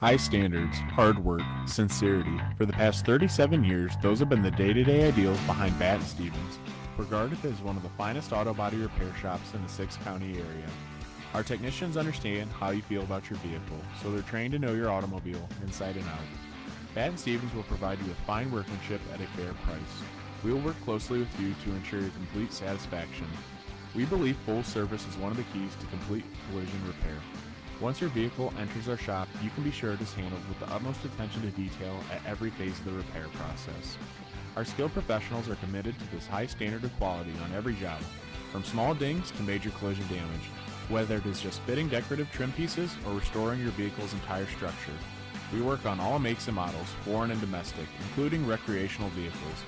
High standards, hard work, sincerity. For the past 37 years, those have been the day-to-day ideals behind Batt & Stevens, regarded as one of the finest auto body repair shops in the six-county area. Our technicians understand how you feel about your vehicle, so they're trained to know your automobile inside and out. Batt & Stevens will provide you with fine workmanship at a fair price. We will work closely with you to ensure your complete satisfaction. We believe full service is one of the keys to complete collision repair. Once your vehicle enters our shop, you can be sure it is handled with the utmost attention to detail at every phase of the repair process. Our skilled professionals are committed to this high standard of quality on every job, from small dings to major collision damage, whether it is just fitting decorative trim pieces or restoring your vehicle's entire structure. We work on all makes and models, foreign and domestic, including recreational vehicles.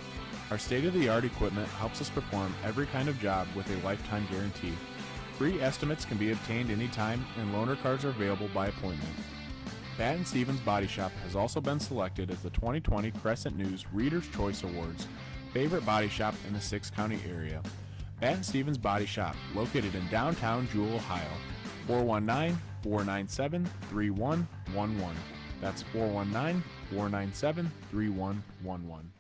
Our state-of-the-art equipment helps us perform every kind of job with a lifetime guarantee. Free estimates can be obtained anytime, and loaner cars are available by appointment. Batt & Stevens Body Shop has also been selected as the 2020 Crescent News Reader's Choice Awards favorite body shop in the six-county area. Batt & Stevens Body Shop, located in downtown Jewell, Ohio. 419-497-3111. That's 419-497-3111.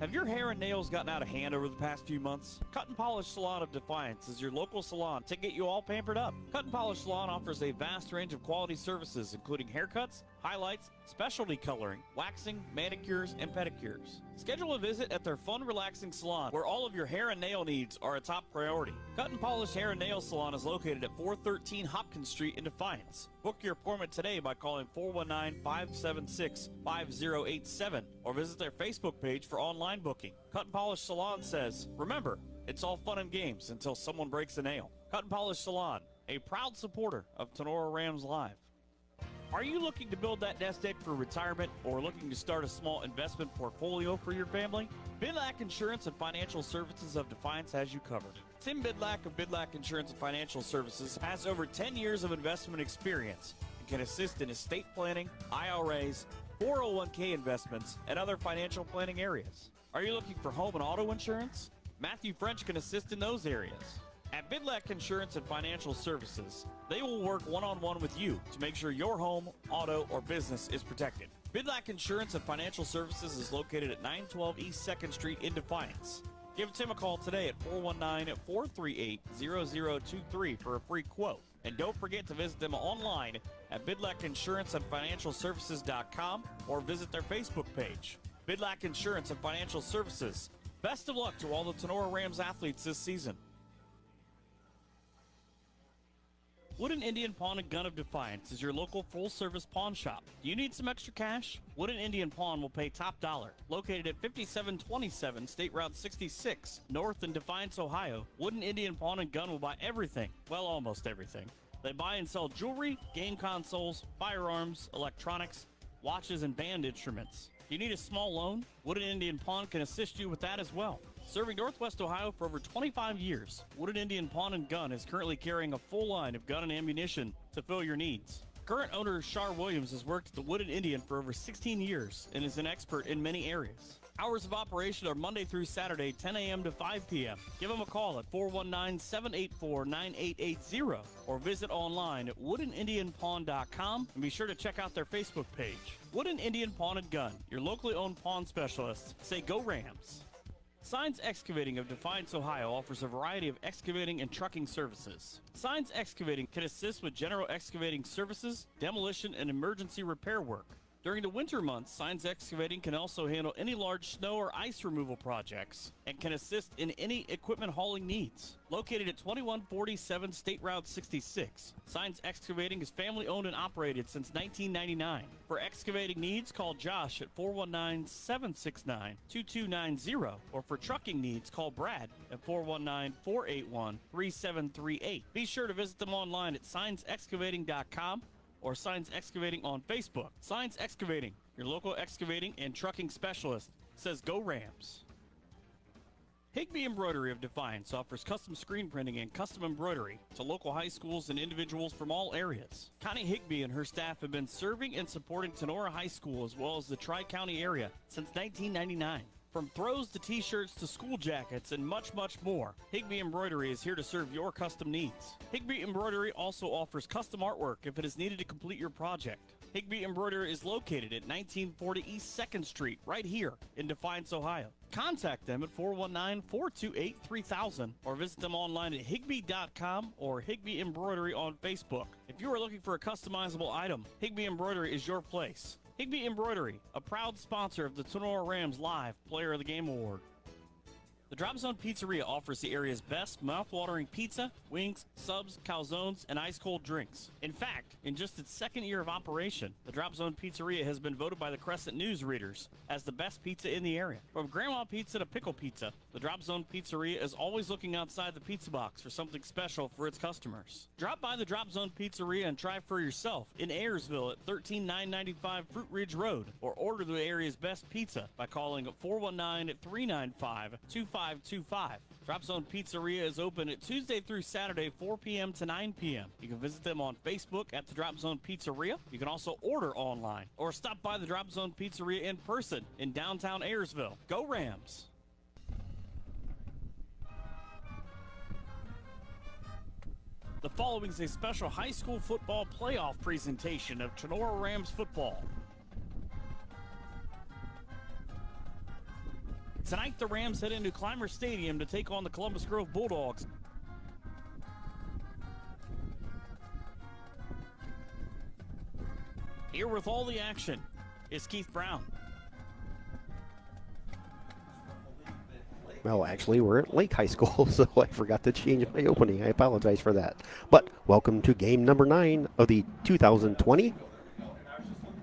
Have your hair and nails gotten out of hand over the past few months? Cut and Polish Salon of Defiance is your local salon to get you all pampered up. Cut and Polish Salon offers a vast range of quality services, including haircuts, highlights, specialty coloring, waxing, manicures, and pedicures. Schedule a visit at their fun, relaxing salon, where all of your hair and nail needs are a top priority. Cut and Polish Hair and Nail Salon is located at 413 Hopkins Street in Defiance. Book your appointment today by calling 419-576-5087 or visit their Facebook page for online booking. Cut and Polish Salon says, remember, it's all fun and games until someone breaks a nail. Cut and Polish Salon, a proud supporter of Tinora Rams Live. Are you looking to build that nest egg for retirement or looking to start a small investment portfolio for your family? Bidlack Insurance and Financial Services of Defiance has you covered. Tim Bidlack of Bidlack Insurance and Financial Services has over 10 years of investment experience and can assist in estate planning, IRAs, 401k investments, and other financial planning areas. Are you looking for home and auto insurance? Matthew French can assist in those areas. At Bidlack Insurance and Financial Services, they will work one-on-one with you to make sure your home, auto, or business is protected. Bidlack Insurance and Financial Services is located at 912 East 2nd Street in Defiance. Give Tim a call today at 419-438-0023 for a free quote. And don't forget to visit them online at bidlackinsuranceandfinancialservices.com or visit their Facebook page. Bidlack Insurance and Financial Services. Best of luck to all the Tinora Rams athletes this season. Wooden Indian Pawn and Gun of Defiance is your local full-service pawn shop. Do you need some extra cash? Wooden Indian Pawn will pay top dollar. Located at 5727 State Route 66, north in Defiance, Ohio, Wooden Indian Pawn and Gun will buy everything. Well, almost everything. They buy and sell jewelry, game consoles, firearms, electronics, watches, and band instruments. Do you need a small loan? Wooden Indian Pawn can assist you with that as well. Serving Northwest Ohio for over 25 years, Wooden Indian Pawn and Gun is currently carrying a full line of gun and ammunition to fill your needs. Current owner Shar Williams has worked at the Wooden Indian for over 16 years and is an expert in many areas. Hours of operation are Monday through Saturday, 10 a.m. to 5 p.m. Give them a call at 419-784-9880 or visit online at woodenindianpawn.com and be sure to check out their Facebook page. Wooden Indian Pawn and Gun, your locally owned pawn specialist. Say go Rams. Signs Excavating of Defiance, Ohio offers a variety of excavating and trucking services. Signs Excavating can assist with general excavating services, demolition, and emergency repair work. During the winter months, Signs Excavating can also handle any large snow or ice removal projects and can assist in any equipment hauling needs. Located at 2147 State Route 66, Signs Excavating is family owned and operated since 1999. For excavating needs, call Josh at 419-769-2290, or for trucking needs, call Brad at 419-481-3738. Be sure to visit them online at signsexcavating.com or Signs Excavating on Facebook. Signs Excavating, your local excavating and trucking specialist, says go Rams. Higby Embroidery of Defiance offers custom screen printing and custom embroidery to local high schools and individuals from all areas. Connie Higby and her staff have been serving and supporting Tinora High School as well as the Tri-County area since 1999. From throws to t-shirts to school jackets and much, much more, Higbee Embroidery is here to serve your custom needs. Higbee Embroidery also offers custom artwork if it is needed to complete your project. Higbee Embroidery is located at 1940 East 2nd Street, right here in Defiance, Ohio. Contact them at 419-428-3000 or visit them online at higbee.com or Higbee Embroidery on Facebook. If you are looking for a customizable item, Higbee Embroidery is your place. Higbee Embroidery, a proud sponsor of the Tinora Rams Live Player of the Game Award. The Drop Zone Pizzeria offers the area's best mouth-watering pizza, wings, subs, calzones, and ice-cold drinks. In fact, in just its second year of operation, the Drop Zone Pizzeria has been voted by the Crescent News readers as the best pizza in the area. From grandma pizza to pickle pizza, the Drop Zone Pizzeria is always looking outside the pizza box for something special for its customers. Drop by the Drop Zone Pizzeria and try for yourself in Ayersville at 13995 Fruit Ridge Road, or order the area's best pizza by calling 419-395-2525. Drop Zone Pizzeria is open at Tuesday through Saturday, 4 p.m. to 9 p.m. You can visit them on Facebook at the Drop Zone Pizzeria. You can also order online or stop by the Drop Zone Pizzeria in person in downtown Ayersville. Go Rams! The following is a special high school football playoff presentation of Tinora Rams football. Tonight, the Rams head into Clymer Stadium to take on the Columbus Grove Bulldogs. Here with all the action is Keith Brown. Well, actually, we're at Lake High School, so I forgot to change my opening. I apologize for that. But welcome to game number 9 of the 2020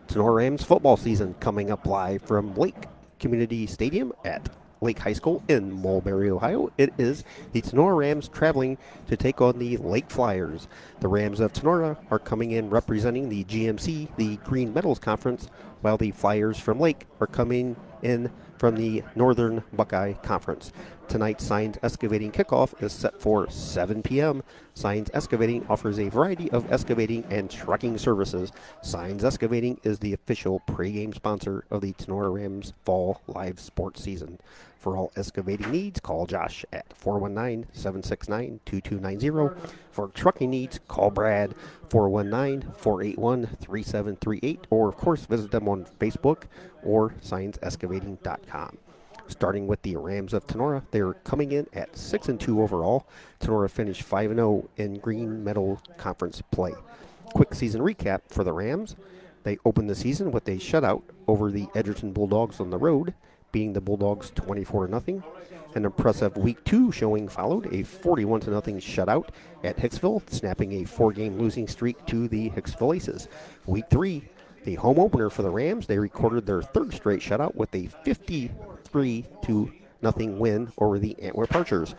Tinora Rams football season, coming up live from Lake Community Stadium at Lake High School in Mulberry, Ohio. It is the Tinora Rams traveling to take on the Lake Flyers. The Rams of Tinora are coming in representing the GMC, the Green Metals Conference, while the Flyers from Lake are coming in from the Northern Buckeye Conference. Tonight's Signs Excavating kickoff is set for 7 p.m. Signs Excavating offers a variety of excavating and trucking services. Signs Excavating is the official pregame sponsor of the Tinora Rams Fall Live Sports Season. For all excavating needs, call Josh at 419-769-2290. For trucking needs, call Brad 419-481-3738, or of course visit them on Facebook or signsexcavating.com. Starting with the Rams of Tinora, they're coming in at 6-2 overall. Tinora finished 5-0 in Green Metal Conference play. Quick season recap for the Rams. They opened the season with a shutout over the Edgerton Bulldogs on the road, beating the Bulldogs 24-0. An impressive Week 2 showing followed, a 41-0 shutout at Hicksville, snapping a 4-game losing streak to the Hicksville Aces. Week 3, the home opener for the Rams, they recorded their third straight shutout with a 53-0 win over the Antwerp Archers.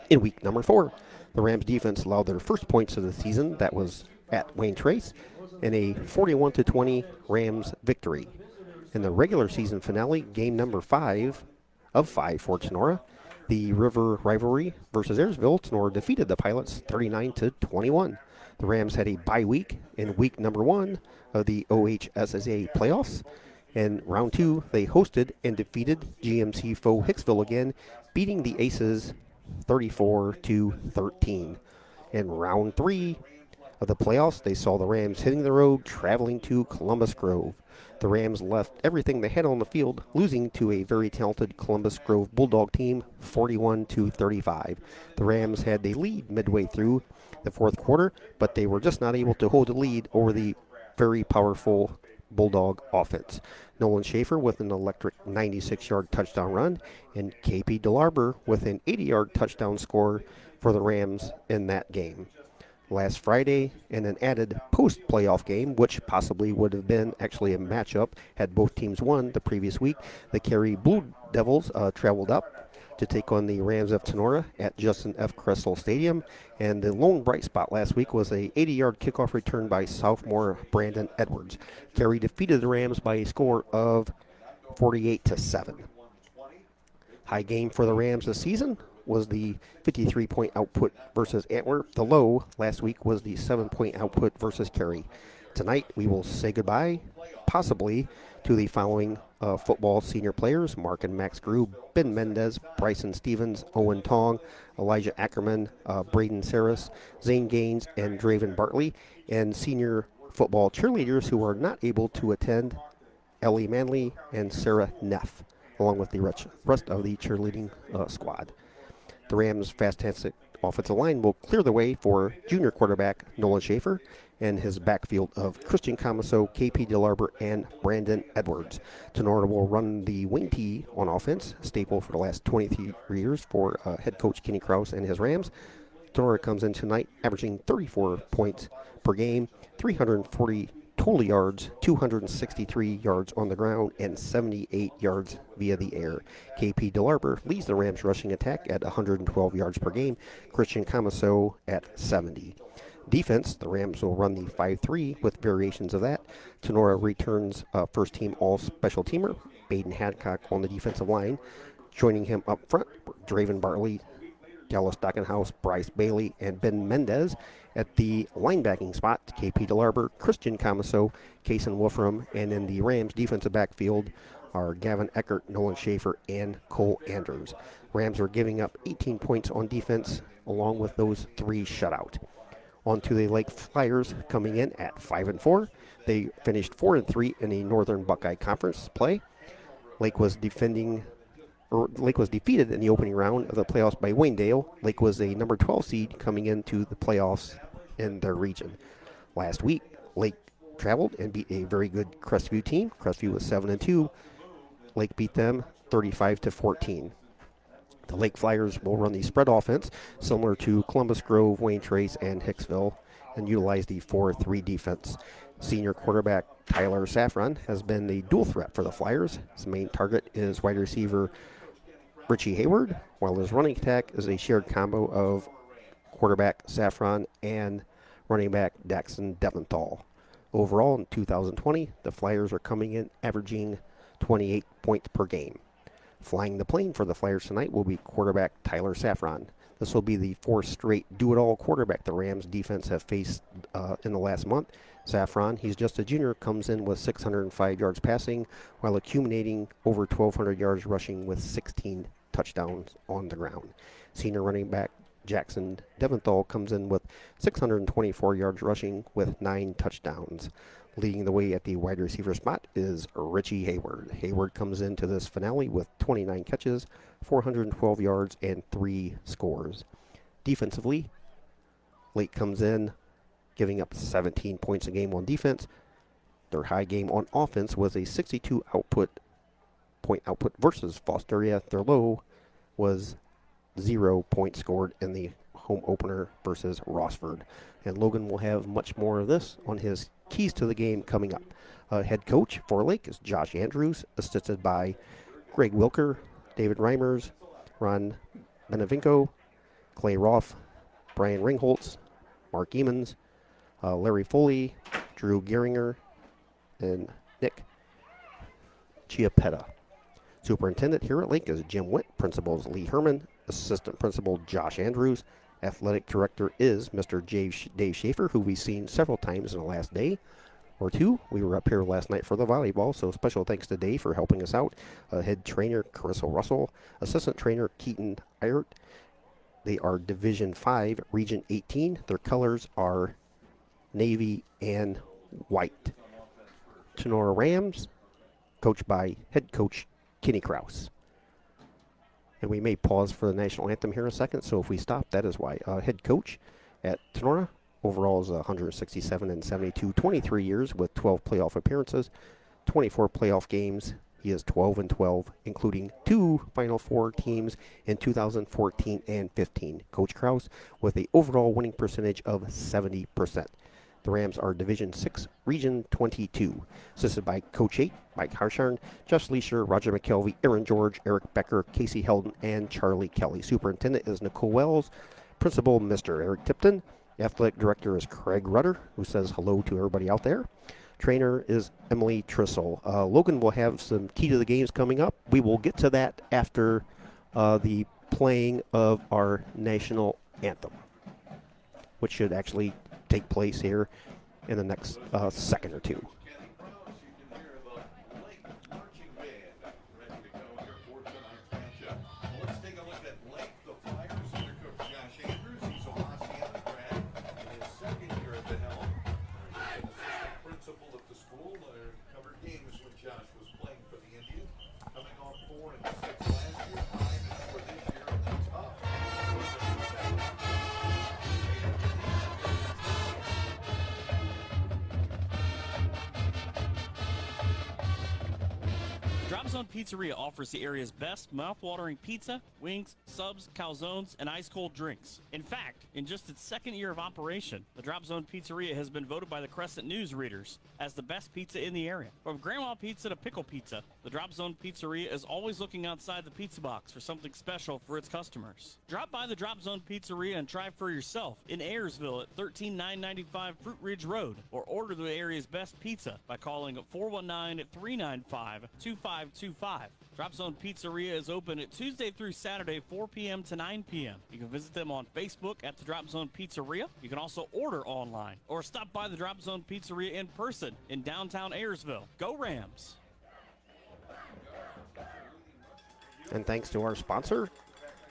In week number 4, the Rams defense allowed their first points of the season, that was at Wayne Trace, in a 41-20 Rams victory. In the regular season finale, game number 5 of 5 for Tinora, the River Rivalry versus Ayersville, Tinora defeated the Pilots 39-21. The Rams had a bye week in week number 1 of the OHSSA playoffs. In round 2, they hosted and defeated GMC foe Hicksville again, beating the Aces 34-13. In round 3 of the playoffs, they saw the Rams hitting the road, traveling to Columbus Grove. The Rams left everything they had on the field, losing to a very talented Columbus Grove Bulldog team 41-35. The Rams had the lead midway through the fourth quarter, but they were just not able to hold the lead over the very powerful Bulldog offense. Nolan Schaefer with an electric 96-yard touchdown run, and KP DeLarber with an 80-yard touchdown score for the Rams in that game. Last Friday, in an added post-playoff game, which possibly would have been actually a matchup had both teams won the previous week, the Cary Blue Devils traveled up to take on the Rams of Tinora at Justin F. Kressel Stadium. And the lone bright spot last week was a 80-yard kickoff return by sophomore Brandon Edwards. Cary defeated the Rams by a score of 48-7. High game for the Rams this season was the 53-point output versus Antwerp. The low last week was the 7-point output versus Cary. Tonight we will say goodbye, possibly, to the following football senior players: Mark and Max Grew, Ben Mendez, Bryson Stevens, Owen Tong, Elijah Ackerman, Braden Saris, Zane Gaines, and Draven Bartley. And senior football cheerleaders who are not able to attend: Ellie Manley and Sarah Neff, along with the rest of the cheerleading squad. The Rams' fantastic offensive line will clear the way for junior quarterback Nolan Schaefer and his backfield of Christian Comiso, KP DeLarber, and Brandon Edwards. Tinora will run the wing tee on offense, staple for the last 23 years for head coach Kenny Krause and his Rams. Tinora comes in tonight averaging 34 points per game, 340 total yards, 263 yards on the ground, and 78 yards via the air. KP DeLarber leads the Rams rushing attack at 112 yards per game, Christian Comiso at 70. Defense, the Rams will run the 5-3 with variations of that. Tinora returns first-team all-special teamer Baden Hadcock on the defensive line. Joining him up front, Draven Bartley, Dallas Stockenhouse, Bryce Bailey, and Ben Mendez. At the linebacking spot, KP DeLarber, Christian Comiso, Kason Wolfram, and in the Rams defensive backfield are Gavin Eckert, Nolan Schaefer, and Cole Andrews. Rams are giving up 18 points on defense, along with those 3 shutout. On to the Lake Flyers, coming in at 5-4. They finished 4-3 in the Northern Buckeye Conference play. Lake was defeated in the opening round of the playoffs by Waynedale. Lake was a number 12 seed coming into the playoffs in their region. Last week, Lake traveled and beat a very good Crestview team. Crestview was 7-2. Lake beat them 35-14. The Lake Flyers will run the spread offense similar to Columbus Grove, Wayne Trace, and Hicksville, and utilize the 4-3 defense. Senior quarterback Tyler Saffron has been the dual threat for the Flyers. His main target is wide receiver Richie Hayward, while his running attack is a shared combo of quarterback Saffron and running back Daxon Deventhal. Overall, in 2020, the Flyers are coming in averaging 28 points per game. Flying the plane for the Flyers tonight will be quarterback Tyler Saffron. This will be the 4th straight do-it-all quarterback the Rams defense have faced in the last month. Saffron, he's just a junior, comes in with 605 yards passing while accumulating over 1,200 yards rushing with 16 touchdowns on the ground. Senior running back Jackson Deventhal comes in with 624 yards rushing with 9 touchdowns. Leading the way at the wide receiver spot is Richie Hayward. Hayward comes into this finale with 29 catches, 412 yards, and 3 scores. Defensively, Lake comes in giving up 17 points a game on defense. Their high game on offense was a 62 point output versus Fosteria. Their low was 0 points scored in the home opener versus Rossford. And Logan will have much more of this on his keys to the game coming up. Head coach for Lake is Josh Andrews, assisted by Greg Wilker, David Reimers, Ron Benevinco, Clay Roth, Brian Ringholtz, Mark Emons, Larry Foley, Drew Gehringer, and Nick Chiappetta. Superintendent here at Lake is Jim Witt, principals Lee Herman, assistant principal Josh Andrews, athletic director is Mr. Dave Schaefer, who we've seen several times in the last day or two. We were up here last night for the volleyball, so special thanks to Dave for helping us out. Head trainer Carissa Russell, assistant trainer Keaton Eyert. They are Division 5, Region 18. Their colors are navy and white. Tinora Rams, coached by head coach Kenny Krause. And we may pause for the national anthem here in a second, so if we stop, that is why. Head coach at Tinora, overall is 167-72, 23 years with 12 playoff appearances, 24 playoff games. He is 12-12, including 2 Final Four teams in 2014 and 15. Coach Krause with an overall winning percentage of 70%. The Rams are Division 6, Region 22. Assisted by Coach 8, Mike Harshorn, Josh Leisher, Roger McKelvey, Aaron George, Eric Becker, Casey Heldon, and Charlie Kelly. Superintendent is Nicole Wells. Principal, Mr. Eric Tipton. Athletic Director is Craig Rudder, who says hello to everybody out there. Trainer is Emily Trissel. Logan will have some key to the games coming up. We will get to that after the playing of our national anthem, which should actually take place here in the next second or two. Drop Zone Pizzeria offers the area's best mouth-watering pizza, wings, subs, calzones, and ice-cold drinks. In fact, in just its second year of operation, the Drop Zone Pizzeria has been voted by the Crescent News readers as the best pizza in the area. From grandma pizza to pickle pizza, the Drop Zone Pizzeria is always looking outside the pizza box for something special for its customers. Drop by the Drop Zone Pizzeria and try for yourself in Ayersville at 13995 Fruit Ridge Road, or order the area's best pizza by calling 419-395-2525. Drop Zone Pizzeria is open at Tuesday through Saturday, 4 p.m. to 9 p.m. You can visit them on Facebook at the Drop Zone Pizzeria. You can also order online or stop by the Drop Zone Pizzeria in person in downtown Ayersville. Go Rams! And thanks to our sponsor,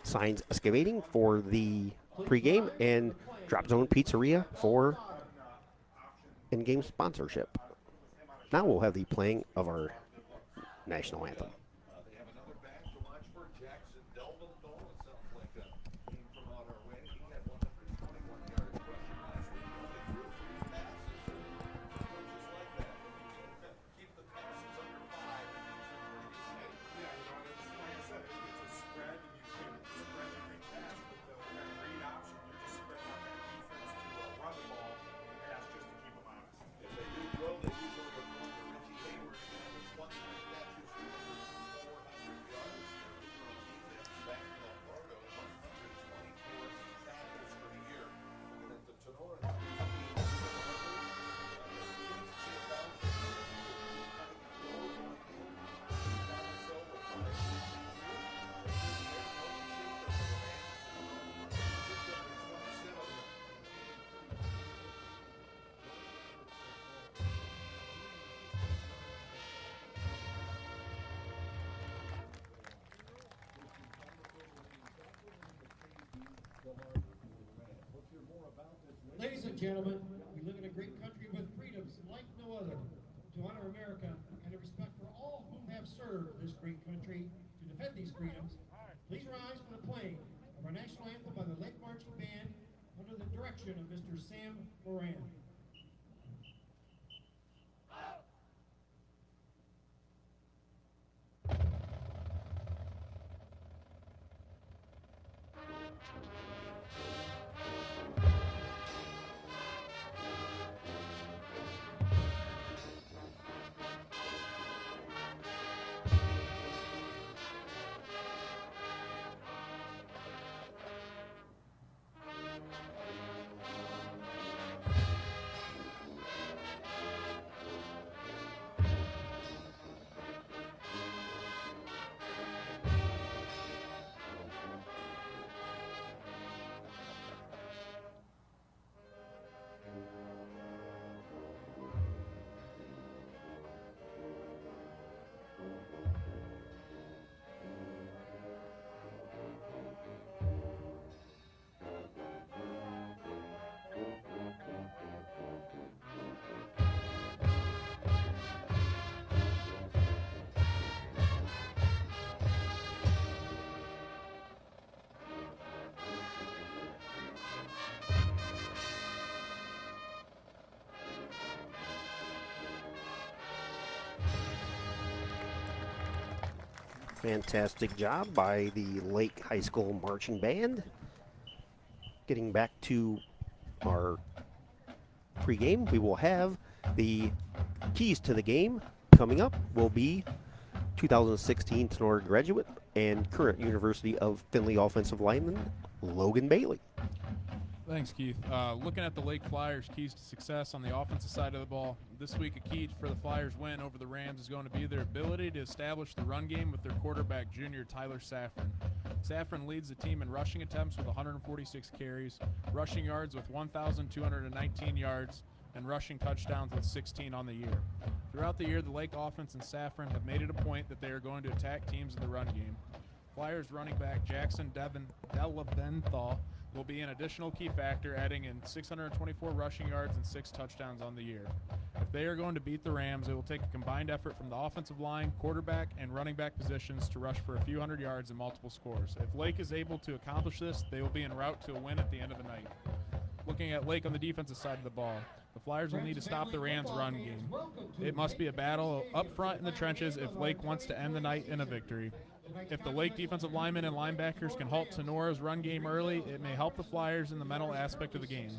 Signs Excavating, for the pregame, and Drop Zone Pizzeria for in-game sponsorship. Now we'll have the playing of our national anthem. Ladies and gentlemen, we live in a great country with freedoms like no other. To honor America and to respect for all whom have served this great country to defend these freedoms, please rise for the playing of our national anthem by the Lake Marching Band under the direction of Mr. Sam Moran. Fantastic job by the Lake High School Marching Band. Getting back to our pregame, we will have the keys to the game coming up will be 2016 Tinora graduate and current University of Findlay offensive lineman Logan Bailey. Thanks, Keith. Looking at the Lake Flyers' keys to success on the offensive side of the ball, this week a key for the Flyers' win over the Rams is going to be their ability to establish the run game with their quarterback, junior Tyler Safran. Safran leads the team in rushing attempts with 146 carries, rushing yards with 1,219 yards, and rushing touchdowns with 16 on the year. Throughout the year, the Lake offense and Safran have made it a point that they are going to attack teams in the run game. Flyers running back Jackson Delaventhal will be an additional key factor, adding in 624 rushing yards and 6 touchdowns on the year. If they are going to beat the Rams, it will take a combined effort from the offensive line, quarterback, and running back positions to rush for a few hundred yards and multiple scores. If Lake is able to accomplish this, they will be en route to a win at the end of the night. Looking at Lake on the defensive side of the ball, the Flyers will need to stop the Rams' run game. It must be a battle up front in the trenches if Lake wants to end the night in a victory. If the Lake defensive linemen and linebackers can halt Tenora's run game early, it may help the Flyers in the mental aspect of the game.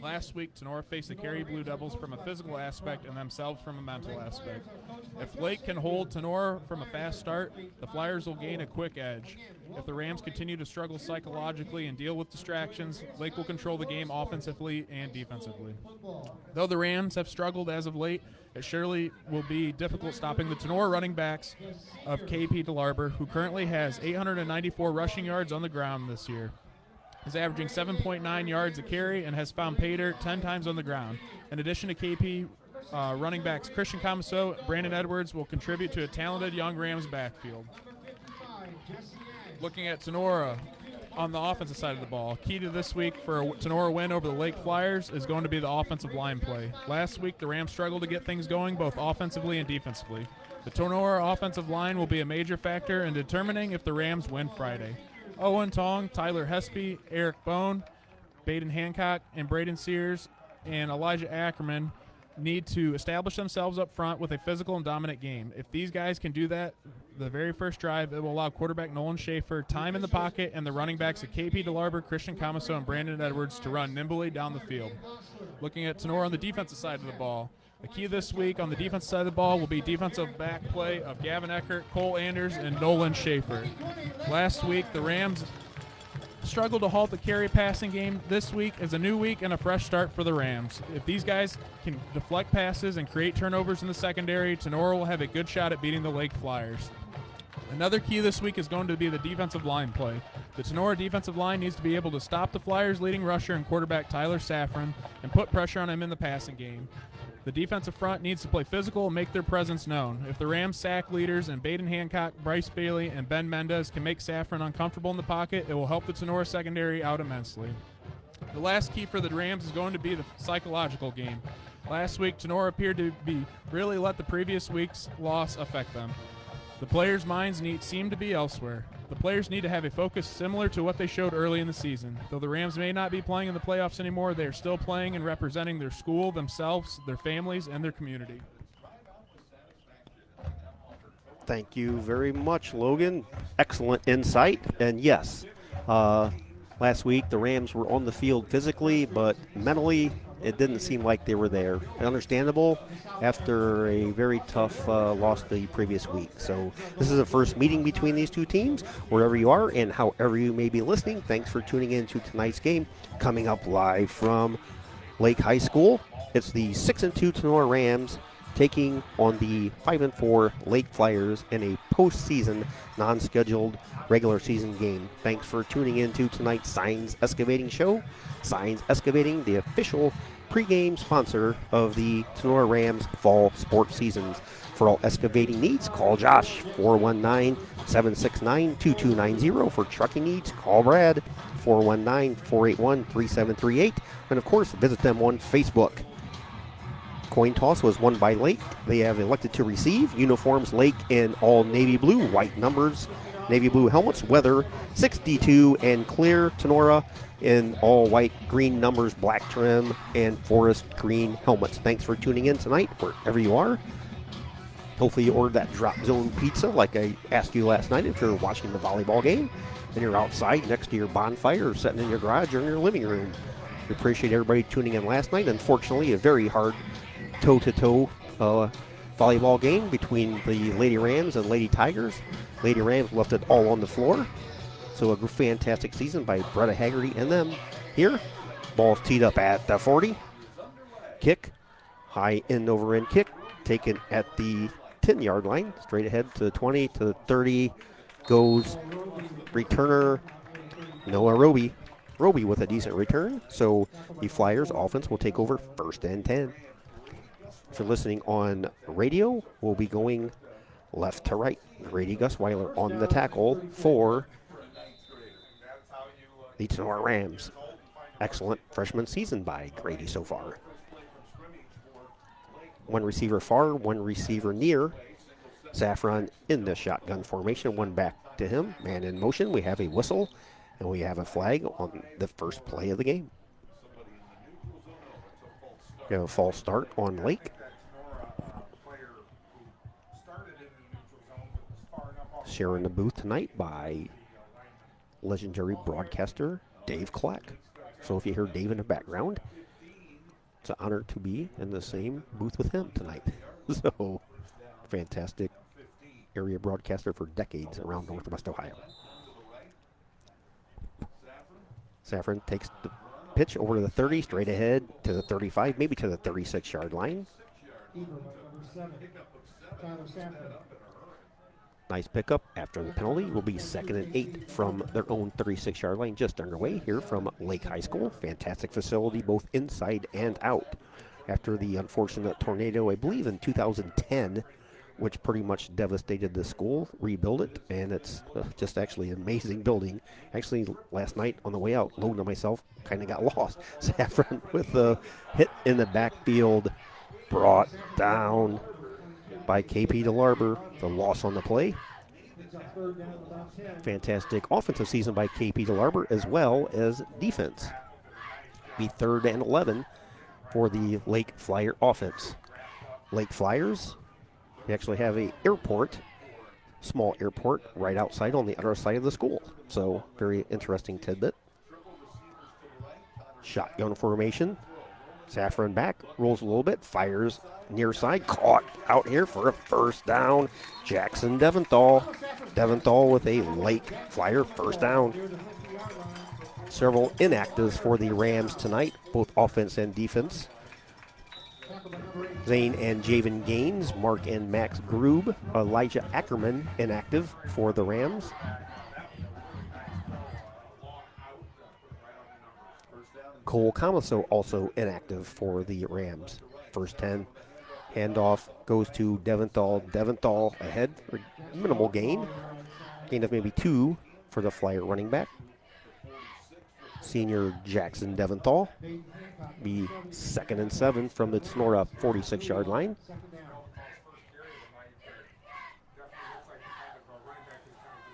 Last week, Tinora faced the Cary Blue Devils from a physical aspect and themselves from a mental aspect. If Lake can hold Tinora from a fast start, the Flyers will gain a quick edge. If the Rams continue to struggle psychologically and deal with distractions, Lake will control the game offensively and defensively. Though the Rams have struggled as of late, it surely will be difficult stopping the Tinora running backs of KP DeLarber, who currently has 894 rushing yards on the ground this year. Is averaging 7.9 yards a carry and has found pay dirt 10 times on the ground. In addition to KP, running backs Christian Comiso and Brandon Edwards will contribute to a talented young Rams backfield. Looking at Tinora on the offensive side of the ball, key to this week for a Tinora win over the Lake Flyers is going to be the offensive line play. Last week, the Rams struggled to get things going both offensively and defensively. The Tinora offensive line will be a major factor in determining if the Rams win Friday. Owen Tong, Tyler Hespy, Eric Bone, Baden Hancock, and Braden Sears and Elijah Ackerman need to establish themselves up front with a physical and dominant game. If these guys can do that the very first drive, it will allow quarterback Nolan Schaefer time in the pocket and the running backs of KP DeLarber, Christian Comiso, and Brandon Edwards to run nimbly down the field. Looking at Tinora on the defensive side of the ball, the key this week on the defensive side of the ball will be defensive back play of Gavin Eckert, Cole Anders, and Nolan Schaefer. Last week, the Rams struggled to halt the carry passing game. This week is a new week and a fresh start for the Rams. If these guys can deflect passes and create turnovers in the secondary, Tinora will have a good shot at beating the Lake Flyers. Another key this week is going to be the defensive line play. The Tinora defensive line needs to be able to stop the Flyers' leading rusher and quarterback Tyler Safran and put pressure on him in the passing game. The defensive front needs to play physical and make their presence known. If the Rams sack leaders and Baden Hancock, Bryce Bailey, and Ben Mendez can make Safran uncomfortable in the pocket, it will help the Tinora secondary out immensely. The last key for the Rams is going to be the psychological game. Last week, Tinora appeared to be really let the previous week's loss affect them. The players' minds seem to be elsewhere. The players need to have a focus similar to what they showed early in the season. Though the Rams may not be playing in the playoffs anymore, they are still playing and representing their school, themselves, their families, and their community. Thank you very much, Logan. Excellent insight. And yes, last week the Rams were on the field physically, but mentally it didn't seem like they were there. Understandable after a very tough loss the previous week. So this is the first meeting between these two teams. Wherever you are and however you may be listening, thanks for tuning in to tonight's game. Coming up live from Lake High School, it's the 6-2 Tinora Rams taking on the 5-4 Lake Flyers in a postseason non-scheduled regular season game. Thanks for tuning in to tonight's Signs Excavating show. Signs Excavating, the official pregame sponsor of the Tinora Rams fall sports seasons. For all excavating needs, call Josh, 419-769-2290. For trucking needs, call Brad, 419-481-3738. And of course, visit them on Facebook. Coin toss was won by Lake. They have elected to receive uniforms Lake in all navy blue, white numbers, navy blue helmets, weather 62 and clear. Tinora in all white, green numbers, black trim, and forest green helmets. Thanks for tuning in tonight, wherever you are. Hopefully you ordered that Drop Zone pizza like I asked you last night if you're watching the volleyball game and you're outside next to your bonfire or sitting in your garage or in your living room. We appreciate everybody tuning in last night. Unfortunately, a very hard toe-to-toe volleyball game between the Lady Rams and Lady Tigers. Lady Rams left it all on the floor. So a fantastic season by Bretta Haggerty and them here. Ball's teed up at the 40. Kick, high end over end kick, taken at the 10-yard line. Straight ahead to the 20, to the 30. Goes returner Noah Roby. Roby with a decent return. So the Flyers offense will take over 1st and 10. If you're listening on radio, we'll be going left to right. Grady Gusweiler on the tackle for the Tinora Rams. Excellent freshman season by Grady so far. One receiver far, one receiver near. Safran in the shotgun formation, one back to him. Man in motion, we have a whistle, and we have a flag on the first play of the game. We have a false start on Lake. Sharing the booth tonight by legendary broadcaster Dave Clack. So if you hear Dave in the background, it's an honor to be in the same booth with him tonight. So fantastic area broadcaster for decades around Northwest Ohio. Saffron takes the pitch over to the 30, straight ahead to the 35, maybe to the 36-yard line. Nice pickup after the penalty. Will be 2nd and 8 from their own 36-yard line, just underway here from Lake High School. Fantastic facility, both inside and out. After the unfortunate tornado, I believe in 2010, which pretty much devastated the school, rebuild it, and it's just actually an amazing building. Actually, last night on the way out, Logan and myself kind of got lost. Saffron with the hit in the backfield, brought down by KP DeLarber. The loss on the play. Fantastic offensive season by KP DeLarber as well as defense. Be 3rd and 11 for the Lake Flyer offense. Lake Flyers, they actually have a airport, small airport, right outside on the other side of the school. So very interesting tidbit. Shotgun formation. Saffron back, rolls a little bit, fires near side, caught out here for a first down. Jackson Deventhal. Deventhal with a Lake Flyer first down. Several inactives for the Rams tonight, both offense and defense. Zane and Javen Gaines, Mark and Max Grube, Elijah Ackerman inactive for the Rams. Cole Comiso also inactive for the Rams. First 10. Handoff goes to Deventhal. Deventhal ahead for minimal gain. Gain of maybe 2 for the Flyer running back. Senior Jackson Deventhal. Be 2nd and 7 from the Tinora 46-yard line.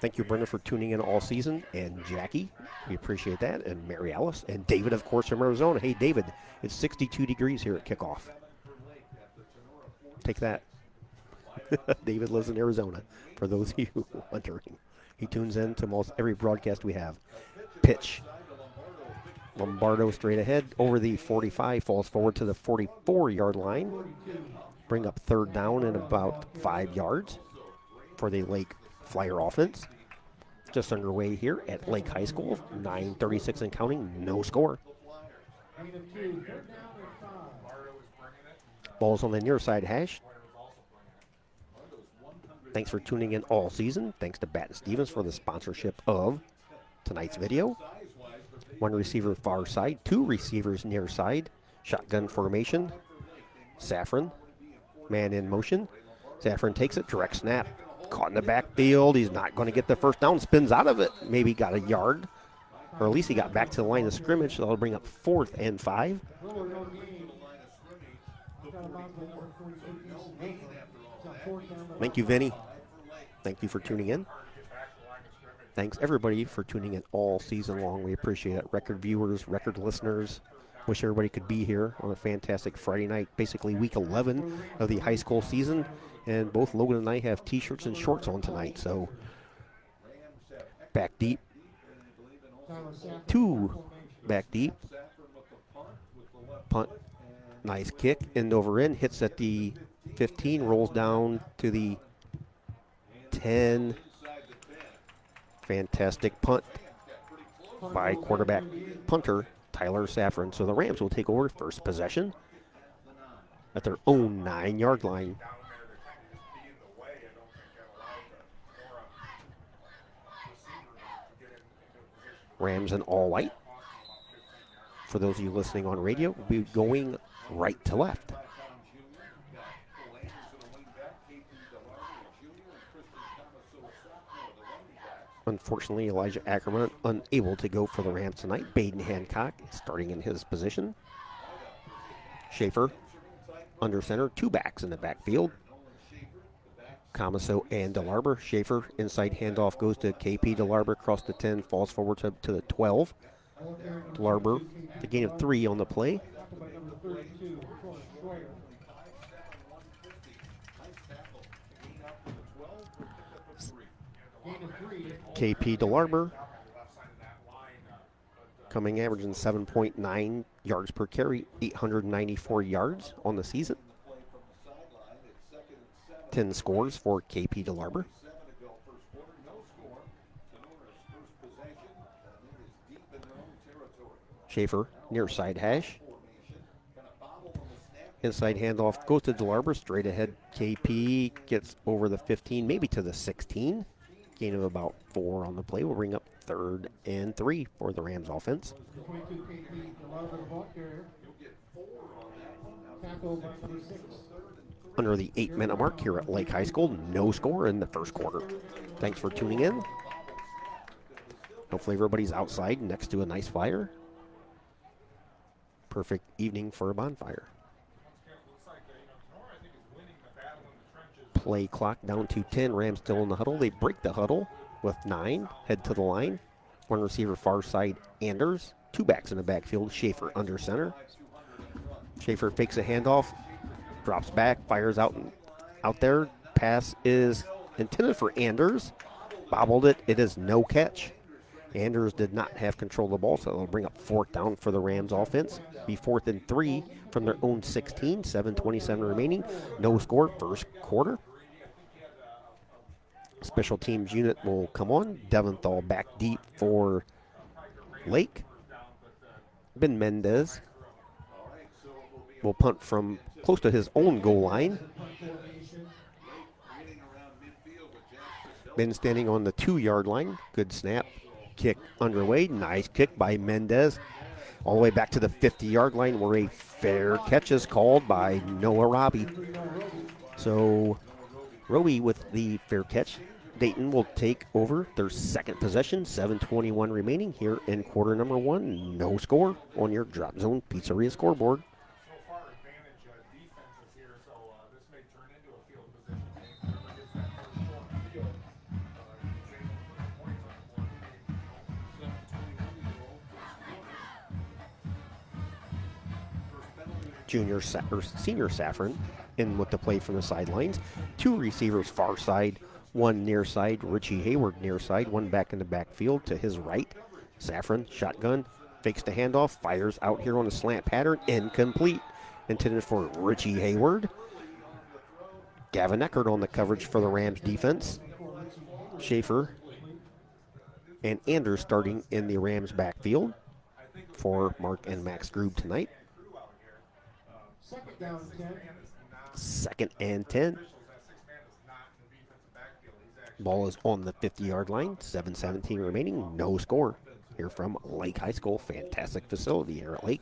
Thank you, Brenda, for tuning in all season, and Jackie, we appreciate that, and Mary Alice, and David, of course, from Arizona. Hey, David, it's 62 degrees here at kickoff. Take that. David lives in Arizona, for those of you wondering. He tunes in to most every broadcast we have. Pitch. Lombardo straight ahead over the 45, falls forward to the 44-yard line. Bring up 3rd down and about 5 yards for the Lake Flyer offense. Just underway here at Lake High School. 9:36 and counting, no score. Ball's on the near side hash. Thanks for tuning in all season. Thanks to Baton Stevens for the sponsorship of tonight's video. 1 receiver far side, 2 receivers near side. Shotgun formation. Saffron, man in motion. Saffron takes it, direct snap. Caught in the backfield. He's not going to get the first down. Spins out of it. Maybe got a yard. Or at least he got back to the line of scrimmage. So that'll bring up 4th and 5. Thank you, Vinny. Thank you for tuning in. Thanks, everybody, for tuning in all season long. We appreciate it. Record viewers, record listeners. Wish everybody could be here on a fantastic Friday night, basically week 11 of the high school season. And both Logan and I have T-shirts and shorts on tonight. So back deep. 2 back deep. Punt. Nice kick. End over end. Hits at the 15. Rolls down to the 10. Fantastic punt by quarterback punter Tyler Saffron. So the Rams will take over first possession at their own 9-yard line. Rams in all white. For those of you listening on radio, will be going right to left. Unfortunately, Elijah Ackerman unable to go for the Rams tonight. Baden Hancock starting in his position. Schaefer under center, 2 backs in the backfield. Comiso and DeLarber. Schaefer inside handoff goes to KP DeLarber across the 10, falls forward to the 12. DeLarber, the gain of 3 on the play. tackled by number 32, Troy Schroyer. Gain of 3. KP DeLarber coming averaging 7.9 yards per carry, 894 yards on the season. 10 scores for KP DeLarber. Schaefer, near side hash. Inside handoff goes to DeLarber, straight ahead. KP gets over the 15, maybe to the 16. Gain of about 4 on the play will bring up 3rd and 3 for the Rams offense. 22 KP DeLarber, the ball carrier. Tackled by number 6. Under the 8-minute mark here at Lake High School, no score in the first quarter. Thanks for tuning in. Hopefully everybody's outside next to a nice fire. Perfect evening for a bonfire. Play clock down to 10. Rams still in the huddle. They break the huddle with 9. Head to the line. One receiver far side, Anders. 2 backs in the backfield. Schaefer under center. Schaefer fakes a handoff. Drops back. Fires out there. Pass is intended for Anders. Bobbled it. It is no catch. Anders did not have control of the ball, so it'll bring up 4th down for the Rams offense. Be 4th and 3 from their own 16. 7:27 remaining. No score first quarter. Special teams unit will come on. Deventhal back deep for Lake. Ben Mendez will punt from close to his own goal line. Ben standing on the 2-yard line. Good snap. Kick underway. Nice kick by Mendez. All the way back to the 50-yard line where a fair catch is called by Noah Robbie. So Roby with the fair catch. Dayton will take over their second possession. 7:21 remaining here in quarter number 1. No score on your Drop Zone Pizzeria scoreboard. Senior Saffron in with the play from the sidelines. 2 receivers far side, 1 near side. Richie Hayward near side, 1 back in the backfield to his right. Saffron, shotgun, fakes the handoff, fires out here on a slant pattern, incomplete. Intended for Richie Hayward. Gavin Eckert on the coverage for the Rams defense. Schaefer and Anders starting in the Rams backfield for Mark and Max Grube tonight. 2nd down 10. 2nd and 10. Ball is on the 50-yard line. 7:17 remaining. No score here from Lake High School. Fantastic facility here at Lake.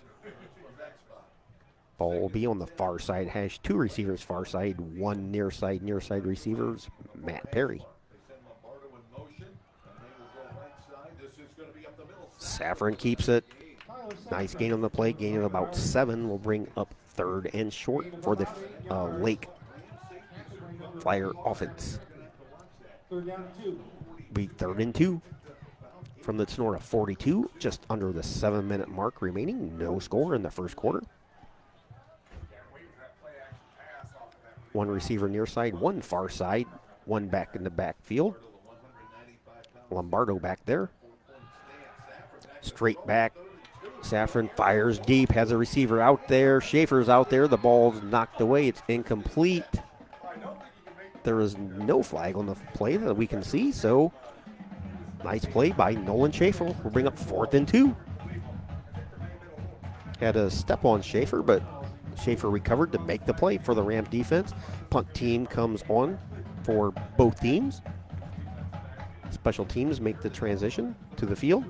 Ball will be on the far side hash. 2 receivers far side. 1 near side receivers. Matt Perry. Saffron keeps it. Nice gain on the play. Gain of about 7 will bring up 3rd and short for the Lake Flyer offense. 3rd down 2. Be 3rd and 2 from the Tinora 42, just under the 7-minute mark remaining. No score in the first quarter. 1 receiver near side, 1 far side, 1 back in the backfield. Lombardo back there. Straight back. Saffron fires deep, has a receiver out there. Schaefer's out there. The ball's knocked away. It's incomplete. There is no flag on the play that we can see, so nice play by Nolan Schaefer. We'll bring up 4th and 2. Had a step on Schaefer, but Schaefer recovered to make the play for the Rams defense. Punt team comes on for both teams. Special teams make the transition to the field.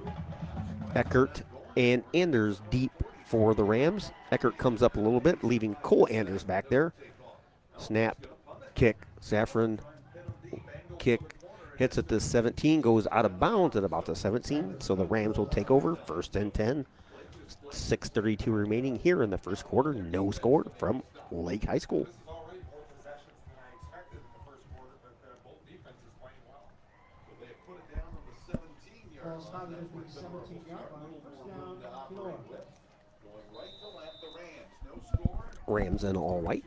Eckert and Anders deep for the Rams. Eckert comes up a little bit, leaving Cole Anders back there. Snap, kick, Saffron, kick, hits at the 17, goes out of bounds at about the 17. So the Rams will take over, 1st and 10. 6:32 remaining here in the first quarter. No score from Lake High School. Ball spotted at the 17-yard line. 1st down, Tinora. Going right to left, the Rams. Rams in all white.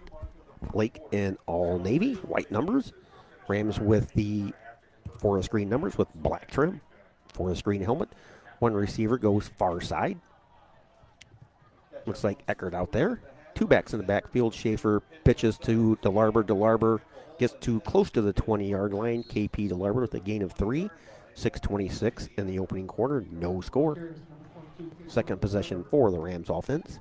Lake in all navy, white numbers. Rams with the forest green numbers with black trim. Forest green helmet. One receiver goes far side. Looks like Eckert out there. Two backs in the backfield. Schaefer pitches to DeLarber. DeLarber gets too close to the 20-yard line. KP DeLarber with a gain of 3. 6:26 in the opening quarter. No score. Second possession for the Rams offense.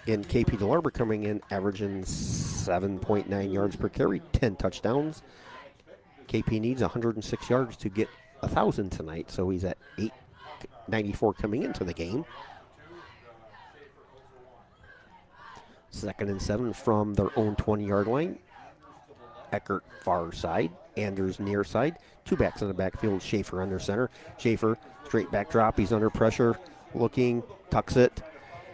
And KP DeLarber coming in, averaging 7.9 yards per carry, 10 touchdowns. KP needs 106 yards to get 1,000 tonight, so he's at 894 coming into the game. 2nd and 7 from their own 20-yard line. Eckert far side, Anders near side. Two backs in the backfield, Schaefer under center. Schaefer, straight back drop, he's under pressure, looking, tucks it.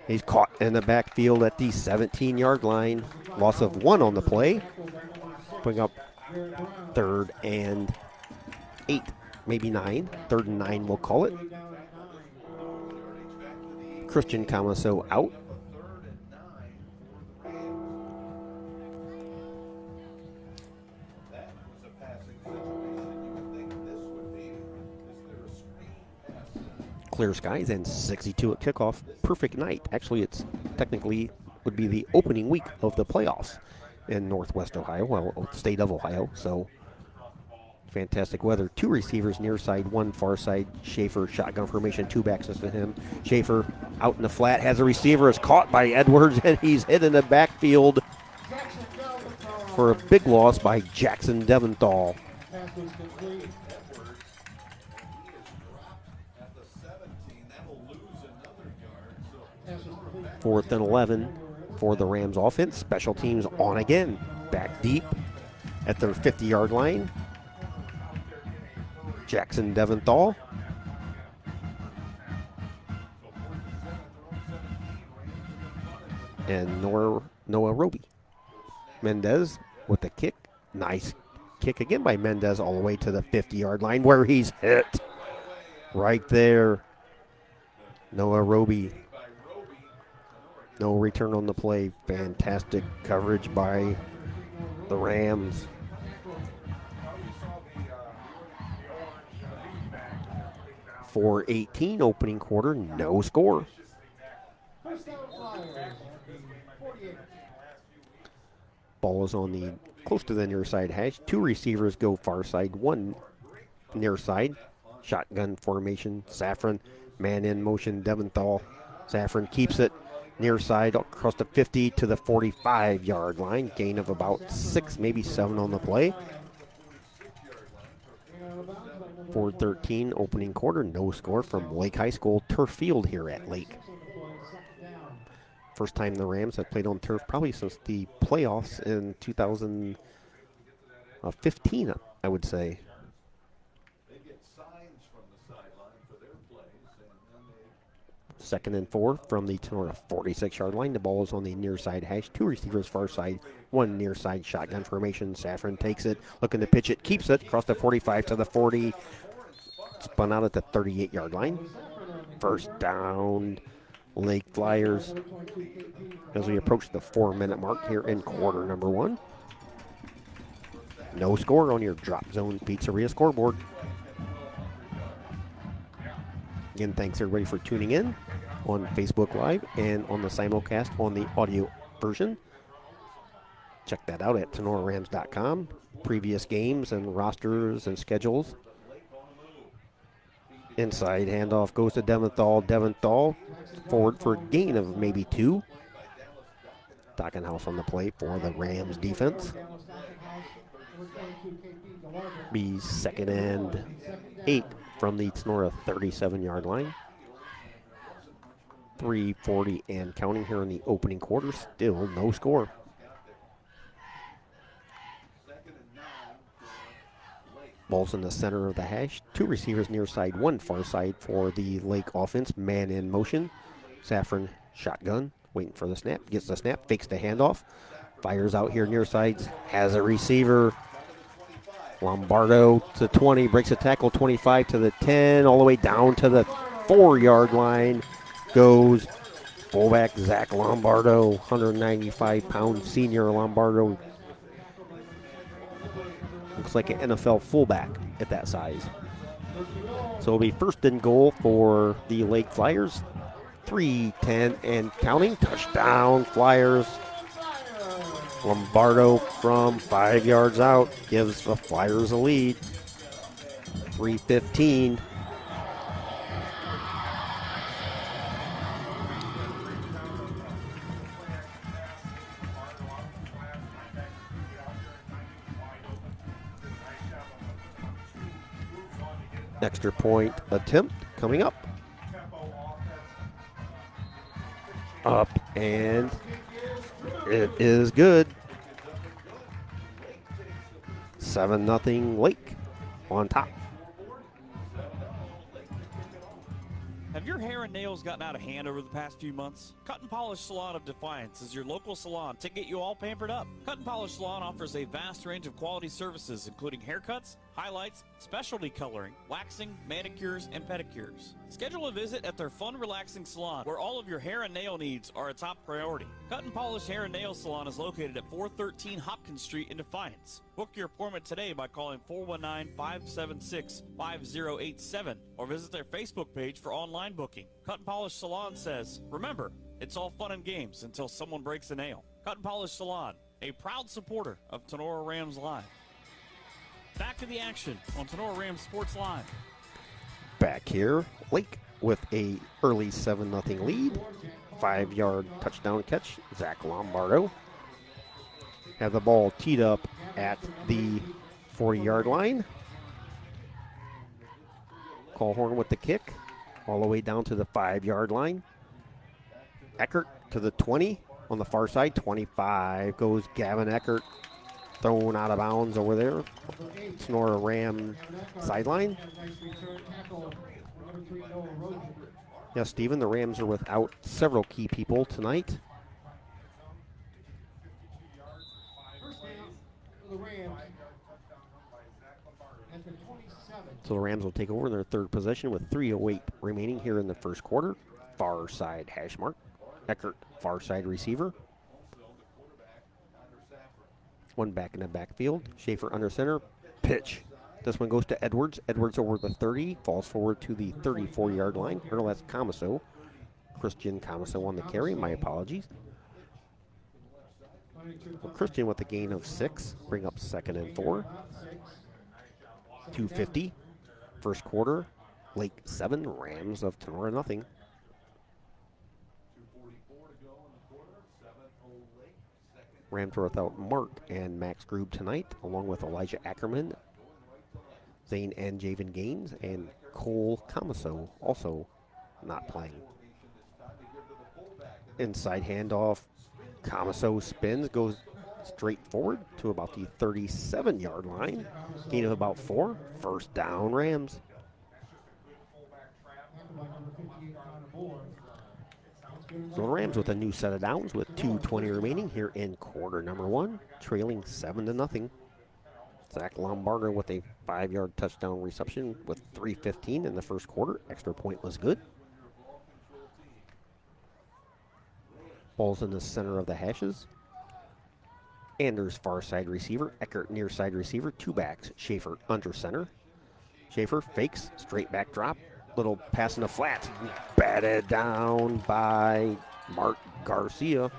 He's caught in the backfield at the 17-yard line. Loss of 1 on the play. Bring up 3rd and 8, maybe 9. 3rd and 9, we'll call it. Christian Camaso out. Clear skies and 62 at kickoff. Perfect night. Actually, it's technically would be the opening week of the playoffs in Northwest Ohio, well, state of Ohio. So fantastic weather. Two receivers near side, one far side. Schaefer, shotgun formation, two backs to him. Schaefer out in the flat, has a receiver, is caught by Edwards, and he's hit in the backfield for a big loss by Jackson Deventhal. 4th and 11 for the Rams offense. Special teams on again. Back deep at their 50-yard line. Jackson Deventhal. And Noah Roby. Mendez with the kick. Nice kick again by Mendez all the way to the 50-yard line where he's hit. Right there. Noah Roby. No return on the play. Fantastic coverage by the Rams. .418 opening quarter, no score. Ball is on the close to the near side hash. Two receivers go far side, one near side. Shotgun formation. Safran, man in motion. Deventhal. Safran keeps it. Near side across the 50 to the 45-yard line. Gain of about 6, maybe 7 on the play. 4:13 opening quarter. No score from Lake High School turf field here at Lake. First time the Rams have played on turf probably since the playoffs in 2015, I would say. 2nd and 4 from the Tinora 46-yard line. The ball is on the near side hash. Two receivers far side, one near side shotgun formation. Safran takes it, looking to pitch it, keeps it across the 45 to the 40. Spun out at the 38-yard line. First down, Lake Flyers as we approach the 4-minute mark here in quarter number 1. No score on your Drop Zone Pizzeria scoreboard. Again, thanks everybody for tuning in on Facebook Live and on the simulcast on the audio version. Check that out at TenoraRams.com. Previous games and rosters and schedules. Inside handoff goes to Deventhal. Deventhal forward for a gain of maybe 2. Dockenhouse on the play for the Rams defense. Be 2nd and 8 from the Tinora 37-yard line. 3:40 and counting here in the opening quarter. Still no score. Ball's in the center of the hash. Two receivers near side, one far side for the Lake offense. Man in motion. Safran shotgun, waiting for the snap. Gets the snap, fakes the handoff. Fires out here near sides. Has a receiver. Lombardo to 20, breaks a tackle, 25 to the 10, all the way down to the 4-yard line goes fullback Zach Lombardo, 195-pound senior Lombardo. Looks like an NFL fullback at that size. So it'll be first and goal for the Lake Flyers. 3-10 and counting. Touchdown Flyers. Lombardo from 5 yards out gives the Flyers a lead. 3:15. Extra point attempt coming up. Up, and it is good. 7-0 Lake on top. Have your hair and nails gotten out of hand over the past few months? Cut and Polish Salon of Defiance is your local salon to get you all pampered up. Cut and Polish Salon offers a vast range of quality services, including haircuts, highlights, specialty coloring, waxing, manicures, and pedicures. Schedule a visit at their fun, relaxing salon where all of your hair and nail needs are a top priority. Cut and Polish Hair and Nail Salon is located at 413 Hopkins Street in Defiance. Book your appointment today by calling 419-576-5087 or visit their Facebook page for online booking. Cut and Polish Salon says, remember, it's all fun and games until someone breaks a nail. Cut and Polish Salon, a proud supporter of Tinora Rams Live. Back to the action on Tinora Rams Sports Live. Back here, Lake with a early 7-0 lead. 5-yard touchdown catch, Zach Lombardo. Have the ball teed up at the 40-yard line. Colhorn with the kick, all the way down to the 5-yard line. Eckert to the 20 on the far side. 25 goes Gavin Eckert, thrown out of bounds over there. Tinora Ram sideline. Yeah, Stephen, the Rams are without several key people tonight. So the Rams will take over their third possession with 3:08 remaining here in the first quarter. Far side hash mark. Eckert, far side receiver. One back in the backfield. Schaefer under center. Pitch. This one goes to Edwards. Edwards over the 30. Falls forward to the 34-yard line. Or that's Camaso. Christian Camaso on the carry. My apologies. Well, Christian with a gain of 6. Bring up 2nd and 4. 2:50. First quarter. Lake 7. Rams of Tinora nothing. Rams are without Mark and Max Grube tonight, along with Elijah Ackerman, Zane and Javen Gaines, and Cole Camaso also not playing. Inside handoff, Camaso spins, goes straight forward to about the 37-yard line. Gain of about 4. First down, Rams. So the Rams with a new set of downs with 2:20 remaining here in quarter number 1, trailing 7-0. Zach Lombardo with a 5-yard touchdown reception with 3:15 in the first quarter. Extra point was good. Ball's in the center of the hashes. Anders far side receiver, Eckert near side receiver, 2 backs, Schaefer under center. Schaefer fakes, straight back drop, little pass in the flat, batted down by Mark Garcia.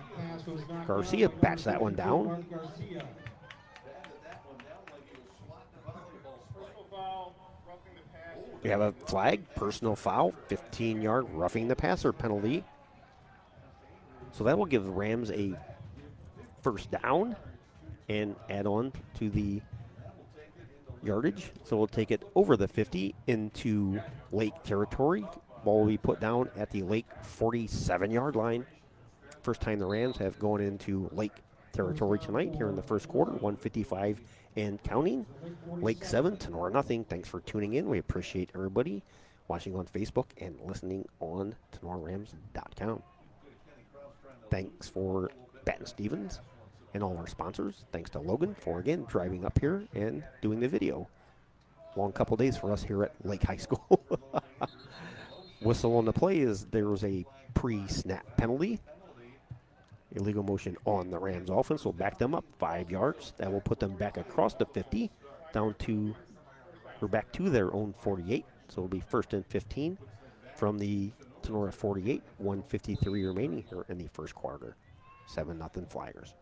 Garcia bats that one down. We have a flag, personal foul, 15-yard roughing the passer penalty. So that will give the Rams a first down and add on to the yardage. So we'll take it over the 50 into Lake territory. Ball will be put down at the Lake 47-yard line. First time the Rams have gone into Lake territory tonight here in the first quarter. 1:55 and counting. Lake 7, Tinora nothing. Thanks for tuning in. We appreciate everybody watching on Facebook and listening on TinoraRams.com. Thanks for Baton Stevens And all of our sponsors, thanks to Logan for, again, driving up here and doing the video. Long couple days for us here at Lake High School. Whistle on the play is there was a pre-snap penalty. Illegal motion on the Rams offense will back them up 5 yards. That will put them back across the 50, back to their own 48. So it'll be 1st and 15 from the Tinora 48, 1:53 remaining here in the first quarter. 7-0 Flyers.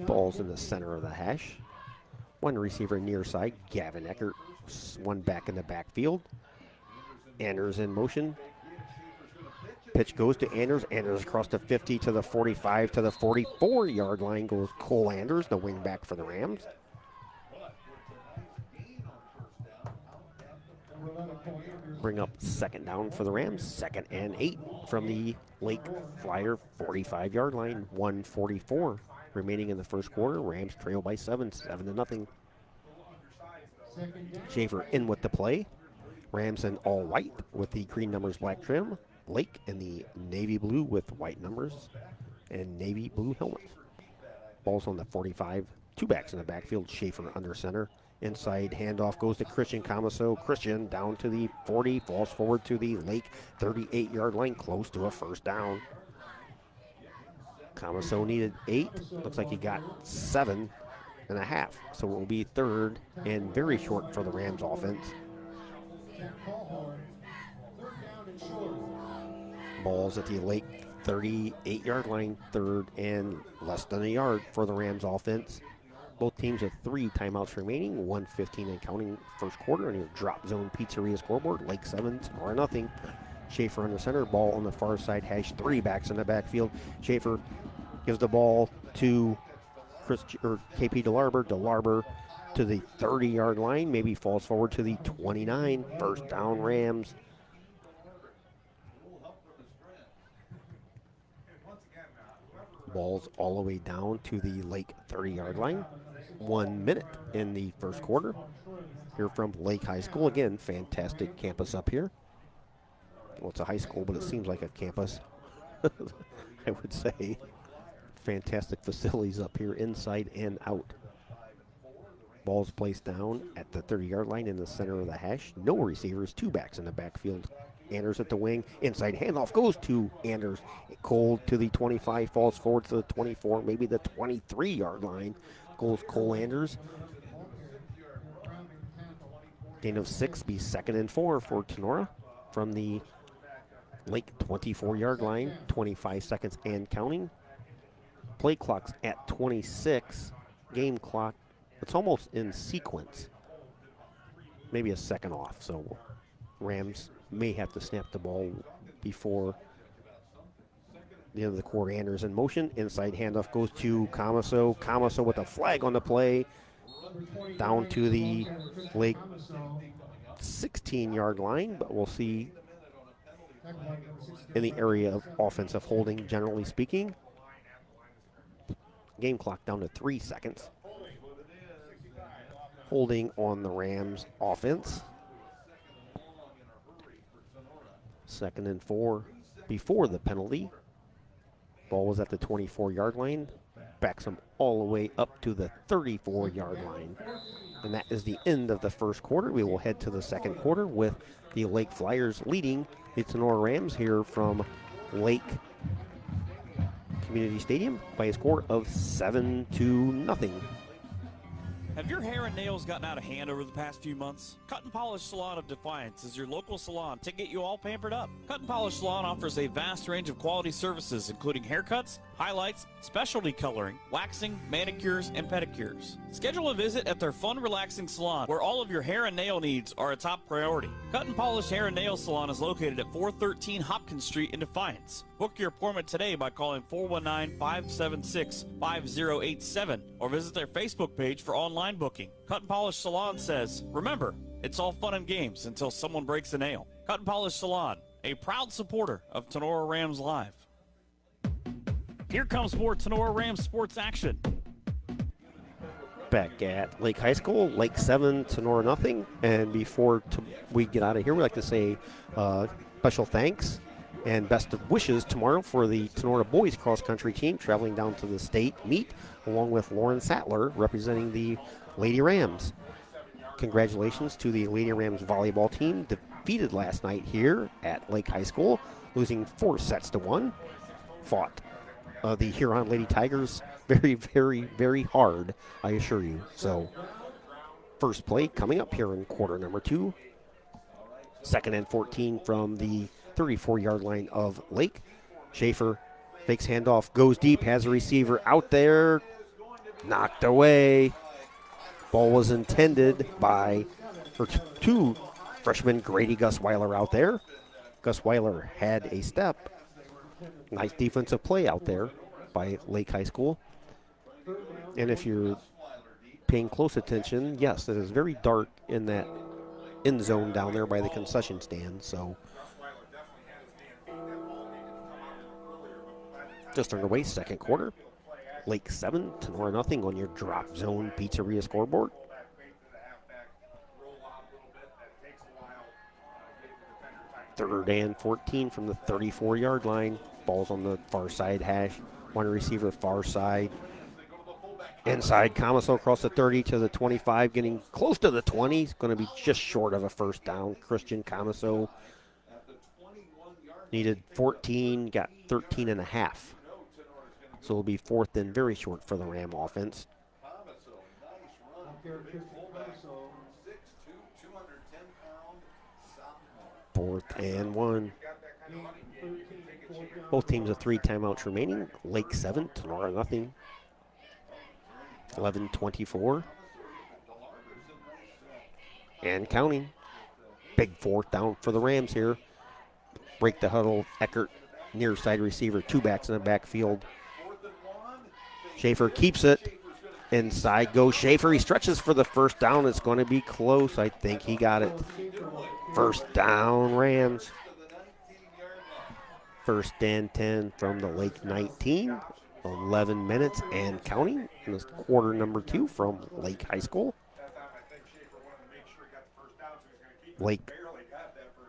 Ball's in the center of the hash. One receiver near side, Gavin Eckert. One back in the backfield. Anders in motion. Pitch goes to Anders. Anders across the 50 to the 45 to the 44-yard line goes Cole Anders, the wingback for the Rams. Bring up 2nd down for the Rams. 2nd and 8 from the Lake Flyer 45-yard line. 1:44 remaining in the first quarter. Rams trail by 7-0. Schaefer in with the play. Rams in all white with the green numbers black trim. Lake in the navy blue with white numbers and navy blue helmet. Ball's on the 45. 2 backs in the backfield. Schaefer under center. Inside handoff goes to Christian Camaso. Christian down to the 40. Falls forward to the Lake 38-yard line. Close to a 1st down. Camaso needed 8. Looks like he got 7.5. So it will be 3rd and very short for the Rams offense. Ball's at the Lake 38-yard line. 3rd and less than a yard for the Rams offense. Both teams have 3 timeouts remaining. 1:15 and counting first quarter. And your drop zone pizzeria scoreboard. Lake 7, Tinora nothing. Schaefer under center. Ball on the far side hash. 3 backs in the backfield. Schaefer gives the ball to KP DeLarber. DeLarber to the 30-yard line. Maybe falls forward to the 29. 1st down Rams. Ball's all the way down to the Lake 30-yard line. 1 minute in the first quarter. Here from Lake High School. Again, fantastic campus up here. Well, it's a high school, but it seems like a campus. I would say. Fantastic facilities up here, inside and out. Ball's placed down at the 30-yard line in the center of the hash. No receivers, 2 backs in the backfield. Anders at the wing. Inside handoff goes to Anders. Cole to the 25, falls forward to the 24, maybe the 23-yard line. Goes Cole Anders. Gain of 6, be 2nd and 4 for Tinora from the Lake 24-yard line. 25 seconds and counting. Play clock's at 26. Game clock, it's almost in sequence. Maybe a second off, so Rams may have to snap the ball before the end of the quarter. Anders in motion. Inside handoff goes to Camaso. Camaso with a flag on the play. Down to the Lake 16-yard line, but we'll see in the area of offensive holding, generally speaking. Game clock down to 3 seconds. Holding on the Rams offense. 2nd and 4 before the penalty. Ball was at the 24-yard line. Backs him all the way up to the 34-yard line. And that is the end of the first quarter. We will head to the second quarter with the Lake Flyers leading the Tinora Rams here from Lake Community Stadium by a score of 7-0. Have your hair and nails gotten out of hand over the past few months? Cut and Polish Salon of Defiance is your local salon to get you all pampered up. Cut and Polish Salon offers a vast range of quality services, including haircuts, highlights, specialty coloring, waxing, manicures, and pedicures. Schedule a visit at their fun, relaxing salon, where all of your hair and nail needs are a top priority. Cut and Polish Hair and Nail Salon is located at 413 Hopkins Street in Defiance. Book your appointment today by calling 419-576-5087 or visit their Facebook page for online booking. Cut and Polish Salon says, remember, it's all fun and games until someone breaks a nail. Cut and Polish Salon, a proud supporter of Tinora Rams Live. Here comes more Tinora Rams Sports action. back at Lake High School. Lake 7, Tinora nothing. And before we get out of here, we'd like to say special thanks and best of wishes tomorrow for the Tinora boys cross country team traveling down to the state meet, along with Lauren Sattler representing the Lady Rams. Congratulations to the Lady Rams volleyball team, defeated last night here at Lake High School, losing 4-1. Fought the Huron Lady Tigers very, very, very hard, I assure you. So, first play coming up here in quarter number 2. 2nd and 14 from the 34-yard line of Lake. Schaefer fakes handoff, goes deep, has a receiver out there, knocked away. Ball was intended by two freshmen, Grady Gusweiler out there. Gusweiler had a step. Nice defensive play out there by Lake High School. And if you're paying close attention, yes, it is very dark in that end zone down there by the concession stand. So just underway, second quarter. Lake 7, Tinora nothing on your Drop Zone Pizzeria scoreboard. Third and 14 from the 34-yard line. Ball's on the far side hash. One receiver far side. Inside, Comiso across the 30 to the 25, getting close to the 20. He's going to be just short of a first down. Christian Comiso needed 14, got 13 and a half. So it'll be fourth and very short for the Ram offense. Fourth and 1. Both teams have 3 timeouts remaining. Lake 7, Tinora nothing. 11-24. And counting. Big fourth down for the Rams here. Break the huddle. Eckert, near side receiver. 2 backs in the backfield. Schaefer keeps it. Inside goes Schaefer. He stretches for the first down. It's going to be close. I think he got it. First down, Rams. First and 10 from the Lake 19. 11 minutes and counting in this quarter number 2 from Lake High School. Lake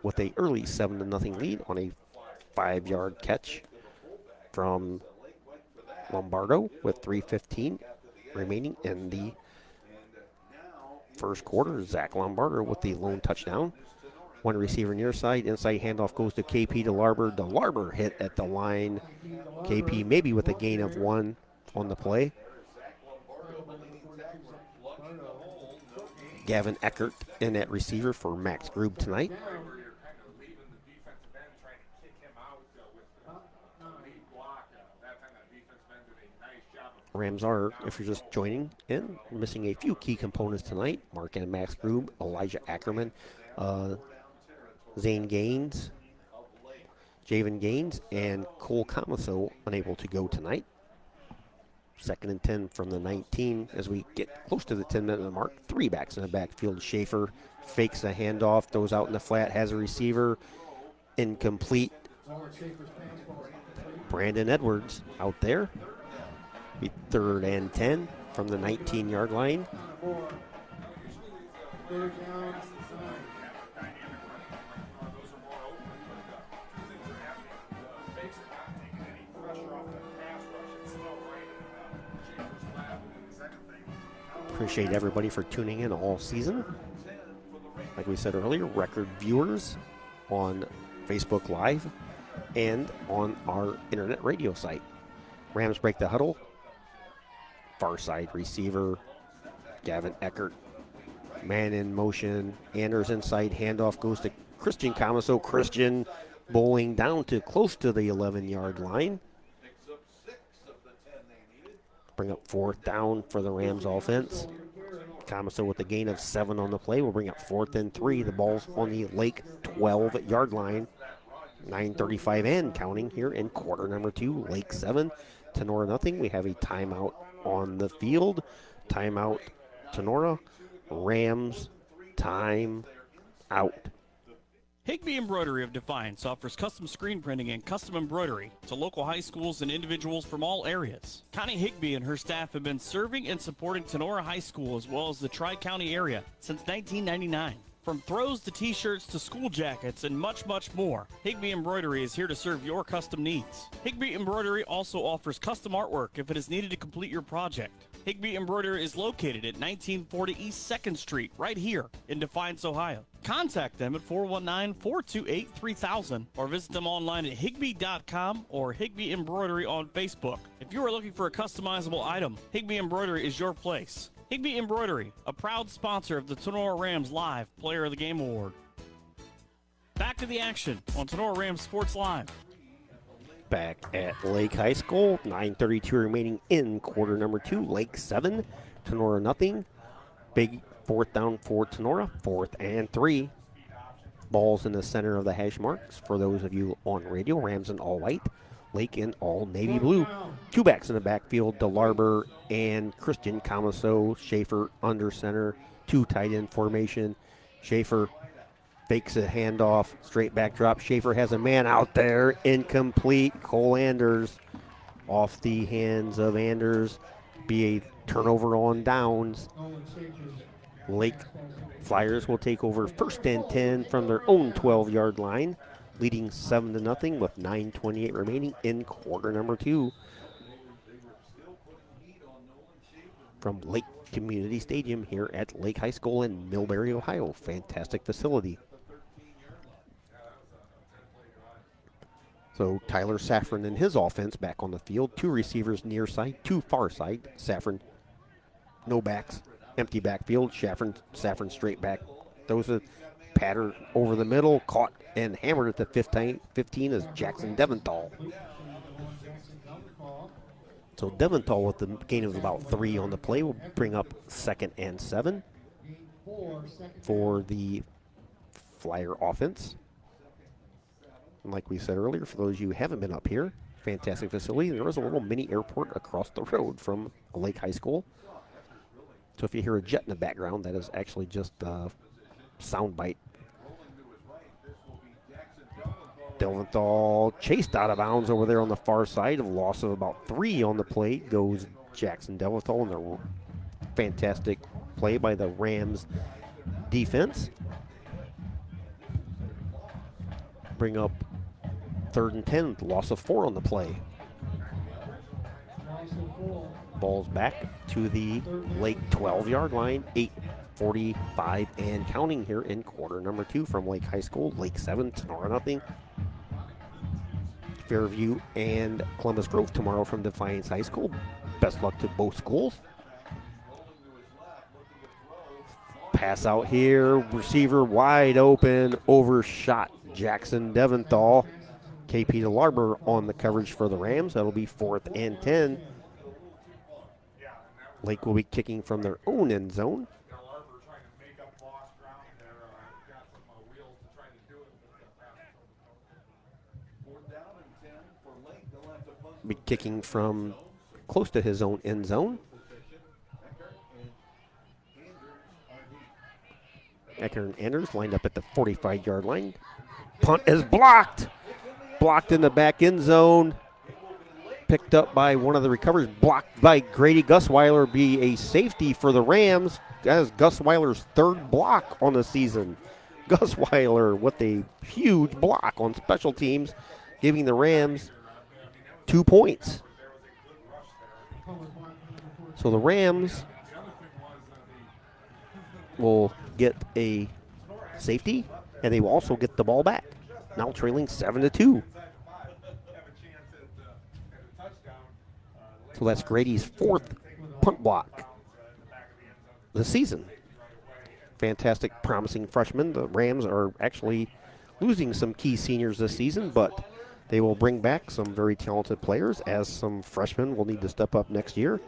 with a early 7-0 lead on a 5-yard catch from Lombardo with 3:15 remaining in the first quarter. Zach Lombardo with the lone touchdown. One receiver near side. Inside handoff goes to KP DeLarber. DeLarber hit at the line. KP maybe with a gain of 1 on the play. Gavin Eckert in at receiver for Max Grube tonight. Rams are, if you're just joining in, missing a few key components tonight. Mark and Max Grube, Elijah Ackerman, Zane Gaines, Javen Gaines, and Cole Comiso unable to go tonight. 2nd and 10 from the 19 as we get close to the 10-minute mark. 3 backs in the backfield. Schaefer fakes a handoff, throws out in the flat, has a receiver. Incomplete. Brandon Edwards out there. Be 3rd and 10 from the 19-yard line. Appreciate everybody for tuning in all season. Like we said earlier, record viewers on Facebook Live and on our internet radio site. Rams break the huddle. Far side receiver, Gavin Eckert. Man in motion. Anders inside. Handoff goes to Christian Comiso. Christian bowling down to close to the 11-yard line. Bring up 4th down for the Rams offense. Comiso with a gain of 7 on the play. We'll bring up 4th and 3. The ball's on the Lake 12-yard line. 9:35 and counting here in quarter number 2. Lake 7, Tinora nothing. We have a timeout on the field. Timeout, Tinora. Rams, time out. Higby Embroidery of Defiance offers custom screen printing and custom embroidery to local high schools and individuals from all areas. Connie Higby and her staff have been serving and supporting Tinora High School as well as the Tri-County area since 1999. From throws to t-shirts to school jackets and much, much more, Higby Embroidery is here to serve your custom needs. Higby Embroidery also offers custom artwork if it is needed to complete your project. Higby Embroidery is located at 1940 East 2nd Street, right here in Defiance, Ohio. Contact them at 419-428-3000 or visit them online at higby.com or Higby Embroidery on Facebook. If you are looking for a customizable item, Higby Embroidery is your place. Higby Embroidery, a proud sponsor of the Tinora Rams Live Player of the Game Award. Back to the action on Tinora Rams Sports Live. Back at Lake High School, 9:32 remaining in quarter number 2. Lake 7, Tinora nothing. Big fourth down for Tinora, 4th and 3. Balls in the center of the hash marks. For those of you on radio, Rams in all white, Lake in all navy blue. 2 backs in the backfield, DeLarber and Christian Camaso. Schaefer under center, 2 tight end formation. Schaefer fakes a handoff, straight back drop. Schaefer has a man out there, incomplete. Cole Anders off the hands of Anders. Be a turnover on downs. Lake Flyers will take over 1st and 10 from their own 12-yard line, leading 7-0 with 9:28 remaining in quarter number 2. From Lake Community Stadium here at Lake High School in Millbury, Ohio. Fantastic facility. So Tyler Safran and his offense back on the field. 2 receivers near side, 2 far side. Safran, no backs, empty backfield. Safran straight back. Those are pattern over the middle, caught and hammered at the 15 is Jackson Deventhal. So Deventhal with the gain of about 3 on the play will bring up 2nd and 7 for the Flyer offense. And like we said earlier, for those of you who haven't been up here, fantastic facility. There is a little mini airport across the road from Lake High School. So if you hear a jet in the background, that is actually just a soundbite. Deventhal chased out of bounds over there on the far side. A loss of about 3 on the play goes Jackson Deventhal, and a fantastic play by the Rams defense. Bring up 3rd and 10, loss of 4 on the play. Ball's back to the Lake 12-yard line. 8:45 and counting here in quarter number 2 from Lake High School. Lake 7, Tinora nothing. Fairview and Columbus Grove tomorrow from Defiance High School. Best luck to both schools. Pass out here, receiver wide open, overshot Jackson Deventhal. KP DeLarber on the coverage for the Rams. That'll be 4th and 10. Lake will be kicking from their own end zone. Be kicking from close to his own end zone. Ecker and Anders lined up at the 45-yard line. Punt is blocked. Blocked in the back end zone. Picked up by one of the recoveries. Blocked by Grady Gusweiler. Be a safety for the Rams. That is Gusweiler's 3rd block on the season. Gusweiler with a huge block on special teams, giving the Rams 2 points. So the Rams will get a safety, and they will also get the ball back. Now trailing 7-2. So that's Grady's 4th punt block this season. Fantastic, promising freshman. The Rams are actually losing some key seniors this season, but they will bring back some very talented players, as some freshmen will need to step up next year.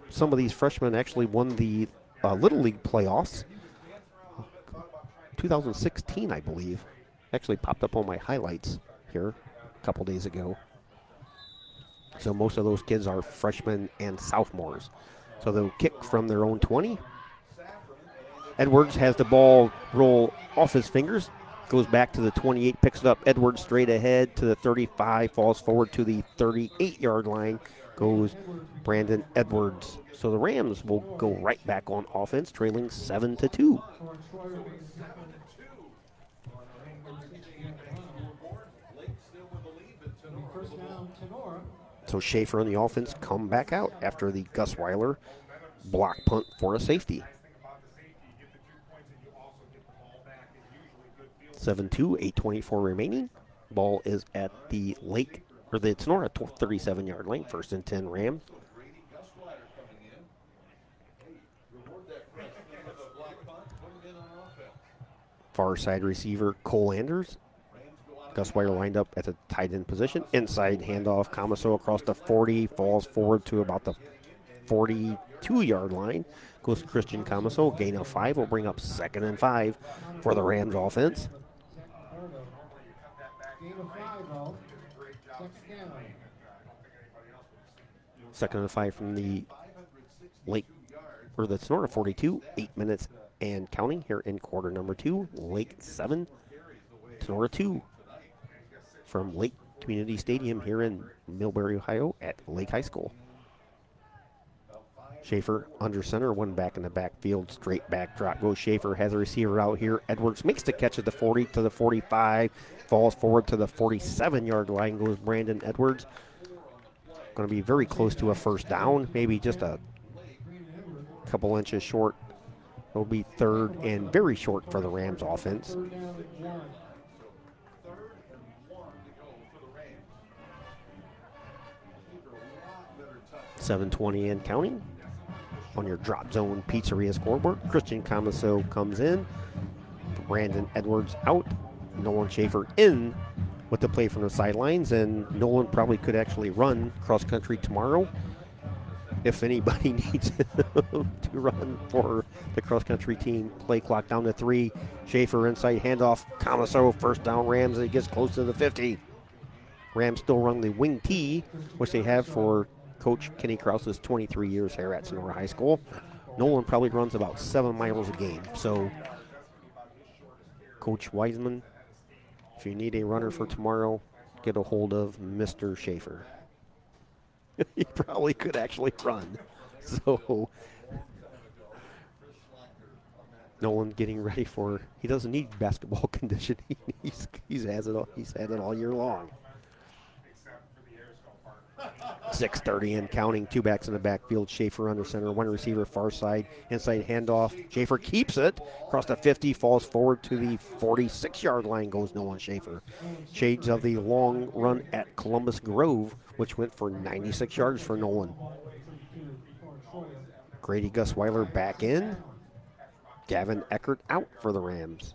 Some of these freshmen actually won the Little League playoffs. 2016, I believe. Actually popped up on my highlights here a couple days ago. So most of those kids are freshmen and sophomores. So they'll kick from their own 20. Edwards has the ball roll off his fingers, Goes back to the 28, picks it up. Edwards straight ahead to the 35, falls forward to the 38-yard line. Goes Brandon Edwards. So the Rams will go right back on offense, trailing 7-2. First down, Tinora. So Schaefer and the offense come back out after the Gus Weiler block punt for a safety. 7-2, 8:24 remaining. Ball is at the Lake, or the Tinora 37-yard line. First and 10 Rams. Far side receiver Cole Anders. Gus Weiler lined up at the tight end position. Inside handoff, Camaso across the 40, falls forward to about the 42-yard line. Goes Christian Camaso, gain of 5 will bring up 2nd and 5 for the Rams offense. Gain of 5, though. Second down. 2nd and 5 from the Lake, or the Tinora 42, 8 minutes and counting here in quarter number 2. Lake 7, Tinora 2. From Lake Community Stadium here in Millbury, Ohio at Lake High School. Schaefer under center, one back in the backfield, straight back drop goes Schaefer, has a receiver out here. Edwards makes the catch at the 40 to the 45, falls forward to the 47-yard line, goes Brandon Edwards. Going to be very close to a first down, maybe just a couple inches short. It'll be 3rd and very short for the Rams offense. 7:20 and counting. On your drop zone pizzeria scoreboard, Christian Camaso comes in. Brandon Edwards out. Nolan Schaefer in with the play from the sidelines, and Nolan probably could actually run cross country tomorrow if anybody needs to run for the cross country team. Play clock down to 3. Schaefer inside handoff. Camaso first down Rams. It gets close to the 50. Rams still run the wing T, which they have for Coach Kenny Krause's 23 years here at Tinora High School. Nolan probably runs about 7 miles a game. So, Coach Wiseman, if you need a runner for tomorrow, get a hold of Mr. Schaefer. He probably could actually run. So, Nolan getting ready for, he doesn't need basketball conditioning. He's had it all year long. 6:30 and counting. 2 backs in the backfield. Schaefer under center. 1 receiver far side. Inside handoff. Schaefer keeps it. Across the 50. Falls forward to the 46-yard line. Goes Nolan Schaefer. Shades of the long run at Columbus Grove, which went for 96 yards for Nolan. Grady Gus Weiler back in. Gavin Eckert out for the Rams.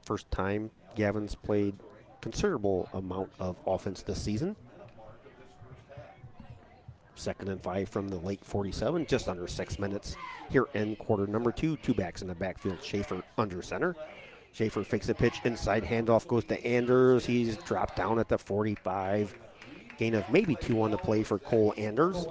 First time Gavin's played considerable amount of offense this season. 2nd and 5 from the Lake 47, just under 6 minutes here in quarter number 2. 2 backs in the backfield. Schaefer under center. Schaefer fakes a pitch inside, handoff goes to Anders. He's dropped down at the 45. Gain of maybe 2 on the play for Cole Anders.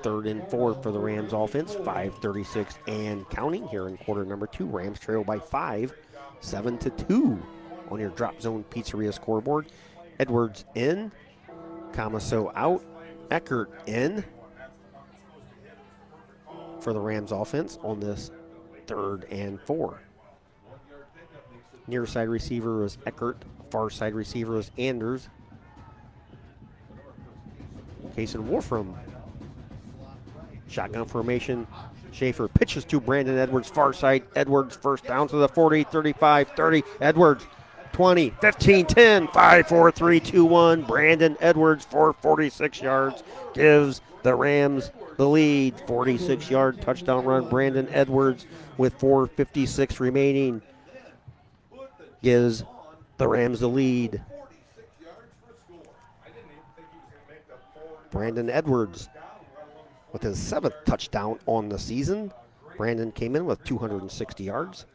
3rd and 4 for the Rams offense. 5:36 and counting here in quarter number 2. Rams trail by 5, 7-2 on your drop zone pizzeria scoreboard. Edwards in, Camaso out, Eckert in for the Rams offense on this 3rd and 4. Near side receiver is Eckert, far side receiver is Anders. Kason Wolfram. Shotgun formation. Schaefer pitches to Brandon Edwards, far side. Edwards first down to the 40, 35, 30. Edwards, 20, 15, 10, 5, 4, 3, 2, 1. Brandon Edwards for 46 yards gives the Rams the lead. 46-yard touchdown run. Brandon Edwards with 4:56 remaining gives the Rams the lead. Brandon Edwards with his 7th touchdown on the season. Brandon came in with 260 yards.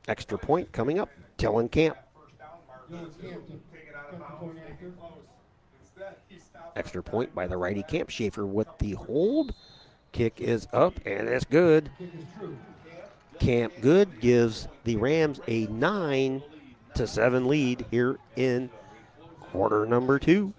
Extra point coming up. Dylan Camp. Extra point by the righty Camp. Schaefer with the hold. Kick is up, and it's good. Camp Good gives the Rams a 9-7 lead here in quarter number 2.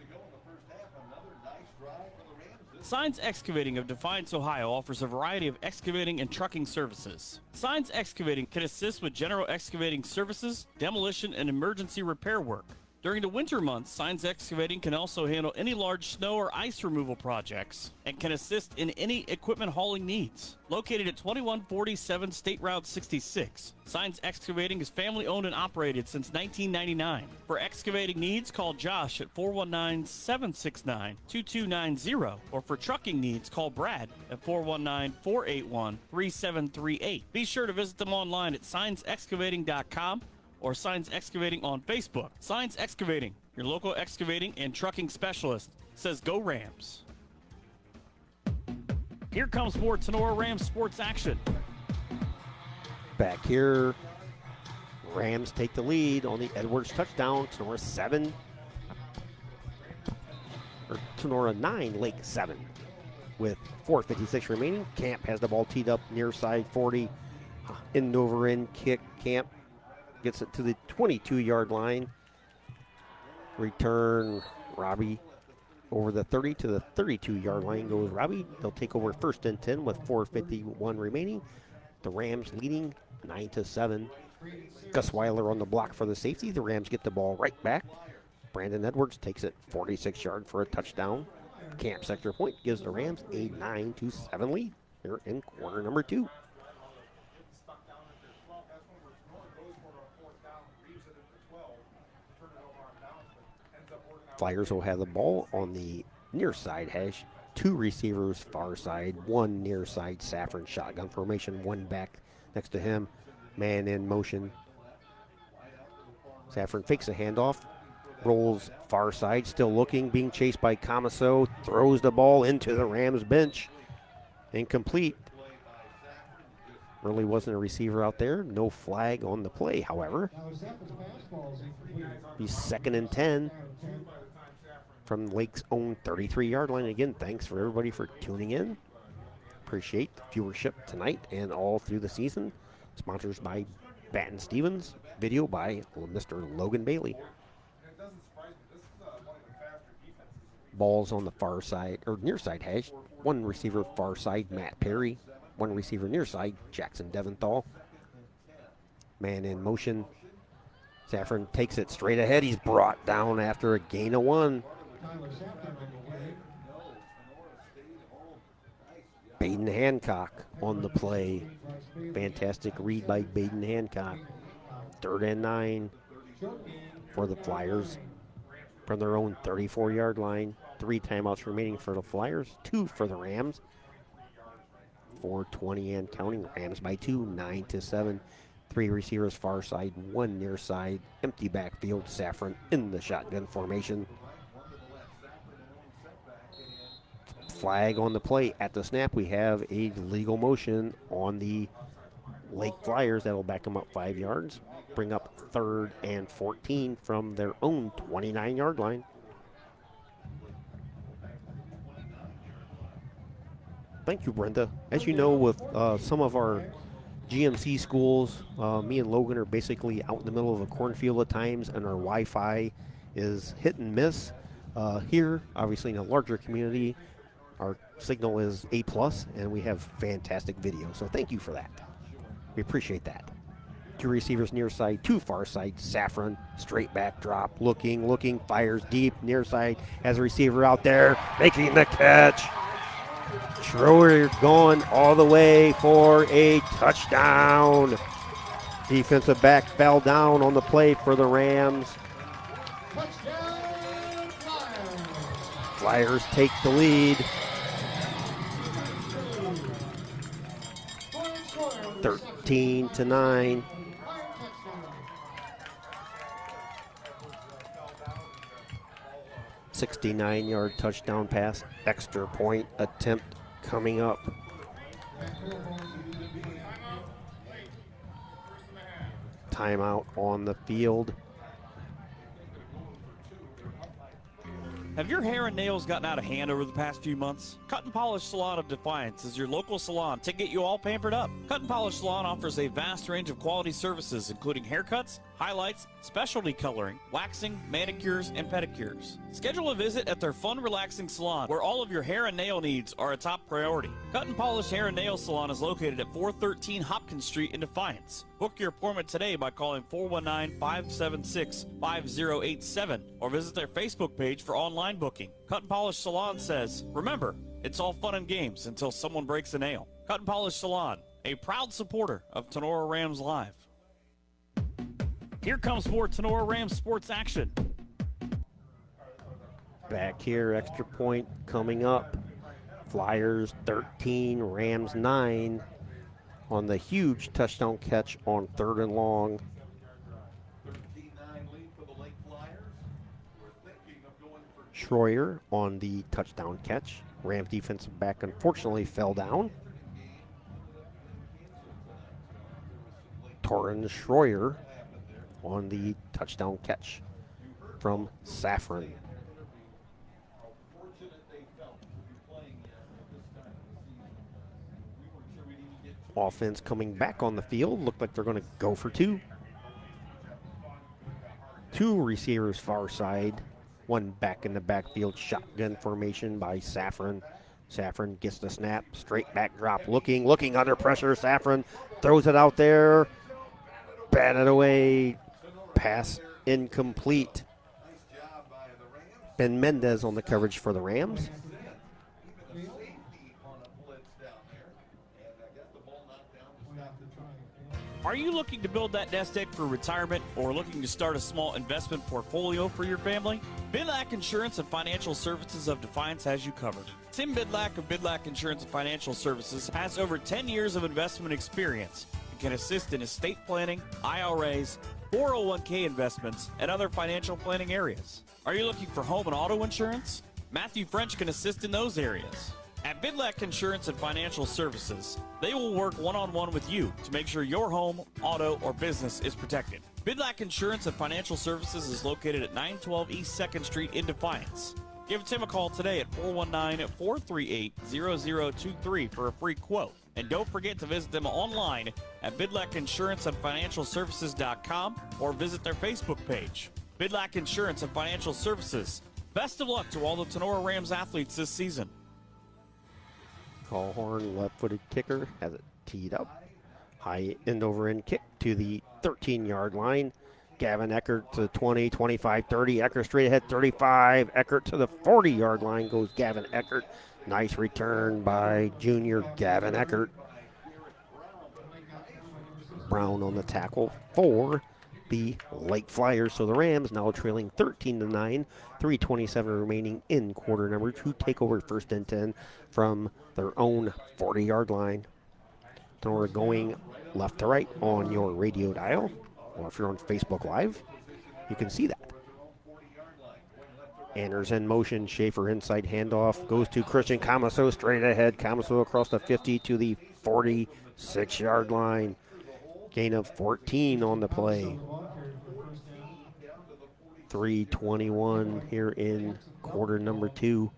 Signs Excavating of Defiance, Ohio offers a variety of excavating and trucking services. Signs Excavating can assist with general excavating services, demolition, and emergency repair work. During the winter months, Signs Excavating can also handle any large snow or ice removal projects and can assist in any equipment hauling needs. Located at 2147 State Route 66, Signs Excavating is family owned and operated since 1999. For excavating needs, call Josh at 419-769-2290, or for trucking needs, call Brad at 419-481-3738. Be sure to visit them online at signsexcavating.com or Signs Excavating on Facebook. Signs Excavating, your local excavating and trucking specialist, says go Rams. Here comes more Tinora Rams Sports action. Back here, Rams take the lead on the Edwards touchdown. Tinora 9, Lake 7. With 4:56 remaining, Camp has the ball teed up near side 40. In over in kick, Camp gets it to the 22-yard line. Return, Robbie over the 30 to the 32-yard line goes Robbie. They'll take over 1st and 10 with 4:51 remaining. The Rams leading 9-7. Gus Weiler on the block for the safety. The Rams get the ball right back. Brandon Edwards takes it 46 yards for a touchdown. Camp's extra point gives the Rams a 9-7 lead here in quarter number 2. Flyers will have the ball on the near side hash. 2 receivers far side, 1 near side. Saffron shotgun formation, 1 back next to him. Man in motion. Saffron fakes a handoff, rolls far side, still looking, being chased by Camaso. Throws the ball into the Rams bench. Incomplete. Really wasn't a receiver out there. No flag on the play, however. He's 2nd and 10. From Lake's own 33-yard line. Again, thanks for everybody for tuning in. Appreciate the viewership tonight and all through the season. Sponsors by Batten Stevens. Video by Mr. Logan Bailey. Balls on the far side, or near side hash. 1 receiver far side, Matt Perry. 1 receiver near side, Jackson Deventhal. Man in motion. Saffron takes it straight ahead. He's brought down after a gain of 1. Baden Hancock on the play. Fantastic read by Baden Hancock. 3rd and 9 for the Flyers from their own 34-yard line. 3 timeouts remaining for the Flyers, 2 for the Rams. 4:20 and counting. Rams by 2, 9-7. 3 receivers far side, 1 near side. Empty backfield. Saffron in the shotgun formation. Flag on the play. At the snap, we have a legal motion on the Lake Flyers. That'll back them up 5 yards. Bring up 3rd and 14 from their own 29-yard line. Thank you, Brenda. As you know, with some of our GMC schools, me and Logan are basically out in the middle of a cornfield at times, and our Wi-Fi is hit and miss. Here, obviously in a larger community, our signal is A+, and we have fantastic video. So thank you for that. We appreciate that. 2 receivers near side, 2 far side. Saffron, straight back drop, looking, fires deep, near side, has a receiver out there, making the catch. Schroeder going all the way for a touchdown. Defensive back fell down on the play for the Rams. Touchdown, Flyers. Flyers take the lead. 13-9. 69-yard touchdown pass. Extra point attempt coming up. Timeout on the field. Have your hair and nails gotten out of hand over the past few months? Cut and Polish Salon of Defiance is your local salon to get you all pampered up. Cut and Polish Salon offers a vast range of quality services, including haircuts, highlights, specialty coloring, waxing, manicures, and pedicures. Schedule a visit at their fun, relaxing salon, where all of your hair and nail needs are a top priority. Cut and Polish Hair and Nail Salon is located at 413 Hopkins Street in Defiance. Book your appointment today by calling 419-576-5087 or visit their Facebook page for online booking. Cut and Polish Salon says, remember, it's all fun and games until someone breaks a nail. Cut and Polish Salon, a proud supporter of Tinora Rams Live. Here comes more Tinora Rams Sports action. Back here, extra point coming up. Flyers 13, Rams 9 on the huge touchdown catch on 3rd and long. Schroyer on the touchdown catch. Rams defensive back unfortunately fell down. Torrin Schroyer on the touchdown catch from Saffron. Offense coming back on the field. Looked like they're going to go for two. Two receivers far side. One back in the backfield. Shotgun formation by Saffron. Saffron gets the snap. Straight back drop. Looking under pressure. Saffron throws it out there. Batted away. Pass incomplete. Ben Mendez on the coverage for the Rams. Are you looking to build that nest egg for retirement or looking to start a small investment portfolio for your family? Bidlack Insurance and Financial Services of Defiance has you covered. Tim Bidlack of Bidlack Insurance and Financial Services has over 10 years of investment experience and can assist in estate planning, IRAs, 401k investments, and other financial planning areas. Are you looking for home and auto insurance? Matthew French can assist in those areas. At Bidlack Insurance and Financial Services, they will work one-on-one with you to make sure your home, auto, or business is protected. Bidlack Insurance and Financial Services is located at 912 East 2nd Street in Defiance. Give Tim a call today at 419-438-0023 for a free quote. And don't forget to visit them online at bidlackinsuranceandfinancialservices.com or visit their Facebook page. Bidlack Insurance and Financial Services. Best of luck to all the Tinora Rams athletes this season. Callhorn, left-footed kicker, has it teed up. High end-over-end kick to the 13-yard line. Gavin Eckert to the 20, 25, 30. Eckert straight ahead, 35. Eckert to the 40-yard line goes Gavin Eckert. Nice return by junior Gavin Eckert. Brown on the tackle for the Lake Flyers. So the Rams now trailing 13-9. 3:27 remaining in quarter number 2. Take over 1st and 10 from their own 40-yard line. Tinora going left to right on your radio dial, or if you're on Facebook Live, you can see that. Anders in motion. Schaefer inside handoff. Goes to Christian Camaso straight ahead. Camaso across the 50 to the 46-yard line. Gain of 14 on the play. 3:21 here in quarter number 2.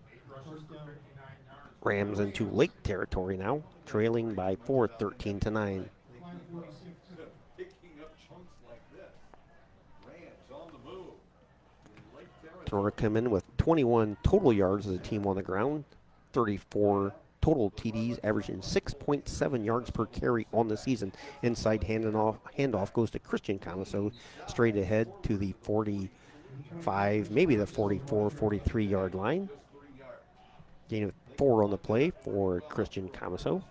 Rams into Lake territory now, trailing by 4, 13-9. Tinora come in with 21 total yards as a team on the ground, 34 total TDs, averaging 6.7 yards per carry on the season. Inside handoff goes to Christian Camaso, straight ahead to the 45, maybe the 44, 43-yard line. Gain of 4 on the play for Christian Camaso.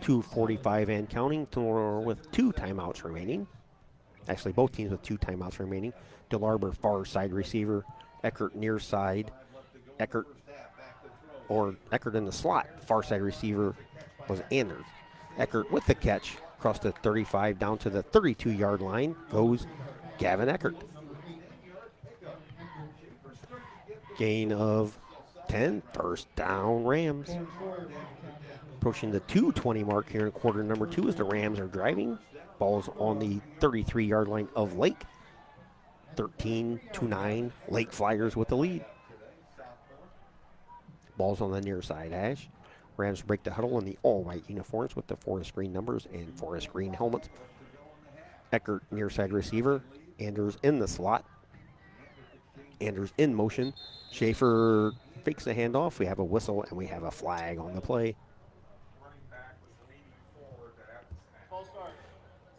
2:45 and counting. Tinora with 2 timeouts remaining. Actually, both teams with 2 timeouts remaining. DeLarber far side receiver. Eckert near side. Eckert in the slot. Far side receiver was Anders. Eckert with the catch. Across the 35 down to the 32-yard line goes Gavin Eckert. Gain of 10. First down Rams. Approaching the 2:20 mark here in quarter number 2 as the Rams are driving Ball's on the 33-yard line of Lake. 13-9. Lake Flyers with the lead. Ball's on the near side hash. Rams break the huddle in the all-white uniforms with the forest green numbers and forest green helmets. Eckert near side receiver. Anders in the slot. Anders in motion. Schaefer fakes the handoff. We have a whistle and we have a flag on the play.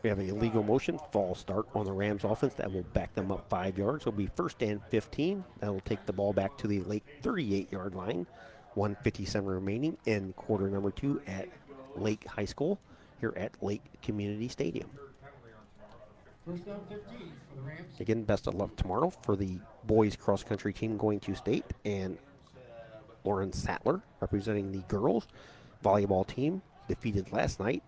We have a illegal motion, false start on the Rams offense that will back them up 5 yards. It'll be 1st and 15. That will take the ball back to the Lake 38-yard line. 1:57 remaining in quarter number 2 at Lake High School here at Lake Community Stadium. First down 15 for the Rams. Again, best of luck tomorrow for the boys cross-country team going to state, and Lauren Sattler representing the girls volleyball team defeated last night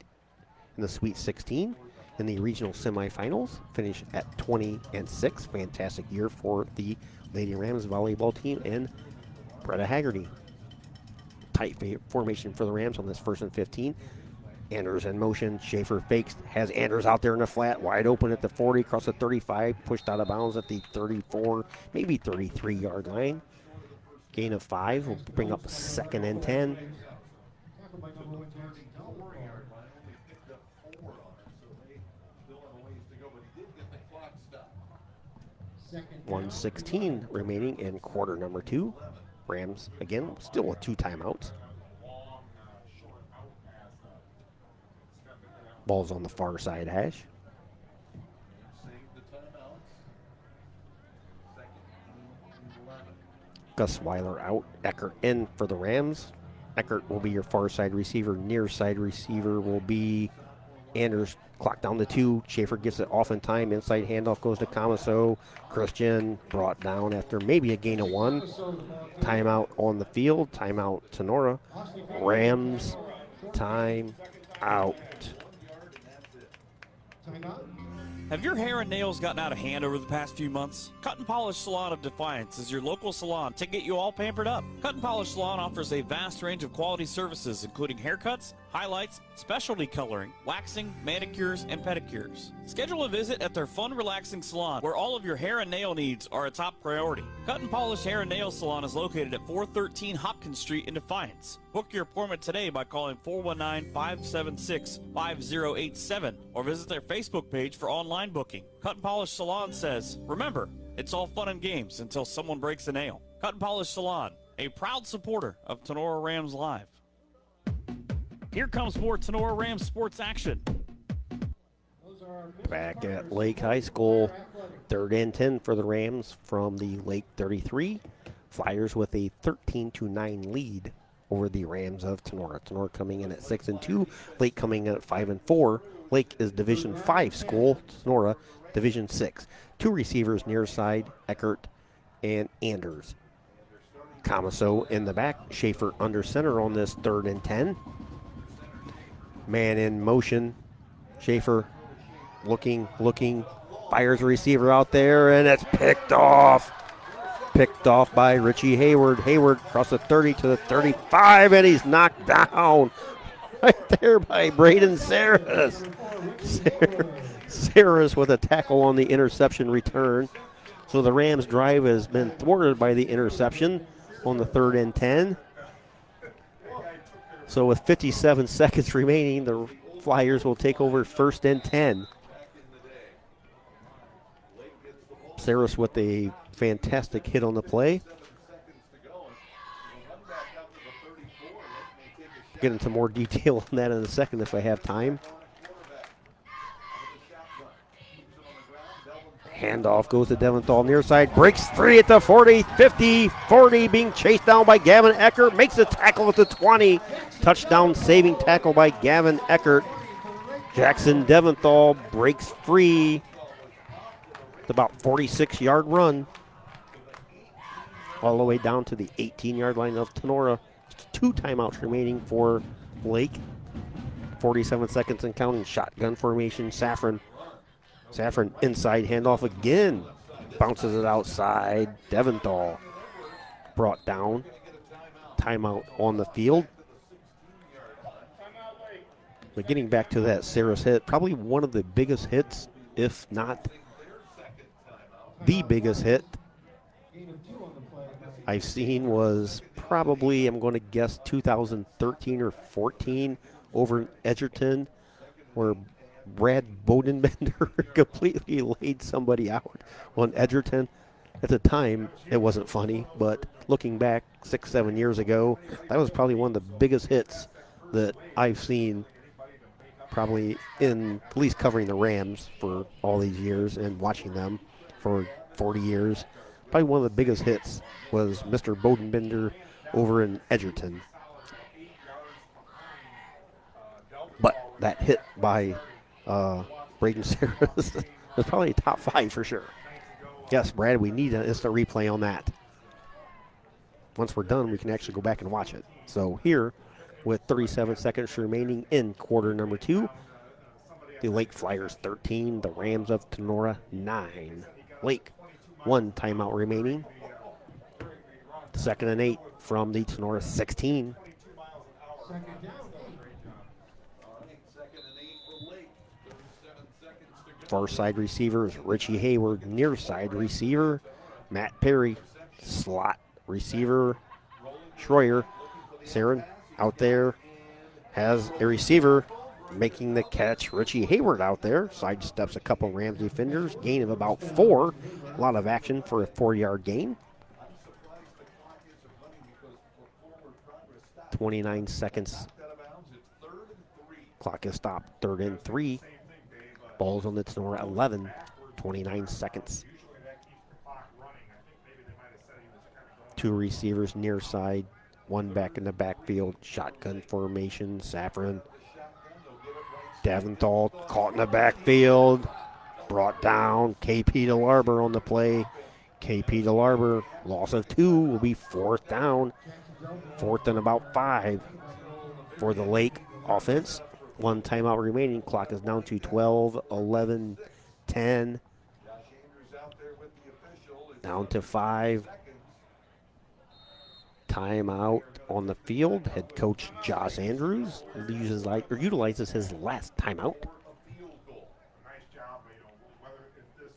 in the Sweet 16 in the regional semifinals, finished at 20-6. Fantastic year for the Lady Rams volleyball team and Bretta Haggerty. Tight formation for the Rams on this 1st and 15. Anders in motion. Schaefer fakes, has Anders out there in the flat, wide open at the 40, across the 35, pushed out of bounds at the 34, maybe 33-yard line. Gain of 5 will bring up 2nd and 10. Tackled by number 1, Jackson. 1:16 remaining in quarter number 2. Rams, again, still with 2 timeouts. Ball's on the far side hash. Gus Weiler out. Eckert in for the Rams. Eckert will be your far side receiver. Near side receiver will be Anders. Clock down to 2. Schaefer gets it off in time. Inside handoff goes to Camaso. Christian brought down after maybe a gain of 1. Timeout on the field. Timeout Tinora. Rams time out. Have your hair and nails gotten out of hand over the past few months? Cut and Polish Salon of Defiance is your local salon to get you all pampered up. Cut and Polish Salon offers a vast range of quality services, including haircuts, highlights, specialty coloring, waxing, manicures, and pedicures. Schedule a visit at their fun, relaxing salon, where all of your hair and nail needs are a top priority. Cut and Polish Hair and Nail Salon is located at 413 Hopkins Street in Defiance. Book your appointment today by calling 419-576-5087 or visit their Facebook page for online booking. Cut and Polish Salon says, remember, it's all fun and games until someone breaks a nail. Cut and Polish Salon, a proud supporter of Tinora Rams Live. Here comes more Tinora Rams Sports action. Back at Lake High School, 3rd and 10 for the Rams from the Lake 33. Flyers with a 13-9 lead over the Rams of Tinora. Tinora coming in at 6-2. Lake coming in at 5-4. Lake is Division 5 school. Tinora Division 6. 2 receivers near side, Eckert and Anders. Camaso in the back. Schaefer under center on this 3rd and 10. Man in motion. Schaefer looking, fires a receiver out there, and it's picked off. Picked off by Richie Hayward. Hayward across the 30 to the 35, and he's knocked down right there by Braden Saris. Saris with a tackle on the interception return. So the Rams' drive has been thwarted by the interception on the 3rd and 10. So with 57 seconds remaining, the Flyers will take over 1st and 10. Saris with a fantastic hit on the play. Get into more detail on that in a second if I have time. Handoff goes to Deventhal near side, breaks free at the 40, 50, 40, being chased down by Gavin Eckert, makes a tackle at the 20. Touchdown saving tackle by Gavin Eckert. Jackson Deventhal breaks free. It's about 46-yard run. All the way down to the 18-yard line of Tinora. 2 timeouts remaining for Lake. 47 seconds and counting. Shotgun formation, Saffron inside handoff again. Bounces it outside. Deventhal brought down. Timeout on the field. But getting back to that Sarah's hit, probably one of the biggest hits, if not the biggest hit I've seen was probably, I'm going to guess, 2013 or 14 over in Edgerton, where Brad Bodenbender completely laid somebody out on Edgerton. At the time, it wasn't funny, but looking back 6-7 years ago, that was probably one of the biggest hits that I've seen, probably in at least covering the Rams for all these years and watching them for 40 years. Probably one of the biggest hits was Mr. Bodenbender over in Edgerton. But that hit by Braden Sarahs was probably top 5 for sure. Yes, Brad, we need an instant replay on that. Once we're done, we can actually go back and watch it. So here, with 37 seconds remaining in quarter number 2, the Lake Flyers 13, the Rams of Tinora 9. Lake, 1 timeout remaining. 2nd and 8 from the Tinora 16. Far side receiver is Richie Hayward. Near side receiver, Matt Perry. Slot receiver, Schroyer. Saren out there has a receiver making the catch. Richie Hayward out there. Sidesteps a couple Rams defenders. Gain of about 4. A lot of action for a 4-yard gain. 29 seconds. Clock is stopped. 3rd and 3. Ball's on the Tinora 11. 29 seconds. 2 receivers near side. 1 back in the backfield. Shotgun formation. Saffron. Daventhal caught in the backfield. Brought down. KP DeLarber on the play. KP DeLarber, loss of 2, will be 4th down. 4th and about 5 for the Lake offense. 1 timeout remaining. Clock is down to 12, 11, 10. Down to 5. Timeout on the field. Head coach Josh Andrews utilizes his last timeout.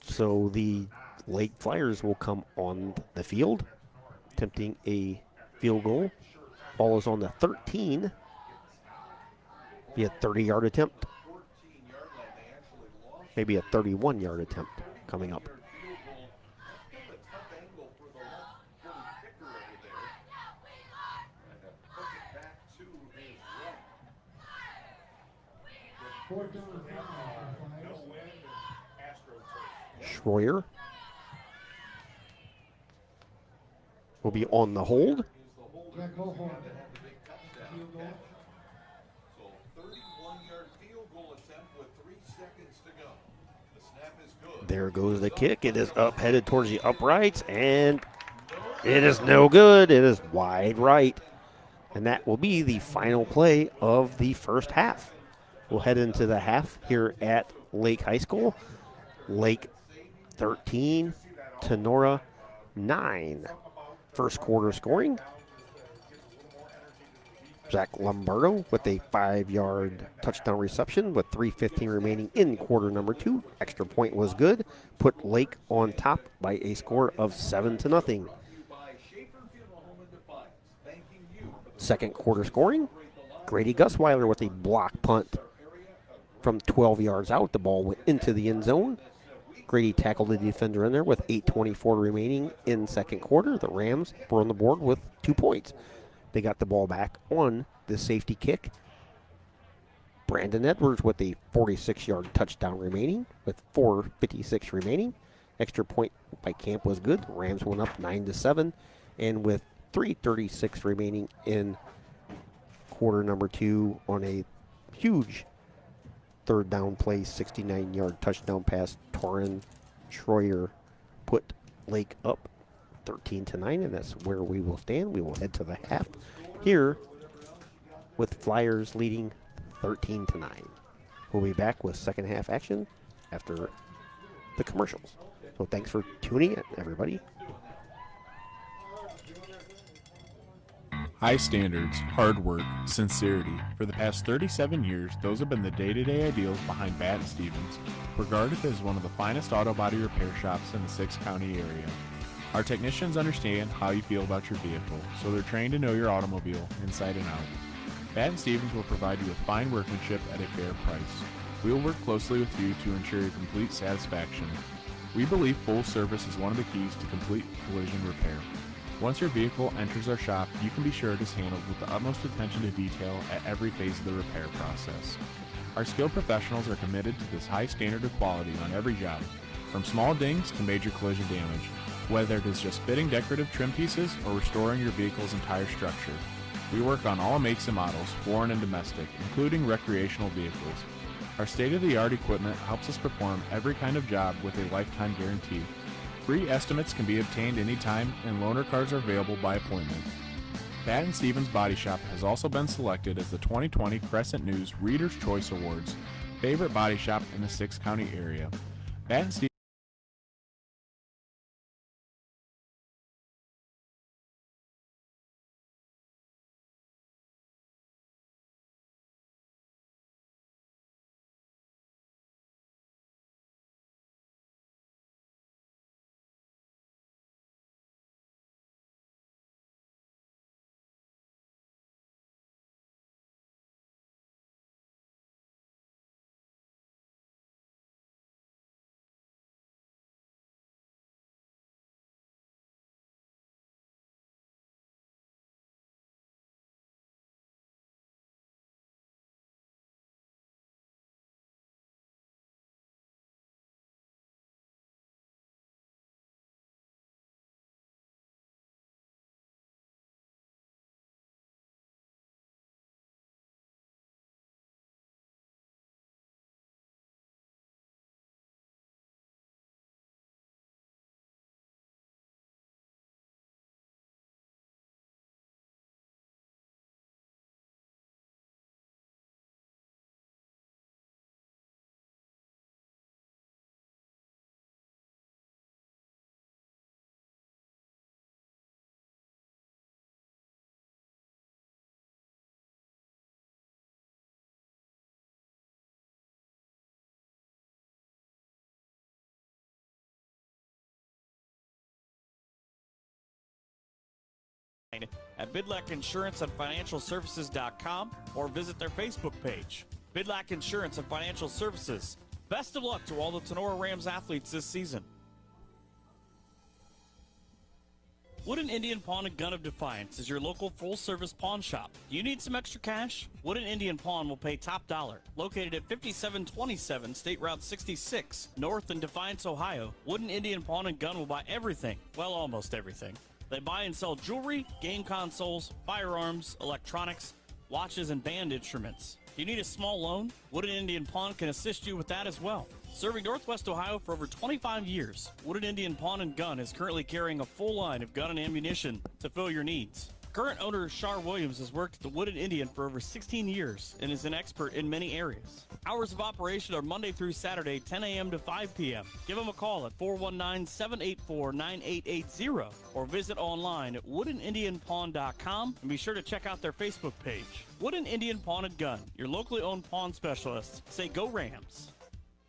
So the Lake Flyers will come on the field, attempting a field goal. Ball is on the 13. Be a 30-yard attempt. Maybe a 31-yard attempt coming up. Schroyer will be on the hold. There goes the kick. It is up, headed towards the uprights, and it is no good. It is wide right. And that will be the final play of the first half. We'll head into the half here at Lake High School. Lake 13, Tinora 9. First quarter scoring. Zach Lombardo with a 5-yard touchdown reception with 3:15 remaining in quarter number 2. Extra point was good. Put Lake on top by a score of 7-0. Second quarter scoring. Grady Gusweiler with a block punt from 12 yards out. The ball went into the end zone. Grady tackled the defender in there with 8:24 remaining in second quarter. The Rams were on the board with 2 points. They got the ball back on the safety kick. Brandon Edwards with a 46-yard touchdown remaining with 4:56 remaining. Extra point by Camp was good. Rams went up 9-7, and with 3:36 remaining in quarter number 2 on a huge third down play, 69-yard touchdown pass, Torin Schroyer put Lake up 13-9, and that's where we will stand. We will head to the half here with Flyers leading 13-9. We'll be back with second half action after the commercials. So thanks for tuning in, everybody. High standards, hard work, sincerity. For the past 37 years, those have been the day-to-day ideals behind Bat & Stevens, regarded as one of the finest auto body repair shops in the 6-county area. Our technicians understand how you feel about your vehicle, so they're trained to know your automobile inside and out. Bat & Stevens will provide you with fine workmanship at a fair price. We will work closely with you to ensure your complete satisfaction. We believe full service is one of the keys to complete collision repair. Once your vehicle enters our shop, you can be sure it is handled with the utmost attention to detail at every phase of the repair process. Our skilled professionals are committed to this high standard of quality on every job, from small dings to major collision damage, whether it is just fitting decorative trim pieces or restoring your vehicle's entire structure. We work on all makes and models, foreign and domestic, including recreational vehicles. Our state-of-the-art equipment helps us perform every kind of job with a lifetime guarantee. Free estimates can be obtained anytime, and loaner cars are available by appointment. Bat & Stevens Body Shop has also been selected as the 2020 Crescent News Reader's Choice Awards favorite body shop in the 6-county area. Bat & Stevens at bidlacinsuranceandfinancialservices.com or visit their Facebook page. Bidlac Insurance and Financial Services. Best of luck to all the Tinora Rams athletes this season. Wooden Indian Pawn and Gun of Defiance is your local full-service pawn shop. Do you need some extra cash? Wooden Indian Pawn will pay top dollar. Located at 5727 State Route 66, north in Defiance, Ohio, Wooden Indian Pawn and Gun will buy everything, well, almost everything. They buy and sell jewelry, game consoles, firearms, electronics, watches, and band instruments. Do you need a small loan? Wooden Indian Pawn can assist you with that as well. Serving Northwest Ohio for over 25 years, Wooden Indian Pawn and Gun is currently carrying a full line of gun and ammunition to fill your needs. Current owner Shar Williams has worked at the Wooden Indian for over 16 years and is an expert in many areas. Hours of operation are Monday through Saturday, 10 a.m. to 5 p.m. Give them a call at 419-784-9880 or visit online at woodenindianpawn.com and be sure to check out their Facebook page. Wooden Indian Pawn and Gun, your locally owned pawn specialists. Say go Rams.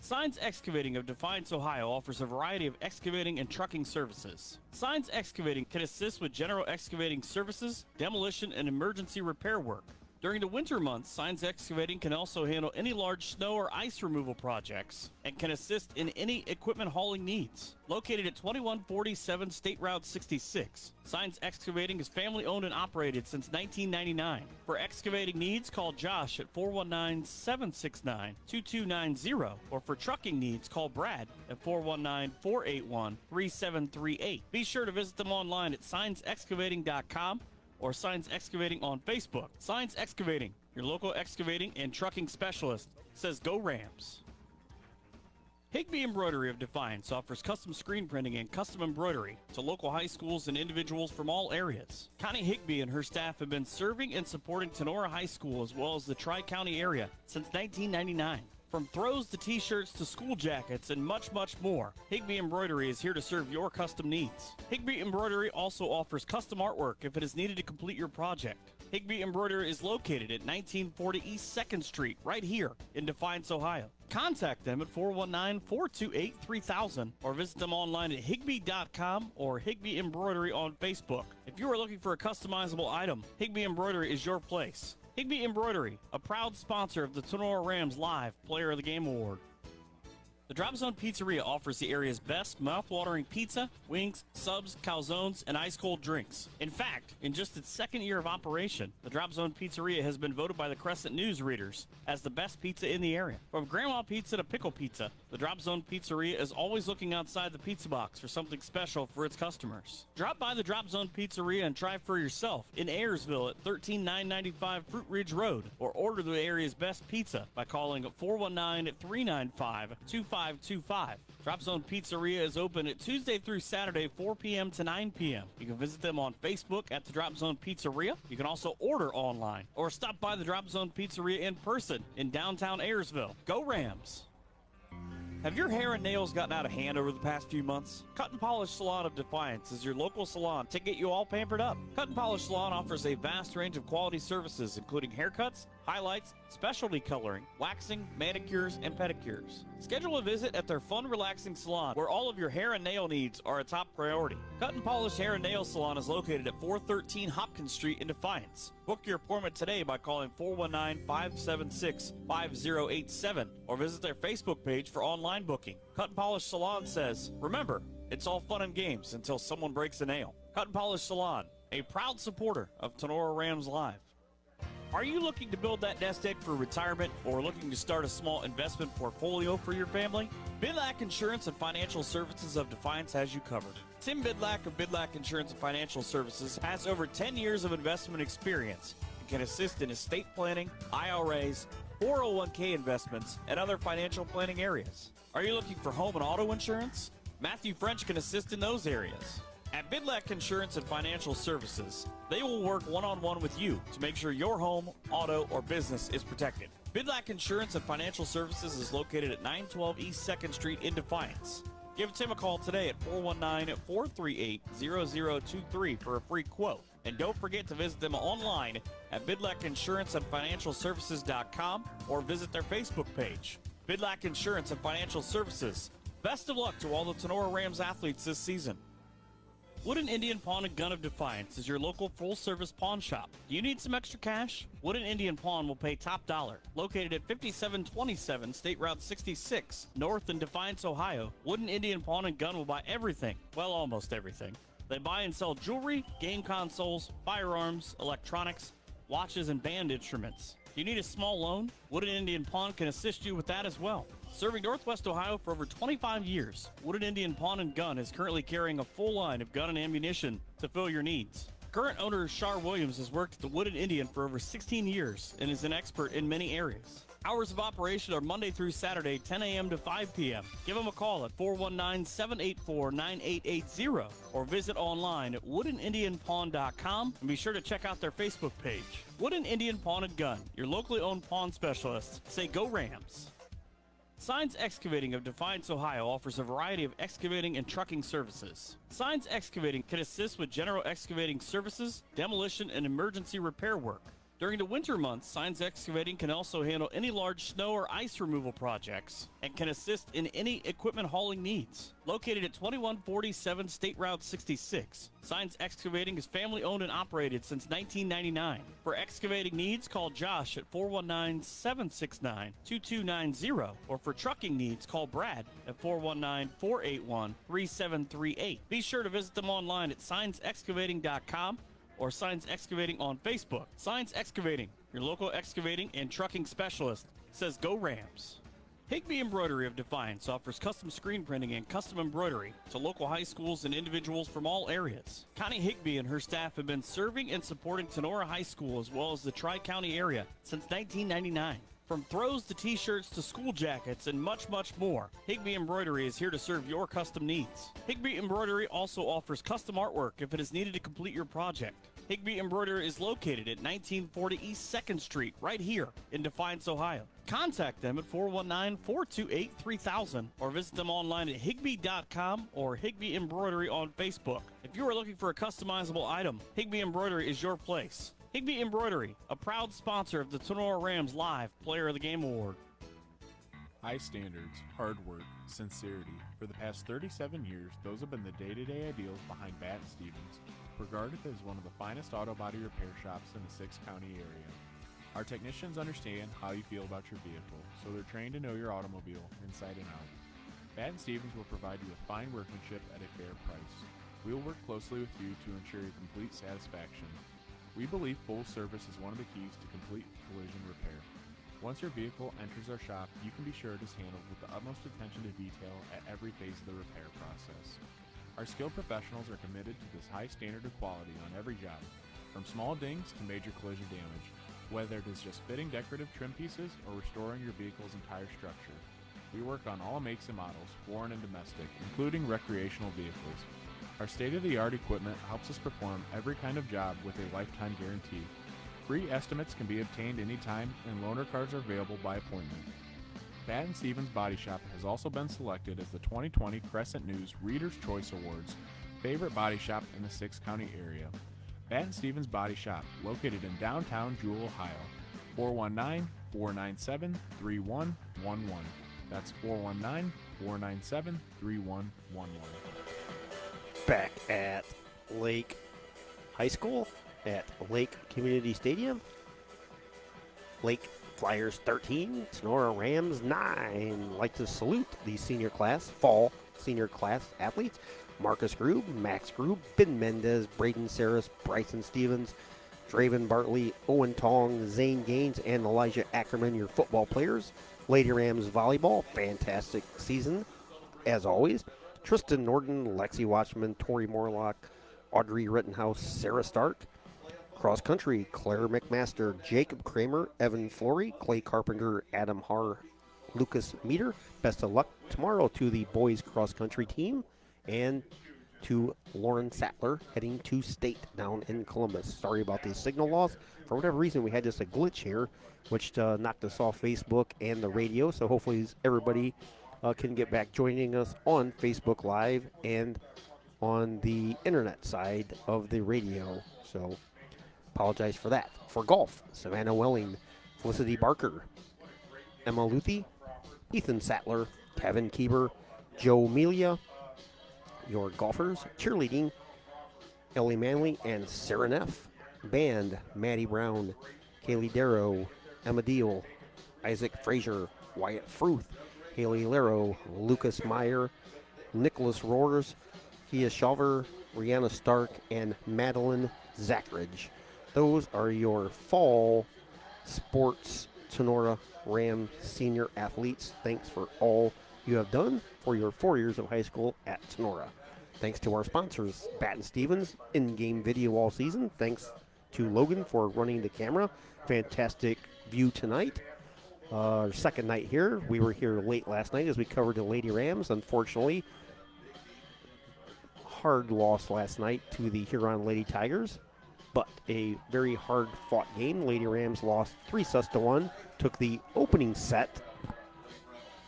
Signs Excavating of Defiance, Ohio offers a variety of excavating and trucking services. Signs Excavating can assist with general excavating services, demolition, and emergency repair work. During the winter months, Signs Excavating can also handle any large snow or ice removal projects and can assist in any equipment hauling needs. Located at 2147 State Route 66, Signs Excavating is family owned and operated since 1999. For excavating needs, call Josh at 419-769-2290, or for trucking needs, call Brad at 419-481-3738. Be sure to visit them online at signsexcavating.com or Signs Excavating on Facebook. Signs Excavating, your local excavating and trucking specialist, says go Rams. Higby Embroidery of Defiance offers custom screen printing and custom embroidery to local high schools and individuals from all areas. Connie Higby and her staff have been serving and supporting Tinora High School as well as the Tri-County area since 1999. From throws to t-shirts to school jackets and much, much more, Higbee Embroidery is here to serve your custom needs. Higbee Embroidery also offers custom artwork if it is needed to complete your project. Higbee Embroidery is located at 1940 East 2nd Street, right here in Defiance, Ohio. Contact them at 419-428-3000 or visit them online at higbee.com or Higbee Embroidery on Facebook. If you are looking for a customizable item, Higbee Embroidery is your place. Higbee Embroidery, a proud sponsor of the Tinora Rams Live Player of the Game Award. The Drop Zone Pizzeria offers the area's best mouth-watering pizza, wings, subs, calzones, and ice-cold drinks. In fact, in just its second year of operation, the Drop Zone Pizzeria has been voted by the Crescent News readers as the best pizza in the area. From grandma pizza to pickle pizza, the Drop Zone Pizzeria is always looking outside the pizza box for something special for its customers. Drop by the Drop Zone Pizzeria and try for yourself in Ayersville at 13995 Fruit Ridge Road, or order the area's best pizza by calling 419-395-2525. Drop Zone Pizzeria is open at Tuesday through Saturday, 4 p.m. to 9 p.m. You can visit them on Facebook at the Drop Zone Pizzeria. You can also order online or stop by the Drop Zone Pizzeria in person in downtown Ayersville. Go Rams! Have your hair and nails gotten out of hand over the past few months? Cut and Polish Salon of Defiance is your local salon to get you all pampered up. Cut and Polish Salon offers a vast range of quality services, including haircuts, highlights, specialty coloring, waxing, manicures, and pedicures. Schedule a visit at their fun, relaxing salon, where all of your hair and nail needs are a top priority. Cut and Polish Hair and Nail Salon is located at 413 Hopkins Street in Defiance. Book your appointment today by calling 419-576-5087 or visit their Facebook page for online booking. Cut and Polish Salon says, remember, it's all fun and games until someone breaks a nail. Cut and Polish Salon, a proud supporter of Tinora Rams Live. Are you looking to build that nest egg for retirement or looking to start a small investment portfolio for your family? Bidlack Insurance and Financial Services of Defiance has you covered. Tim Bidlack of Bidlack Insurance and Financial Services has over 10 years of investment experience and can assist in estate planning, IRAs, 401k investments, and other financial planning areas. Are you looking for home and auto insurance? Matthew French can assist in those areas. At Bidlack Insurance and Financial Services, they will work one-on-one with you to make sure your home, auto, or business is protected. Bidlack Insurance and Financial Services is located at 912 East 2nd Street in Defiance. Give Tim a call today at 419-438-0023 for a free quote. And don't forget to visit them online at bidlackinsuranceandfinancialservices.com or visit their Facebook page. Bidlack Insurance and Financial Services. Best of luck to all the Tinora Rams athletes this season. Wooden Indian Pawn and Gun of Defiance is your local full-service pawn shop. Do you need some extra cash? Wooden Indian Pawn will pay top dollar. Located at 5727 State Route 66, north in Defiance, Ohio, Wooden Indian Pawn and Gun will buy everything. Well, almost everything. They buy and sell jewelry, game consoles, firearms, electronics, watches, and band instruments. Do you need a small loan? Wooden Indian Pawn can assist you with that as well. Serving Northwest Ohio for over 25 years, Wooden Indian Pawn and Gun is currently carrying a full line of gun and ammunition to fill your needs. Current owner Shar Williams has worked at the Wooden Indian for over 16 years and is an expert in many areas. Hours of operation are Monday through Saturday, 10 a.m. to 5 p.m. Give them a call at 419-784-9880 or visit online at woodenindianpawn.com and be sure to check out their Facebook page. Wooden Indian Pawn and Gun, your locally owned pawn specialists. Say go Rams. Signs Excavating of Defiance, Ohio offers a variety of excavating and trucking services. Signs Excavating can assist with general excavating services, demolition, and emergency repair work. During the winter months, Signs Excavating can also handle any large snow or ice removal projects and can assist in any equipment hauling needs. Located at 2147 State Route 66, Signs Excavating is family owned and operated since 1999. For excavating needs, call Josh at 419-769-2290, or for trucking needs, call Brad at 419-481-3738. Be sure to visit them online at signsexcavating.com or Signs Excavating on Facebook. Signs Excavating, your local excavating and trucking specialist, says go Rams. Higbee Embroidery of Defiance offers custom screen printing and custom embroidery to local high schools and individuals from all areas. Connie Higbee and her staff have been serving and supporting Tinora High School as well as the Tri-County area since 1999. From throws to t-shirts to school jackets and much, much more, Higbee Embroidery is here to serve your custom needs. Higbee Embroidery also offers custom artwork if it is needed to complete your project. Higbee Embroidery is located at 1940 East 2nd Street, right here in Defiance, Ohio. Contact them at 419-428-3000 or visit them online at higbee.com or Higbee Embroidery on Facebook. If you are looking for a customizable item, Higbee Embroidery is your place. Higbee Embroidery, a proud sponsor of the Tinora Rams Live Player of the Game Award. High standards, hard work, sincerity. For the past 37 years, those have been the day-to-day ideals behind Bat & Stevens, regarded as one of the finest auto body repair shops in the 6-county area. Our technicians understand how you feel about your vehicle, so they're trained to know your automobile inside and out. Bat & Stevens will provide you with fine workmanship at a fair price. We will work closely with you to ensure your complete satisfaction. We believe full service is one of the keys to complete collision repair. Once your vehicle enters our shop, you can be sure it is handled with the utmost attention to detail at every phase of the repair process. Our skilled professionals are committed to this high standard of quality on every job, from small dings to major collision damage, whether it is just fitting decorative trim pieces or restoring your vehicle's entire structure. We work on all makes and models, foreign and domestic, including recreational vehicles. Our state-of-the-art equipment helps us perform every kind of job with a lifetime guarantee. Free estimates can be obtained anytime, and loaner cars are available by appointment. Bat & Stevens Body Shop has also been selected as the 2020 Crescent News Reader's Choice Awards favorite body shop in the 6-county area. Bat & Stevens Body Shop, located in downtown Jewell, Ohio. 419-497-3111. That's 419-497-3111. Back at Lake High School at Lake Community Stadium. Lake Flyers 13, Tinora Rams 9. Like to salute the senior class, fall senior class athletes. Marcus Grube, Max Grube, Ben Mendez, Braden Saris, Bryson Stevens, Draven Bartley, Owen Tong, Zane Gaines, and Elijah Ackerman, your football players. Lady Rams volleyball, fantastic season, as always. Tristan Norton, Lexi Watchman, Tori Morlock, Audrey Rittenhouse, Sarah Stark. Cross country, Claire McMaster, Jacob Kramer, Evan Flory, Clay Carpenter, Adam Har, Lucas Meter. Best of luck tomorrow to the boys cross country team and to Lauren Sattler heading to state down in Columbus. Sorry about the signal loss. For whatever reason, we had just a glitch here, which knocked us off Facebook and the radio. So hopefully everybody can get back joining us on Facebook Live and on the internet side of the radio. So apologize for that. For golf, Savannah Welling, Felicity Barker, Emma Luthi, Ethan Sattler, Kevin Kieber, Joe Melia. Your golfers, cheerleading, Ellie Manley and Sarah Neff. Band, Maddie Brown, Kaylee Darrow, Emma Deal, Isaac Frazier, Wyatt Fruth, Haley Lero, Lucas Meyer, Nicholas Roars, Kia Shawver, Rihanna Stark, and Madeline Zackridge. Those are your fall sports Tinora Ram senior athletes. Thanks for all you have done for your 4 years of high school at Tinora. Thanks to our sponsors, Bat & Stevens, in-game video all season. Thanks to Logan for running the camera. Fantastic view tonight. Second night here. We were here late last night as we covered the Lady Rams. Unfortunately, hard loss last night to the Huron Lady Tigers, but a very hard-fought game. Lady Rams lost 3-1, took the opening set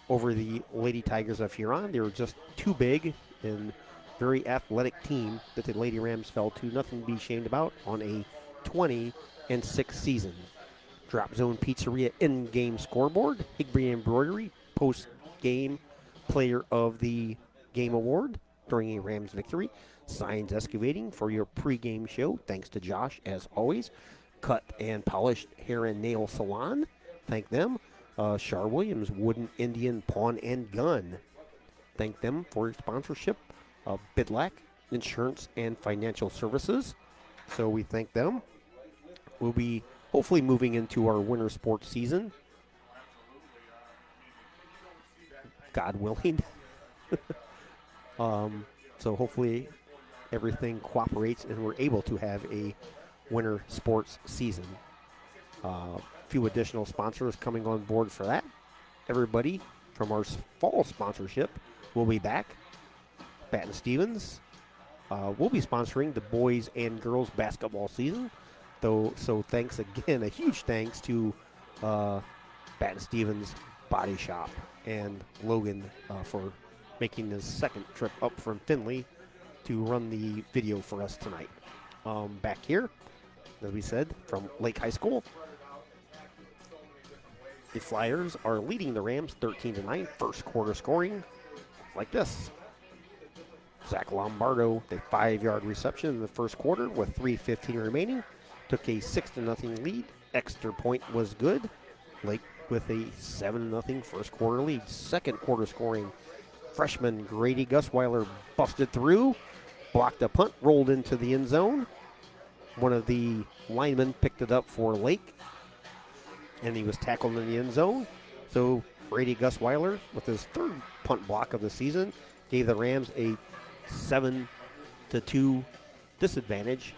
over the Lady Tigers of Huron. They were just too big and very athletic team that the Lady Rams fell to. Nothing to be ashamed about on a 20-6 season. Drop Zone Pizzeria in-game scoreboard. Higbee Embroidery post-game Player of the Game Award during a Rams victory. Signs Excavating for your pre-game show. Thanks to Josh, as always. Cut and Polished Hair and Nail Salon. Thank them. Shar Williams, Wooden Indian Pawn and Gun. Thank them for your sponsorship. Bidlack Insurance and Financial Services. So we thank them. We'll be hopefully moving into our winter sports season. God willing. So hopefully everything cooperates and we're able to have a winter sports season. few additional sponsors coming on board for that. Everybody from our fall sponsorship will be back. Baton Stevens will be sponsoring the boys and girls basketball season. So thanks again, a huge thanks to Baton Stevens Body Shop and Logan for making his second trip up from Findlay to run the video for us tonight. Back here, as we said, from Lake High School, the Flyers are leading the Rams 13-9. First quarter scoring like this. Zach Lombardo, a 5-yard reception in the first quarter with 3:15 remaining. Took a 6-0 lead. Extra point was good. Lake with a 7-0 first quarter lead. Second quarter scoring. Freshman Grady Gusweiler busted through, blocked a punt, rolled into the end zone. One of the linemen picked it up for Lake, and he was tackled in the end zone. So Grady Gusweiler, with his third punt block of the season, gave the Rams a 7-2 disadvantage.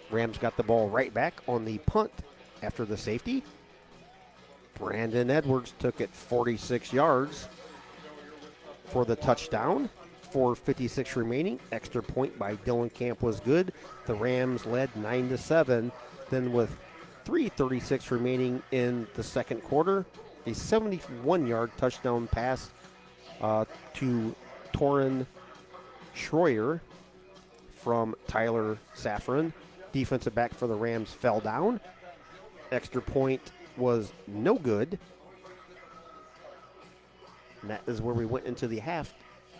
Rams got the ball right back on the punt after the safety. Brandon Edwards took it 46 yards for the touchdown. 4:56 remaining. Extra point by Dylan Camp was good. The Rams led 9-7. Then with 3:36 remaining in the second quarter, a 71-yard touchdown pass to Torin Schroyer from Tyler Safran. Defensive back for the Rams fell down. Extra point was no good. And that is where we went into the half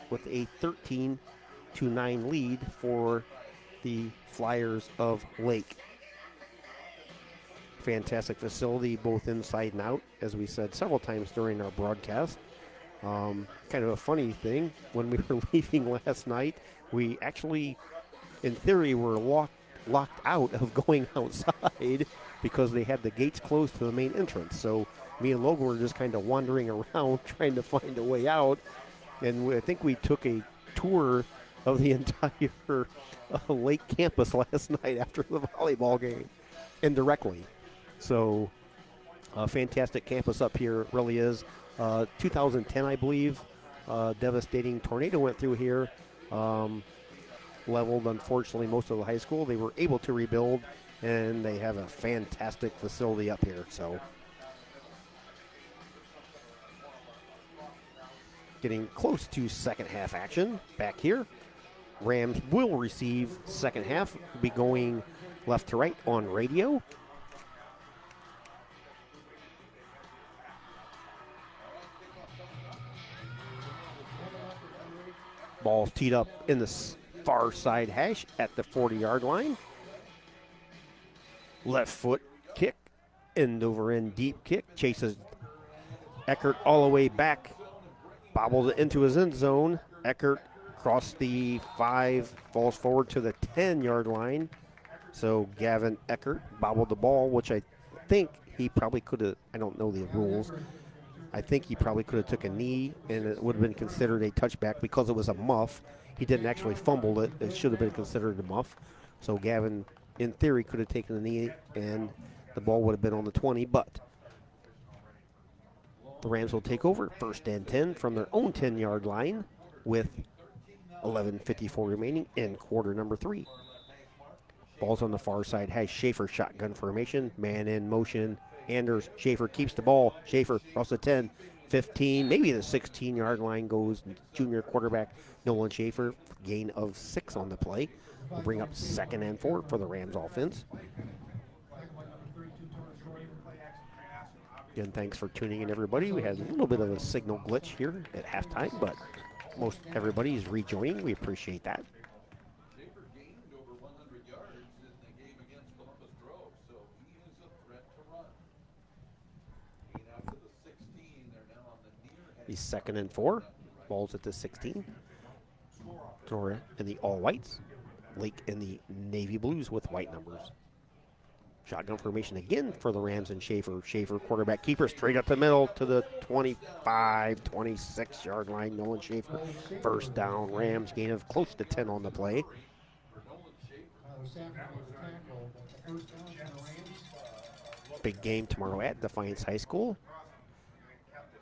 with a 13-9 lead for the Flyers of Lake. Fantastic facility, both inside and out, as we said several times during our broadcast. Kind of a funny thing, when we were leaving last night, we actually, in theory, were locked out of going outside because they had the gates closed to the main entrance. So me and Logan were just kind of wandering around trying to find a way out. And I think we took a tour of the entire Lake campus last night after the volleyball game, indirectly. So a fantastic campus up here, it really is. 2010, I believe, devastating tornado went through here. Leveled, unfortunately, most of the high school. They were able to rebuild, and they have a fantastic facility up here. So getting close to second half action back here. Rams will receive second half. Be going left to right on radio. Ball's teed up in the far side hash at the 40-yard line. Left foot kick, end over end deep kick. Chases Eckert all the way back. Bobbled it into his end zone. Eckert crossed the 5, falls forward to the 10-yard line. So Gavin Eckert bobbled the ball, which I think he probably could have, I don't know the rules. I think he probably could have took a knee, and it would have been considered a touchback because it was a muff. He didn't actually fumble it. It should have been considered a muff. So Gavin, in theory, could have taken a knee, and the ball would have been on the 20, but the Rams will take over, 1st and 10 from their own 10-yard line with 11:54 remaining in quarter number 3. Ball's on the far side, has Schaefer shotgun formation, man in motion. Anders, Schaefer keeps the ball. Schaefer across the 10, 15, maybe the 16-yard line goes junior quarterback Nolan Schaefer. Gain of 6 on the play. Will bring up 2nd and 4 for the Rams offense. Again, thanks for tuning in, everybody. We had a little bit of a signal glitch here at halftime, but most everybody is rejoining. We appreciate that. He's 2nd and 4. Ball's at the 16. Tinora in the all whites. Lake in the navy blues with white numbers. Shotgun formation again for the Rams and Schaefer. Schaefer, quarterback keeper, straight up the middle to the 25, 26-yard line. Nolan Schaefer, 1st down. Rams gain of close to 10 on the play. Big game tomorrow at Defiance High School.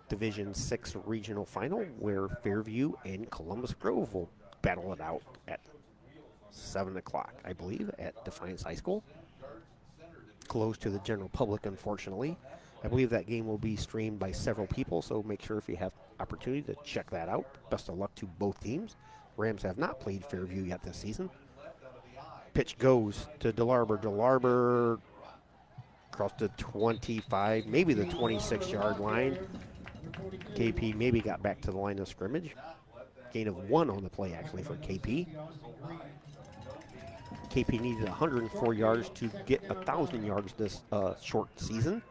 Division 6 regional final where Fairview and Columbus Grove will battle it out at 7 o'clock, I believe, at Defiance High School. Closed to the general public, unfortunately. I believe that game will be streamed by several people, so make sure if you have opportunity to check that out. Best of luck to both teams. Rams have not played Fairview yet this season. Pitch goes to DeLarber. DeLarber across the 25, maybe the 26-yard line. KP maybe got back to the line of scrimmage. Gain of 1 on the play, actually, for KP. KP needed 104 yards to get 1,000 yards this short season.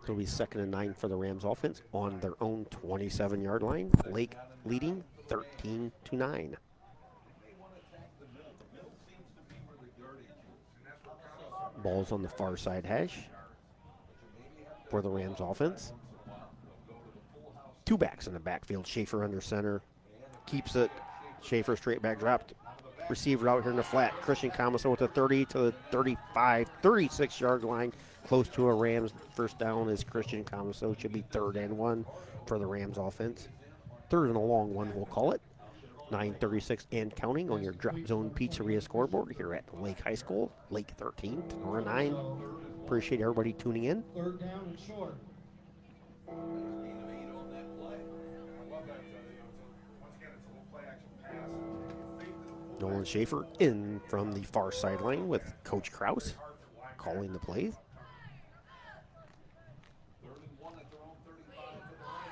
So it'll be 2nd and 9 for the Rams offense on their own 27-yard line. Lake leading 13-9. Ball's on the far side hash for the Rams offense. 2 backs in the backfield. Schaefer under center. Keeps it. Schaefer straight back dropped. Receiver out here in the flat. Christian Comiso with a 30 to the 35, 36-yard line. Close to a Rams first down is Christian Comiso. Should be 3rd and 1 for the Rams offense. 3rd and a long one, we'll call it. 9:36 and counting on your Drop Zone Pizzeria scoreboard here at Lake High School. Lake 13, Tinora 9. Appreciate everybody tuning in. 3rd down and short. Nolan Schaefer in from the far sideline with Coach Kraus calling the plays.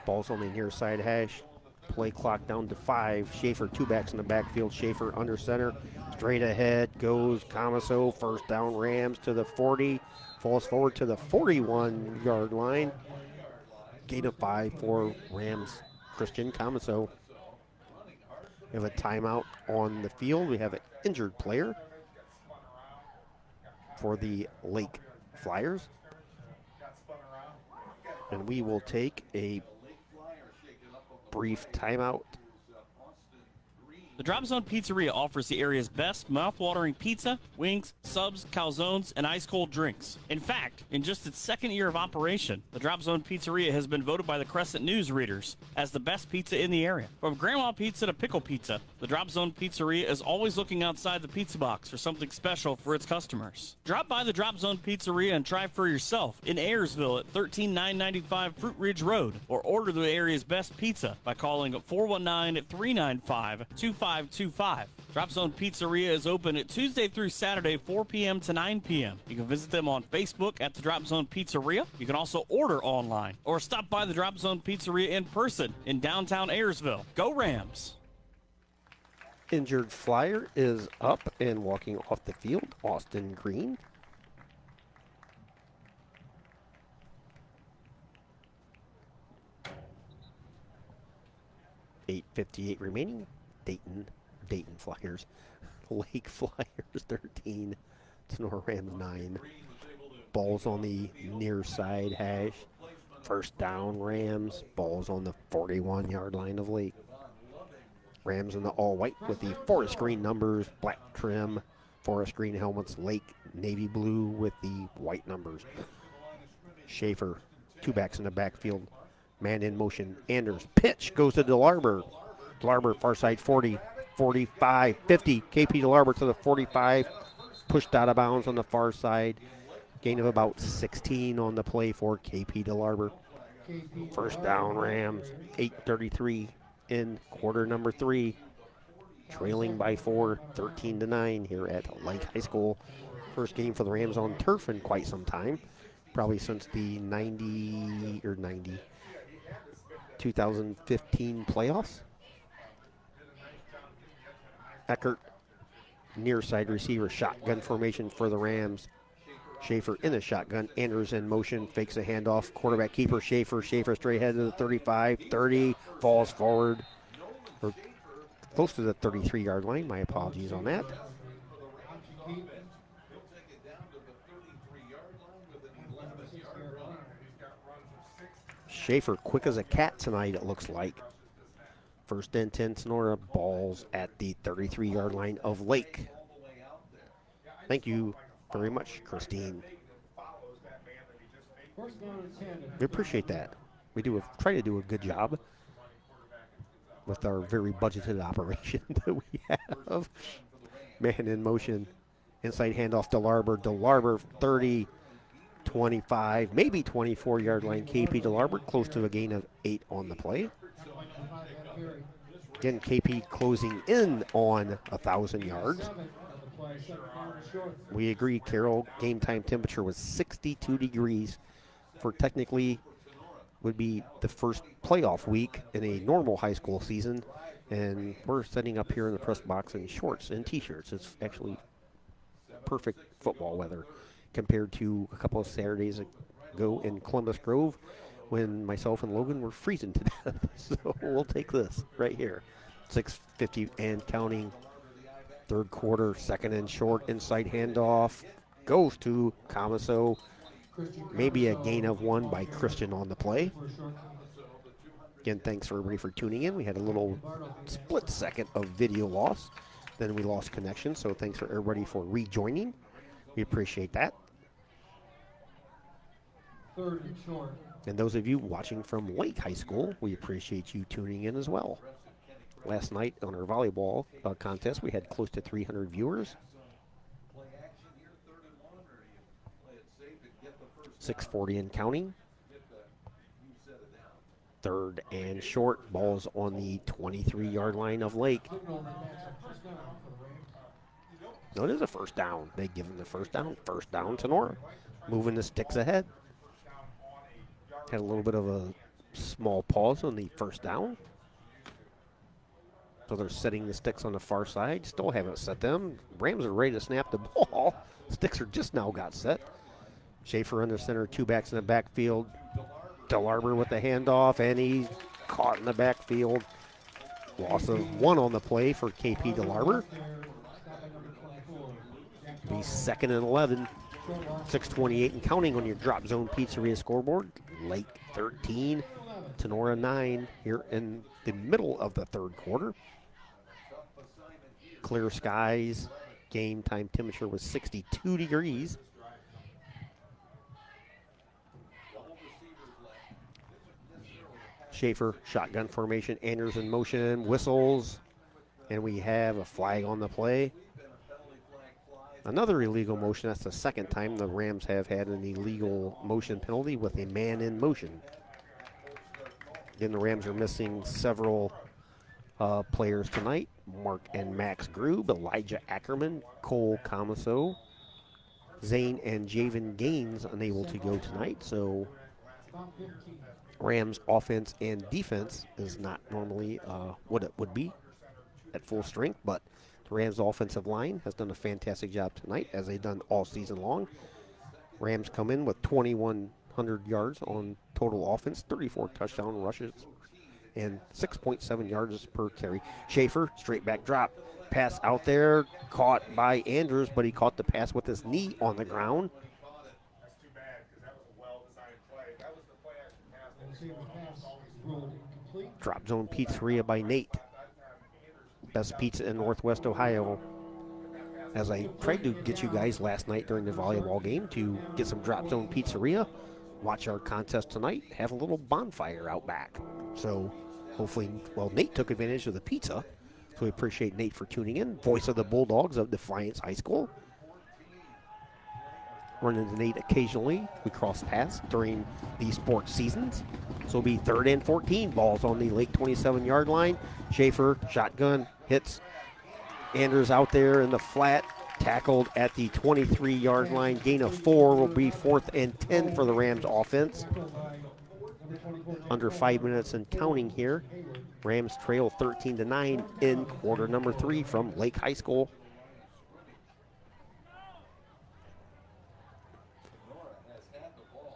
Ball's on the near side hash. Play clock down to 5. Schaefer, 2 backs in the backfield. Schaefer under center. Straight ahead goes Comiso. First down Rams to the 40. Falls forward to the 41-yard line. Gain of 5 for Rams Christian Comiso. We have a timeout on the field. We have an injured player for the Lake Flyers. And we will take a brief timeout. The Drop Zone Pizzeria offers the area's best mouth-watering pizza, wings, subs, calzones, and ice-cold drinks. In fact, in just its 2nd year of operation, the Drop Zone Pizzeria has been voted by the Crescent News readers as the best pizza in the area. From grandma pizza to pickle pizza, the Drop Zone Pizzeria is always looking outside the pizza box for something special for its customers. Drop by the Drop Zone Pizzeria and try for yourself in Ayersville at 13995 Fruit Ridge Road, or order the area's best pizza by calling 419-395-2525. Drop Zone Pizzeria is open at Tuesday through Saturday, 4 p.m. to 9 p.m. You can visit them on Facebook at the Drop Zone Pizzeria. You can also order online or stop by the Drop Zone Pizzeria in person in downtown Ayersville. Go Rams! Injured Flyer is up and walking off the field. Austin Green. .58 remaining. Dayton Flyers. Lake Flyers 13. Tinora Rams 9. Ball's on the near side hash. First down Rams. Ball's on the 41-yard line of Lake. Rams in the all white with the forest green numbers, black trim, forest green helmets. Lake navy blue with the white numbers. Schaefer, 2 backs in the backfield. Man in motion. Anders. Pitch goes to DeLarber. DeLarber far side 40, 45, 50. KP DeLarber to the 45. Pushed out of bounds on the far side. Gain of about 16 on the play for KP DeLarber. First down Rams. 8:33 in quarter number 3. Trailing by 4, 13-9 here at Lake High School. First game for the Rams on turf in quite some time. Probably since the 2015 playoffs. Eckert, near side receiver, shotgun formation for the Rams. Schaefer in the shotgun. Anders in motion, fakes a handoff. Quarterback keeper Schaefer. Schaefer straight ahead to the 35, 30, falls forward. Or close to the 33-yard line. My apologies on that. Schaefer quick as a cat tonight, it looks like. First and 10, Tinora. Balls at the 33-yard line of Lake. Thank you very much, Christine. First down and 10. We appreciate that. We try to do a good job with our very budgeted operation that we have. Man in motion. Inside handoff to Larber. DeLarber 30, 25, maybe 24-yard line. KP DeLarber close to a gain of 8 on the play. Again, KP closing in on 1,000 yards. We agree, Carol. Game time temperature was 62 degrees for technically would be the first playoff week in a normal high school season. And we're sitting up here in the press box in shorts and T-shirts. It's actually perfect football weather compared to a couple of Saturdays ago in Columbus Grove when myself and Logan were freezing to death. So we'll take this right here. 6:50 and counting. Third quarter, second and short, inside handoff. Goes to Camaso. Maybe a gain of 1 by Christian on the play. Again, thanks for everybody for tuning in. We had a little split second of video loss. Then we lost connection, so thanks for everybody for rejoining. We appreciate that. Third and short. And those of you watching from Lake High School, we appreciate you tuning in as well. Last night on our volleyball contest, we had close to 300 viewers. 6:40 and counting. Third and short. Ball's on the 23-yard line of Lake. No, it is a first down. They give him the first down. First down, Tinora. Moving the sticks ahead. Had a little bit of a small pause on the first down. So they're setting the sticks on the far side. Still haven't set them. Rams are ready to snap the ball. Sticks are just now got set. Schaefer under center, 2 backs in the backfield. DeLarber with the handoff, and he's caught in the backfield. Loss of 1 on the play for KP DeLarber. Be second and 11. 6:28 and counting on your Drop Zone Pizzeria scoreboard. Lake 13, Tinora 9 here in the middle of the third quarter. Clear skies. Game time temperature was 62 degrees. Schaefer, shotgun formation, Anders in motion, whistles, and we have a flag on the play. Another illegal motion. That's the second time the Rams have had an illegal motion penalty with a man in motion. Again, the Rams are missing several players tonight. Mark and Max Grube, Elijah Ackerman, Cole Camaso, Zane and Javen Gaines unable to go tonight. So Rams offense and defense is not normally what it would be at full strength, but the Rams offensive line has done a fantastic job tonight, as they've done all season long. Rams come in with 2,100 yards on total offense, 34 touchdown rushes, and 6.7 yards per carry. Schaefer, straight back drop. Pass out there, caught by Andrews, but he caught the pass with his knee on the ground. That's too bad, because that was a well-designed play. That was the play action pass. Drop Zone Pizzeria by Nate. Best pizza in Northwest Ohio. As I tried to get you guys last night during the volleyball game to get some Drop Zone Pizzeria, watch our contest tonight, have a little bonfire out back. So hopefully, well, Nate took advantage of the pizza, so we appreciate Nate for tuning in. Voice of the Bulldogs of Defiance High School. Run into Nate occasionally. We cross paths during the sports seasons. So it'll be 3rd and 14. Balls on the Lake 27-yard line. Schaefer, shotgun, hits. Anders out there in the flat. Tackled at the 23-yard line. Gain of 4 will be 4th and 10 for the Rams offense. Under 5 minutes and counting here. Rams trail 13-9 in quarter number 3 from Lake High School.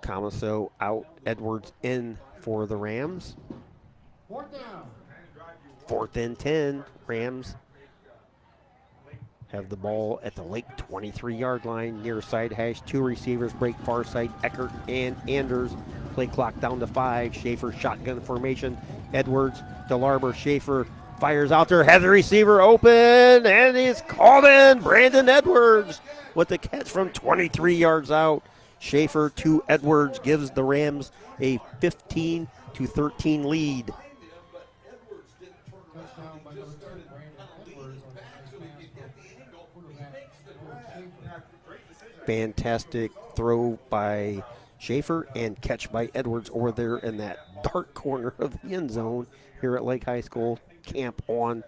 Camaso out, Edwards in for the Rams. 4th down. 4th and 10. Rams have the ball at the Lake 23-yard line, near side hash. 2 receivers break far side, Eckert and Anders. Play clock down to 5. Schaefer shotgun formation. Edwards, DeLarber, Schaefer Fires out there, has the receiver open, and he's called in. Brandon Edwards with the catch from 23 yards out. Schaefer to Edwards gives the Rams a 15-13 lead. Touchdown by number 2, Brandon Edwards, on a nice pass from quarterback Schaefer. Fantastic throw by Schaefer and catch by Edwards over there in that dark corner of the end zone here at Lake High School. Camp on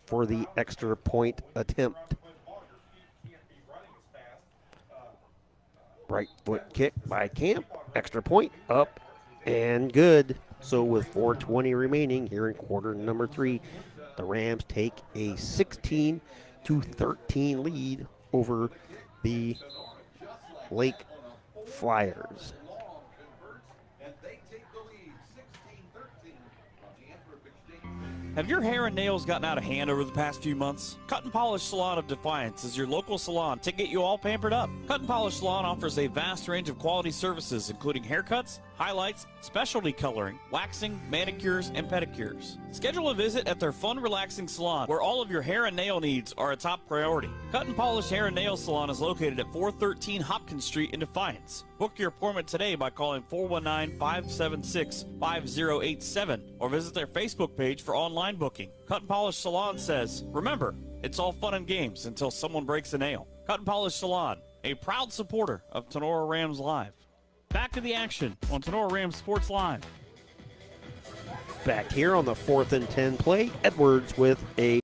for the extra point attempt. Right foot kick by Camp. Extra point up and good. So with 4:20 remaining here in quarter number 3, the Rams take a 16-13 lead over the Lake Flyers. Have your hair and nails gotten out of hand over the past few months? Cut and Polish Salon of Defiance is your local salon to get you all pampered up. Cut and Polish Salon offers a vast range of quality services, including haircuts, highlights, specialty coloring, waxing, manicures, and pedicures. Schedule a visit at their fun, relaxing salon, where all of your hair and nail needs are a top priority. Cut and Polish Hair and Nail Salon is located at 413 Hopkins Street in Defiance. Book your appointment today by calling 419-576-5087 or visit their Facebook page for online booking. Cut and Polish Salon says, remember, it's all fun and games until someone breaks a nail. Cut and Polish Salon, a proud supporter of Tinora Rams Live. Back to the action on Tinora Rams Sports Live. Back here on the 4th and 10 play, Edwards with a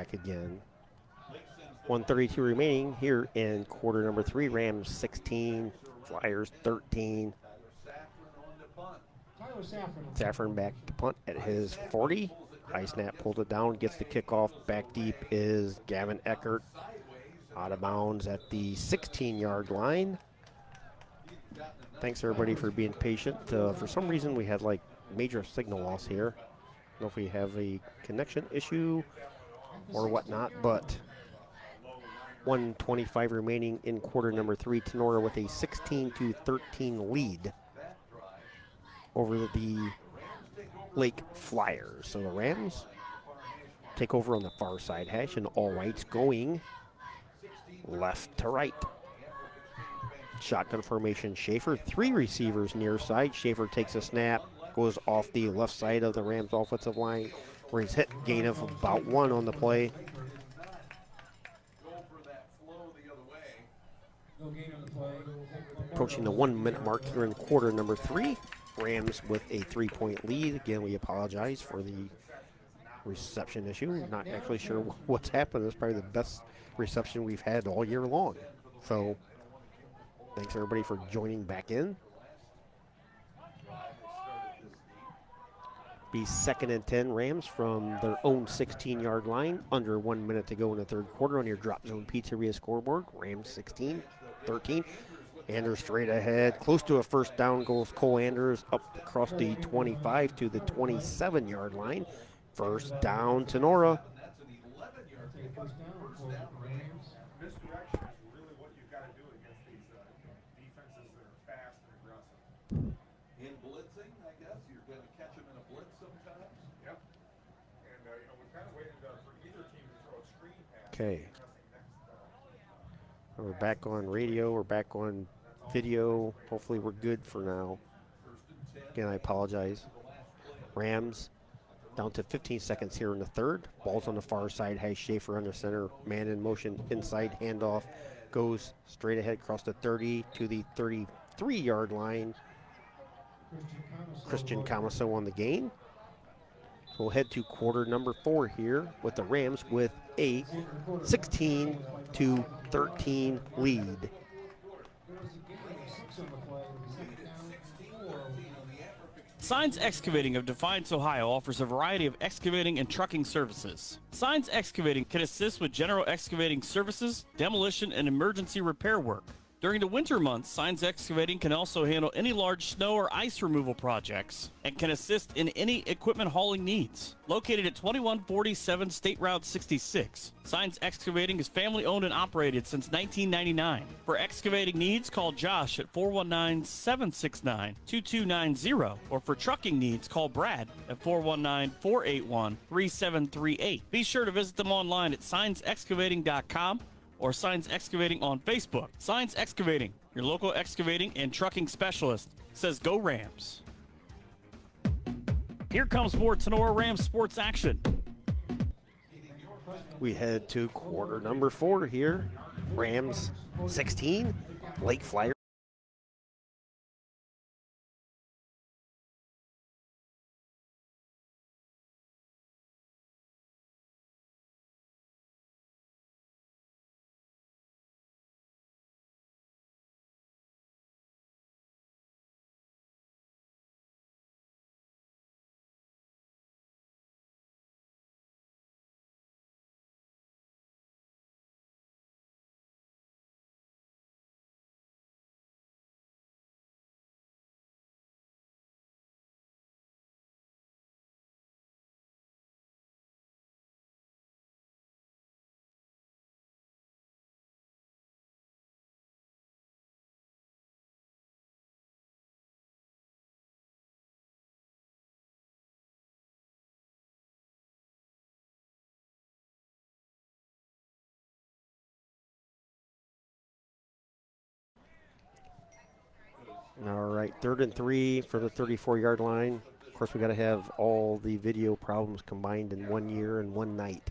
Back again. 1:32 remaining here in quarter number 3. Rams 16, Flyers 13. Saffron back to punt at his 40. High snap, pulled it down, gets the kickoff. Back deep is Gavin Eckert. Out of bounds at the 16-yard line. Thanks everybody for being patient. For some reason we had like major signal loss here. I don't know if we have a connection issue or whatnot, but 1:25 remaining in quarter number 3. Tinora with a 16-13 lead over the Lake Flyers. So the Rams take over on the far side hash, and all whites going left to right. Shotgun formation, Schaefer. 3 receivers near side. Schaefer takes a snap, goes off the left side of the Rams offensive line, where he's hit gain of about 1 on the play. Approaching the 1-minute mark here in quarter number 3. Rams with a 3-point lead. Again, we apologize for the reception issue. Not actually sure what's happened. It's probably the best reception we've had all year long. So thanks everybody for joining back in. Be 2nd and 10 Rams from their own 16-yard line. Under 1 minute to go in the third quarter on your Drop Zone Pizzeria scoreboard. Rams 16-13. Anders straight ahead. Close to a first down goes Cole Anders up across the 25 to the 27-yard line. First down, Tinora. Misdirection is really what you've got to do against these defenses that are fast and aggressive. In blitzing, I guess, you're going to catch them in a blitz sometimes. Yep. And, we're kind of waiting for either team to throw a screen pass. Okay. We're back on radio. We're back on video. Hopefully we're good for now. Again, I apologize. Rams down to 15 seconds here in the third. Ball's on the far side. Has Schaefer under center. Man in motion inside. Handoff goes straight ahead across the 30 to the 33-yard line. Christian Camaso on the gain. We'll head to quarter number 4 here with the Rams with a 16-13 lead. Signs Excavating of Defiance, Ohio offers a variety of excavating and trucking services. Signs Excavating can assist with general excavating services, demolition, and emergency repair work. During the winter months, Signs Excavating can also handle any large snow or ice removal projects and can assist in any equipment hauling needs. Located at 2147 State Route 66, Signs Excavating is family owned and operated since 1999. For excavating needs, call Josh at 419-769-2290, or for trucking needs, call Brad at 419-481-3738. Be sure to visit them online at signsexcavating.com or Signs Excavating on Facebook. Signs Excavating, your local excavating and trucking specialist, says go Rams. Here comes more Tinora Rams sports action. We head to quarter number 4 here. Rams 16, Lake Flyers. All right, 3rd and 3 for the 34-yard line. Of course, we got to have all the video problems combined in 1 year and 1 night.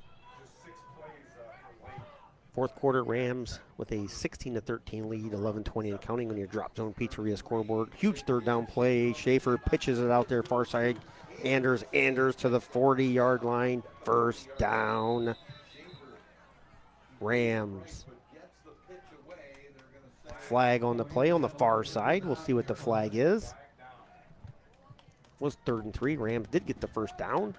Fourth quarter, Rams with a 16-13 lead, 11:20 and counting on your Drop Zone Pizzeria scoreboard. Huge third down play. Schaefer pitches it out there, far side. Anders to the 40-yard line. First down. Rams. Flag on the play on the far side. We'll see what the flag is. Was 3rd and 3. Rams did get the first down.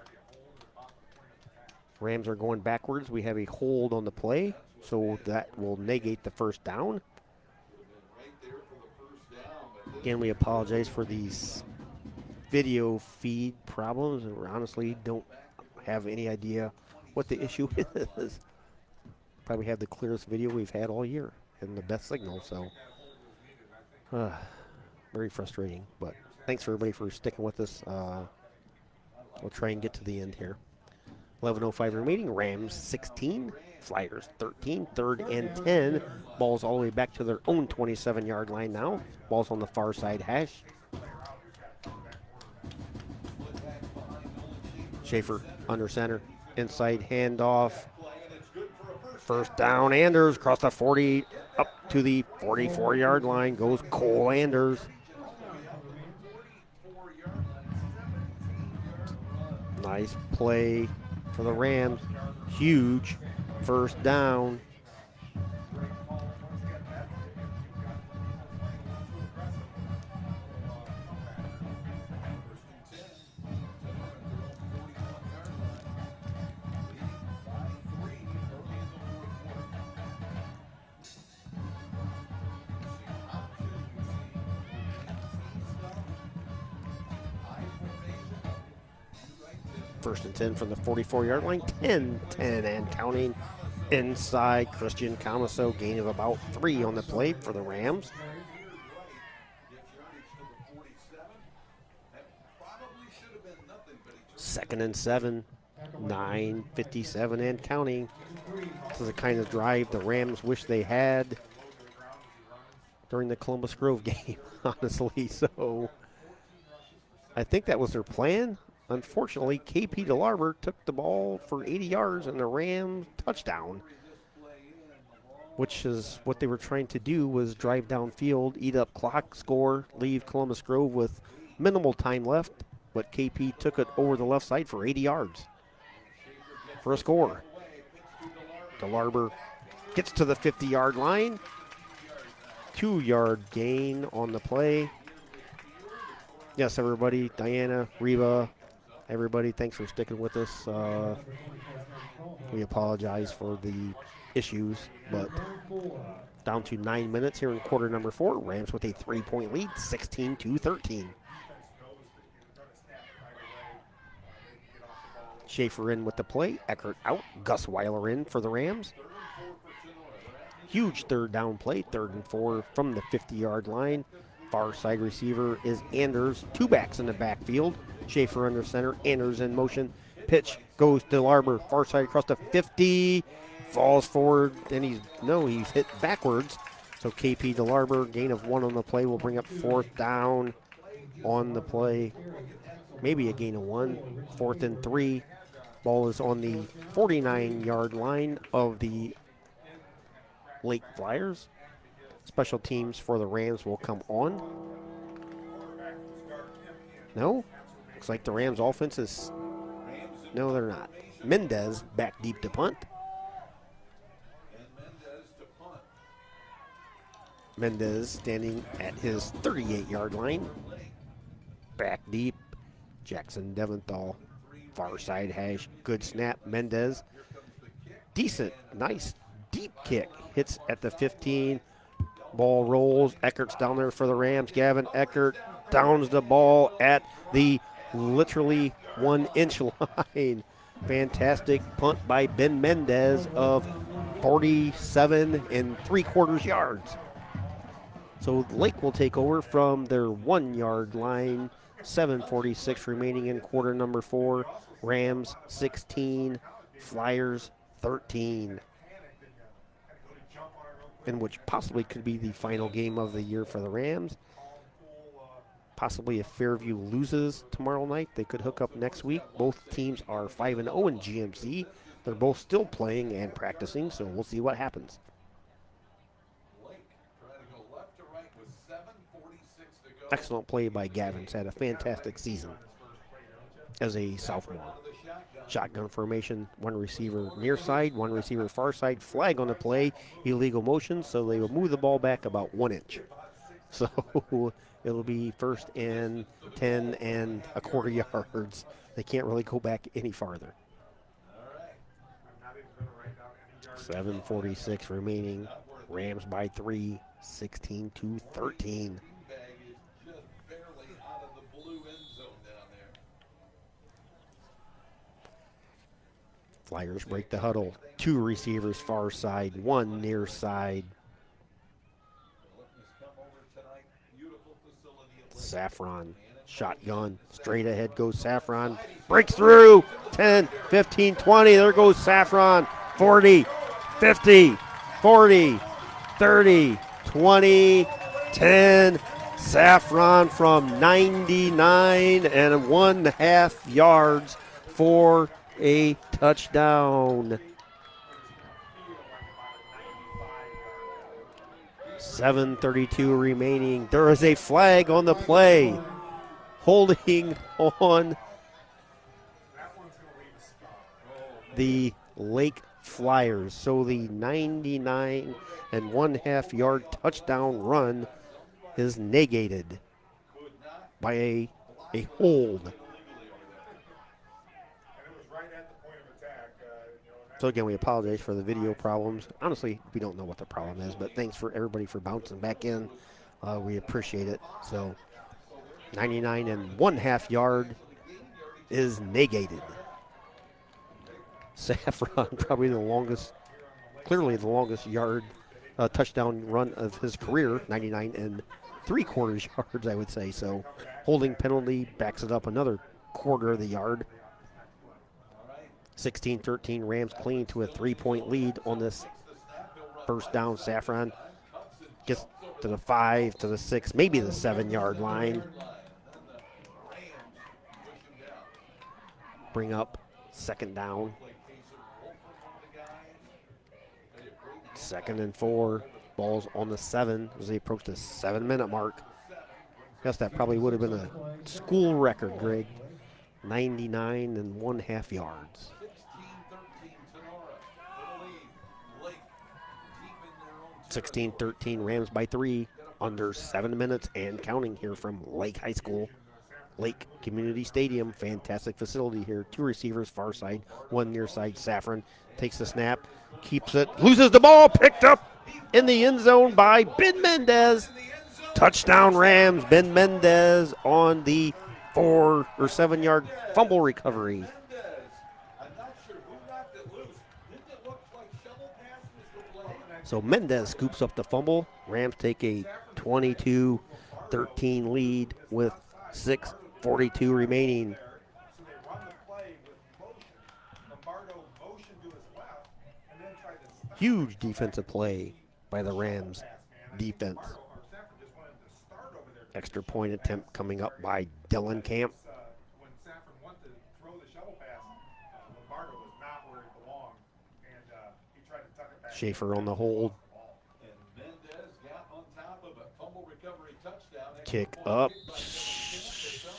Rams are going backwards. We have a hold on the play, so that will negate the first down. Again, we apologize for these video feed problems, and we honestly don't have any idea what the issue is. Probably have the clearest video we've had all year and the best signal, so very frustrating. But thanks for everybody for sticking with us. We'll try and get to the end here. 11:05 remaining. Rams 16, Flyers 13, 3rd and 10. Ball's all the way back to their own 27-yard line now. Ball's on the far side hash. Schaefer under center. Inside handoff. First down. Anders across the 40 up to the 44-yard line. Goes Cole Anders. Nice play for the Rams. Huge first down. First and 10 from the 44-yard line. 10 and counting. Inside, Christian Camaso, gain of about 3 on the play for the Rams. Second and 7, 9:57 and counting. This is the kind of drive the Rams wish they had during the Columbus Grove game, honestly. So I think that was their plan. Unfortunately, KP DeLarber took the ball for 80 yards and the Rams touchdown, which is what they were trying to do, was drive downfield, eat up clock, score, leave Columbus Grove with minimal time left, but KP took it over the left side for 80 yards for a score. DeLarber gets to the 50-yard line, 2-yard gain on the play. Yes, everybody, Diana, Reba, everybody, thanks for sticking with us. We apologize for the issues, but down to 9 minutes here in quarter number 4. Rams with a 3-point lead, 16-13. Schaefer in with the play. Eckert out. Gus Weiler in for the Rams. Huge third down play, 3rd and 4 from the 50-yard line. Far side receiver is Anders. 2 backs in the backfield. Schaefer under center. Anders in motion. Pitch goes to Larber. Far side across the 50. Falls forward. And he's hit backwards. So KP DeLarber, gain of 1 on the play, will bring up 4th down on the play. Maybe a gain of 1. 4th and 3. Ball is on the 49-yard line of the Lake Flyers. Special teams for the Rams will come on. No? Looks like the Rams offense is... No, they're not. Mendez back deep to punt. Mendez standing at his 38-yard line. Back deep. Jackson Deventhal. Far side hash. Good snap. Mendez. Decent. Nice deep kick. Hits at the 15. Ball rolls. Eckert's down there for the Rams. Gavin Eckert downs the ball at the literally 1-inch line. Fantastic punt by Ben Mendez of 47 3/4 yards. So Lake will take over from their 1-yard line. 7:46 remaining in quarter number 4. Rams 16, Flyers 13. In which possibly could be the final game of the year for the Rams. Possibly if Fairview loses tomorrow night, they could hook up next week. Both teams are 5-0 in GMC. They're both still playing and practicing, so we'll see what happens. Excellent play by Gavin. He's had a fantastic season. as a sophomore. Shotgun formation, one receiver near side, one receiver far side, flag on the play, illegal motion, so they will move the ball back about 1 inch. So it'll be 1st and 10 and a quarter yards. They can't really go back any farther. 7:46 remaining. Rams by 3, 16-13. Flyers break the huddle. 2 receivers far side, 1 near side. Saffron, shotgun, straight ahead goes Saffron. Breaks through, 10, 15, 20. There goes Saffron, 40, 50, 40, 30, 20, 10. Saffron from 99 and 1/2 yards for a touchdown. 7:32 remaining. There is a flag on the play. Holding on the Lake Flyers. So the 99 and 1/2 yard touchdown run is negated by a hold. So again, we apologize for the video problems. Honestly, we don't know what the problem is, but thanks for everybody for bouncing back in. We appreciate it. So 99 and 1/2 yard is negated. Saffron, probably the longest, clearly the longest yard touchdown run of his career, 99 and 3/4 yards, I would say. So holding penalty backs it up another quarter of the yard. 16-13, Rams cling to a 3-point lead on this first down. Saffron gets to the 5, to the 6, maybe the 7-yard line. Bring up 2nd down. 2nd and 4. Ball's on the 7 as they approach the 7-minute mark. Guess that probably would have been a school record, Greg. 99 and 1/2 yards. 16-13, Rams by 3, under 7 minutes and counting here from Lake High School. Lake Community Stadium, fantastic facility here. 2 receivers far side, 1 near side. Saffron takes the snap, keeps it, loses the ball, picked up in the end zone by Ben Mendez. Touchdown Rams, Ben Mendez on the 4 or 7 yard fumble recovery. So Mendez scoops up the fumble. Rams take a 22-13 lead with 6:42 remaining. Huge defensive play by the Rams defense. Extra point attempt coming up by Dylan Camp. Schaefer on the hold. Kick up.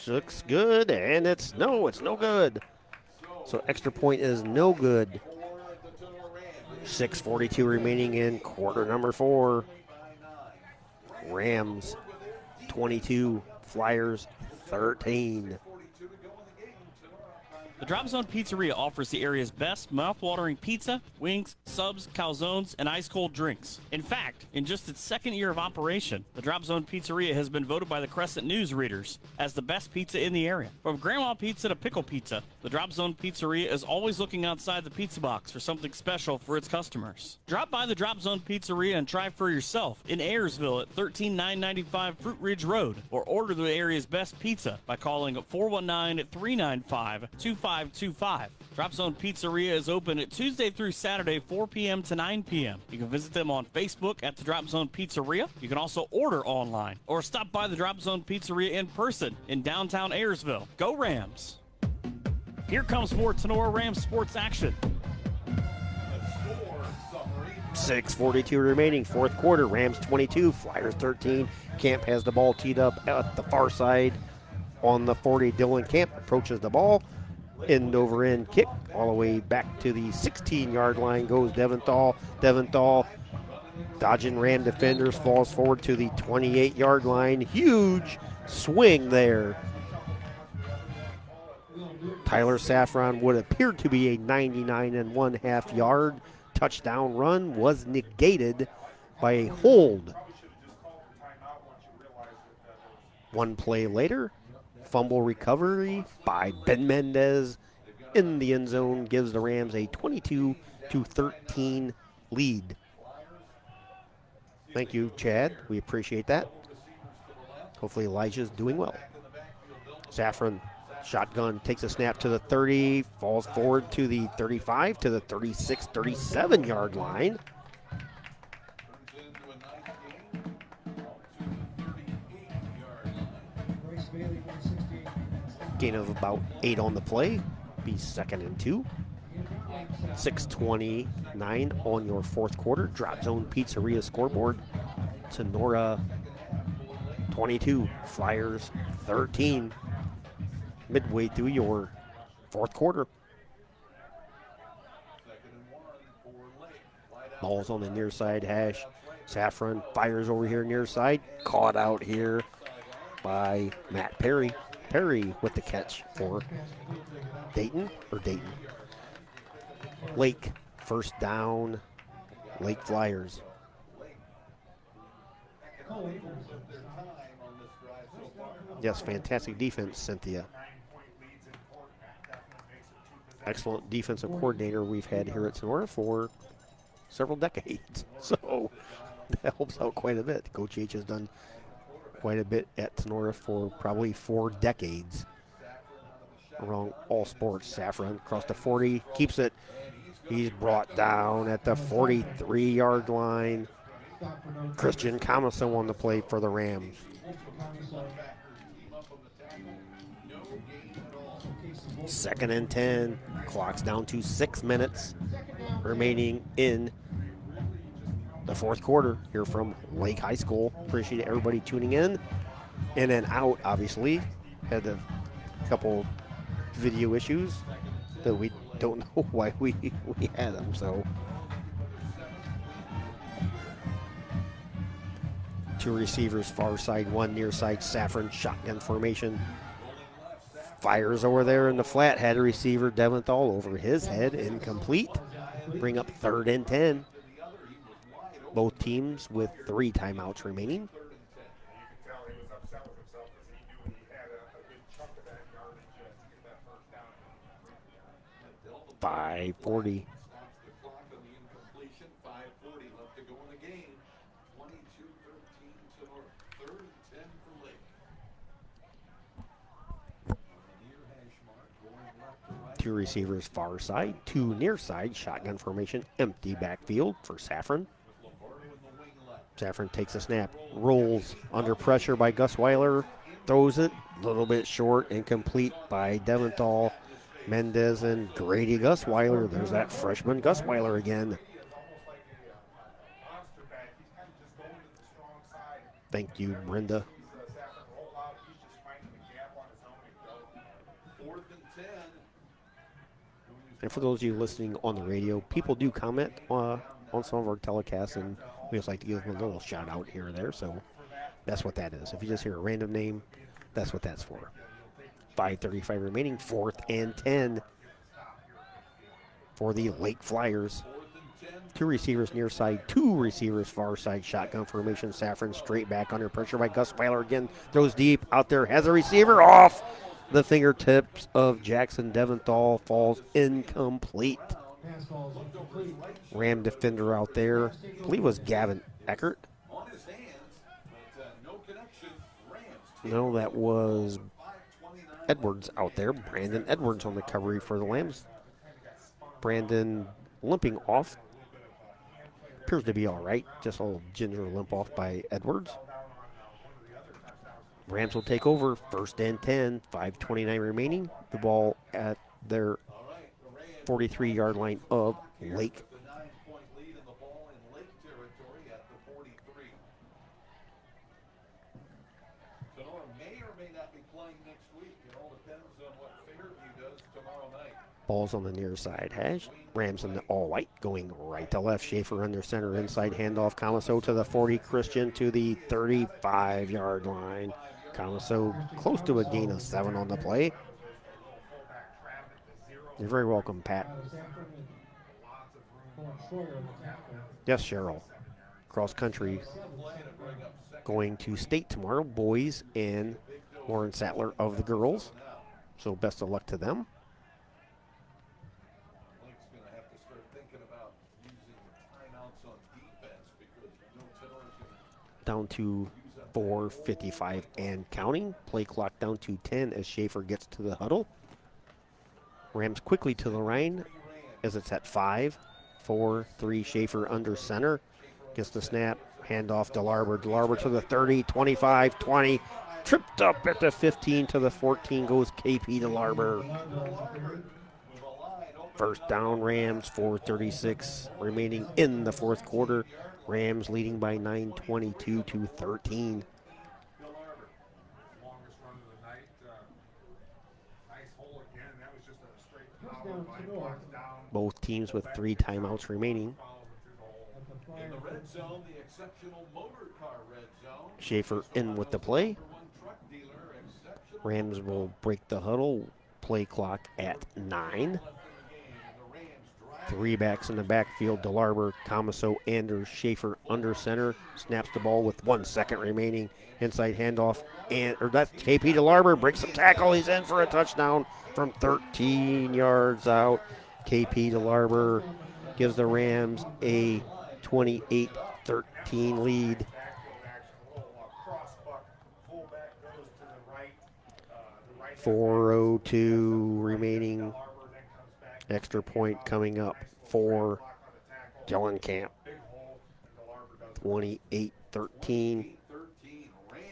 Looks good, and it's no good. So extra point is no good. 6:42 remaining in quarter number 4. Rams 22, Flyers 13. The Drop Zone Pizzeria offers the area's best mouth-watering pizza, wings, subs, calzones, and ice-cold drinks. In fact, in just its 2nd year of operation, the Drop Zone Pizzeria has been voted by the Crescent News readers as the best pizza in the area. From grandma pizza to pickle pizza, the Drop Zone Pizzeria is always looking outside the pizza box for something special for its customers. Drop by the Drop Zone Pizzeria and try for yourself in Ayersville at 13995 Fruit Ridge Road, or order the area's best pizza by calling 419-395-2525. Drop Zone Pizzeria is open at Tuesday through Saturday, 4 p.m. to 9 p.m. You can visit them on Facebook at the Drop Zone Pizzeria. You can also order online or stop by the Drop Zone Pizzeria in person in downtown Ayersville. Go Rams! Here comes more Tinora Rams Sports action. 6:42 remaining, 4th quarter. Rams 22, Flyers 13. Camp has the ball teed up at the far side on the 40. Dylan Camp approaches the ball. End over end kick all the way back to the 16-yard line goes Deventhal. Deventhal dodging Ram defenders, falls forward to the 28-yard line. Huge swing there. Tyler Saffron would appear to be a 99.5 yard touchdown run, was negated by a hold. One play later, fumble recovery by Ben Mendez in the end zone gives the Rams a 22-13 lead. Thank you, Chad. We appreciate that. Hopefully Elijah's doing well. Saffron, shotgun, takes a snap to the 30, falls forward to the 35, to the 36, 37-yard line. Gain of about 8 on the play. Be 2nd and 2. 6:29 on your fourth quarter. Drop Zone Pizzeria scoreboard. Tinora 22, Flyers 13. Midway through your fourth quarter. Ball's on the near side hash. Saffron fires over here near side. Caught out here by Matt Perry. Perry with the catch for Dayton. Lake, first down, Lake Flyers. Yes, fantastic defense, Cynthia. Excellent defensive coordinator we've had here at Tinora for several decades. So that helps out quite a bit. Coach H has done quite a bit at Tinora for probably 4 decades around all sports. Saffron across the 40, keeps it. He's brought down at the 43-yard line. Christian Camaso on the play for the Rams. Second and 10. Clock's down to 6 minutes remaining in the fourth quarter here from Lake High School. Appreciate everybody tuning in and out, obviously. Had a couple video issues that we don't know why we had them, so. 2 receivers, far side, 1 near side. Saffron, shotgun formation. Fires over there in the flat. Had a receiver, Deventhal, over his head. Incomplete. Bring up 3rd and 10. Both teams with 3 timeouts remaining. 5:40. Two receivers far side, 2 near side, shotgun formation, empty backfield for Saffron. Saffron takes a snap, rolls under pressure by Gus Weiler, throws it a little bit short, incomplete by Deventhal, Mendez, and Grady Gus Weiler. There's that freshman Gus Weiler again. Thank you, Brenda. And for those of you listening on the radio, people do comment on some of our telecasts, and we just like to give them a little shout out here or there. So that's what that is. If you just hear a random name, that's what that's for. 5:35 remaining, 4th and 10 for the Lake Flyers. 2 receivers near side, 2 receivers far side, shotgun formation. Saffron straight back under pressure by Gus Weiler again. Throws deep out there, has a receiver off the fingertips of Jackson Deventhal, falls incomplete. Ram defender out there, I believe it was Gavin Eckert. No, that was Edwards out there. Brandon Edwards on the recovery for the Lambs. Brandon limping off. Appears to be all right. Just a little ginger limp off by Edwards. Rams will take over, 1st and 10, 5:29 remaining. The ball at their 43-yard line of Lake. may not be playing next week. It all depends on what Fairview does tomorrow night. Ball's on the near side hash. Rams in the all white going right to left. Schaefer under center inside handoff. Comiso to the 40. Christian to the 35-yard line. Comiso close to a gain of 7 on the play. You're very welcome, Pat. Yes, Cheryl. Cross country going to state tomorrow. Boys and Lauren Sattler of the girls. So best of luck to them. Blake's going to have to start thinking about using timeouts on defense because Tinora's going to Down to 4:55 and counting. Play clock down to 10 as Schaefer gets to the huddle. Rams quickly to the line as it's at 5, 4, 3. Schaefer under center. Gets the snap. Handoff DeLarber. DeLarber to the 30, 25, 20. Tripped up at the 15 to the 14 goes KP DeLarber. First down Rams, 4:36 remaining in the fourth quarter. Rams leading by 9, 22 to 13. Longest run of the night. Nice hole again. That was just a straight power line block down. Both teams with 3 timeouts remaining. in the red zone, the exceptional motor car red zone. Schaefer in with the play. Number 1 truck dealer, exceptional Rams will break the huddle. Play clock at 9. 3 backs in the backfield. DeLarber, Comiso, Anders, Schaefer under center. Snaps the ball with 1 second remaining. Inside handoff. That's KP DeLarber. Breaks the tackle. He's in for a touchdown from 13 yards out. KP DeLarber gives the Rams a 28-13 lead. 4:02 remaining. Extra point coming up for Jellencamp. 28-13. 13 Rams.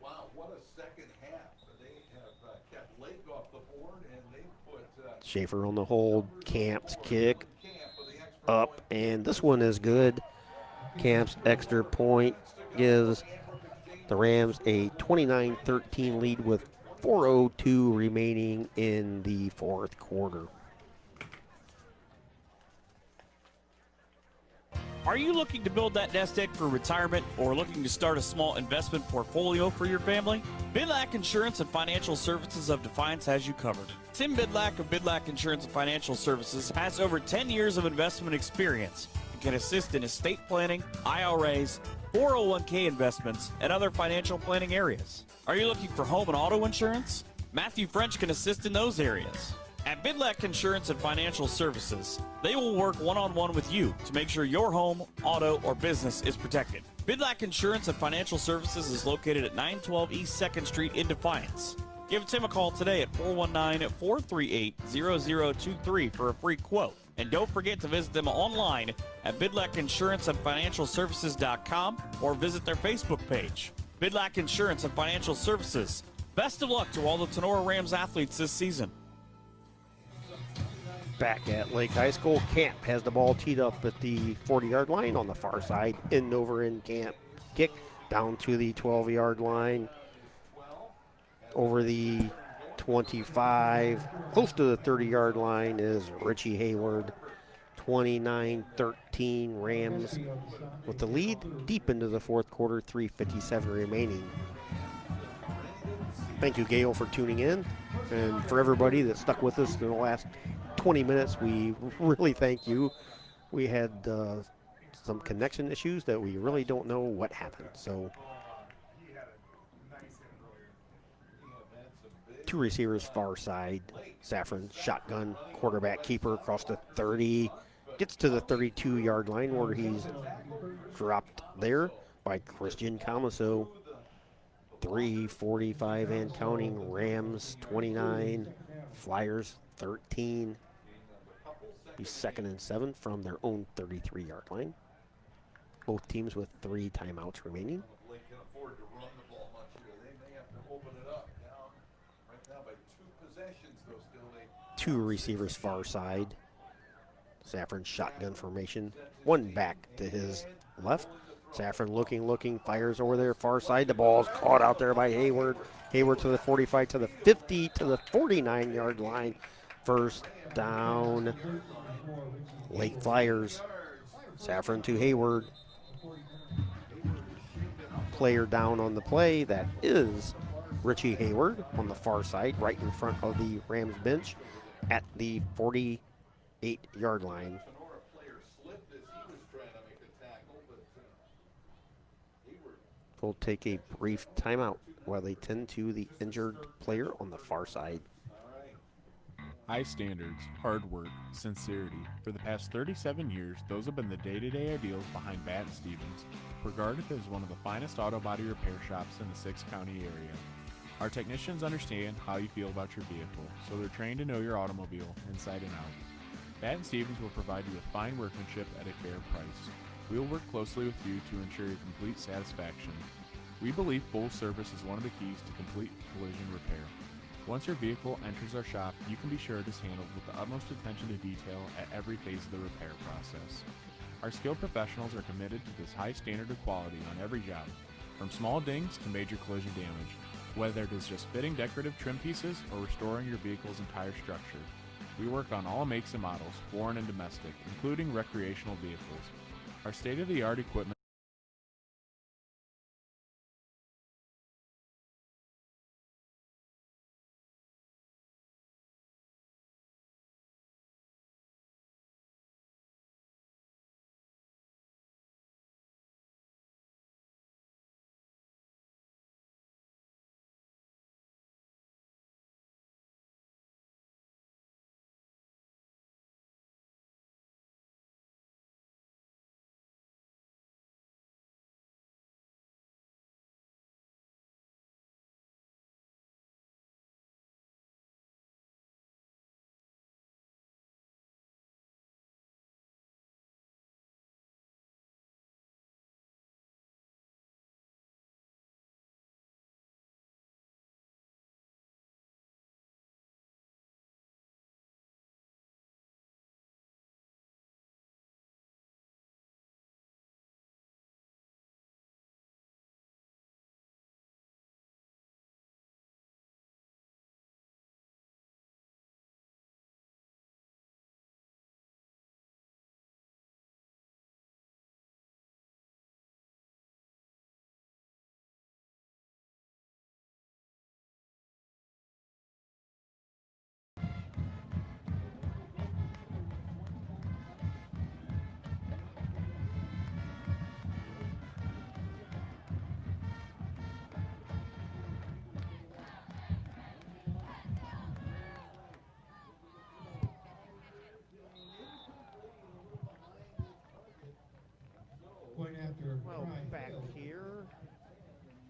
Wow, what a second half. They have kept Lake off the board and they put Schaefer on the hold. Camp's kick up, and this one is good. Camp's extra point gives the Rams a 29-13 lead with 4:02 remaining in the fourth quarter. Are you looking to build that nest egg for retirement or looking to start a small investment portfolio for your family? Bidlack Insurance and Financial Services of Defiance has you covered. Tim Bidlack of Bidlack Insurance and Financial Services has over 10 years of investment experience and can assist in estate planning, IRAs, 401k investments, and other financial planning areas. Are you looking for home and auto insurance? Matthew French can assist in those areas. At Bidlack Insurance and Financial Services, they will work one-on-one with you to make sure your home, auto, or business is protected. Bidlack Insurance and Financial Services is located at 912 East 2nd Street in Defiance. Give Tim a call today at 419-438-0023 for a free quote. And don't forget to visit them online at bidlackinsuranceandfinancialservices.com or visit their Facebook page. Bidlack Insurance and Financial Services. Best of luck to all the Tinora Rams athletes this season. Back at Lake High School, Camp has the ball teed up at the 40-yard line on the far side. In over in Camp. Kick down to the 12-yard line. Over the 25, close to the 30-yard line is Richie Hayward. 29-13 Rams with the lead deep into the fourth quarter, 3:57 remaining. Thank you, Gail, for tuning in. And for everybody that stuck with us in the last 20 minutes, we really thank you. We had some connection issues that we really don't know what happened. So 2 receivers far side. Saffron shotgun, quarterback keeper across the 30. Gets to the 32-yard line where he's dropped there by Christian Comiso. 3:45 and counting. Rams 29, Flyers 13. Be 2nd and 7 from their own 33-yard line. Both teams with 3 timeouts remaining. Lake can afford to run the ball much here. They may have to open it up down right now by 2 possessions, though still they 2 receivers far side. Saffron shotgun formation. 1 back to his left. Saffron looking, fires over there far side. The ball's caught out there by Hayward. Hayward to the 45, to the 50, to the 49-yard line. First down, Lake Flyers. Saffron to Hayward. Player down on the play. That is Richie Hayward on the far side, right in front of the Rams bench at the 48-yard line. We'll take a brief timeout while they tend to the injured player on the far side. High standards, hard work, sincerity. For the past 37 years, those have been the day-to-day ideals behind Bat & Stevens, regarded as one of the finest auto body repair shops in the 6-county area. Our technicians understand how you feel about your vehicle, so they're trained to know your automobile inside and out. Bat & Stevens will provide you with fine workmanship at a fair price. We will work closely with you to ensure your complete satisfaction. We believe full service is one of the keys to complete collision repair. Once your vehicle enters our shop, you can be sure it is handled with the utmost attention to detail at every phase of the repair process. Our skilled professionals are committed to this high standard of quality on every job, from small dings to major collision damage, whether it is just fitting decorative trim pieces or restoring your vehicle's entire structure. We work on all makes and models, foreign and domestic, including recreational vehicles. Our state-of-the-art equipment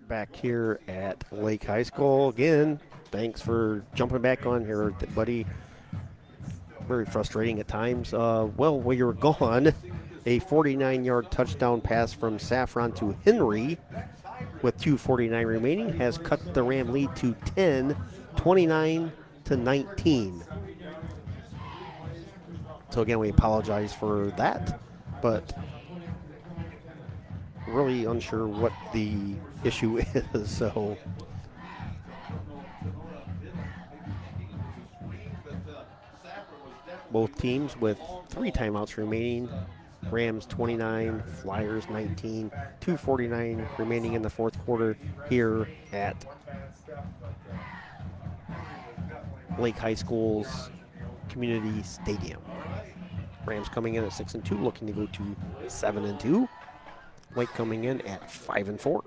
back here at Lake High School again. Thanks for jumping back on here, buddy. Very frustrating at times. While you were gone, a 49-yard touchdown pass from Saffron to Henry with 2:49 remaining has cut the Ram lead to 10, 29-19. So again, we apologize for that, but really unsure what the issue is. So both teams with 3 timeouts remaining. Rams 29, Flyers 19, 2:49 remaining in the fourth quarter here at Lake High School's Community Stadium. Rams coming in at 6-2, looking to go to 7-2. Lake coming in at 5-4.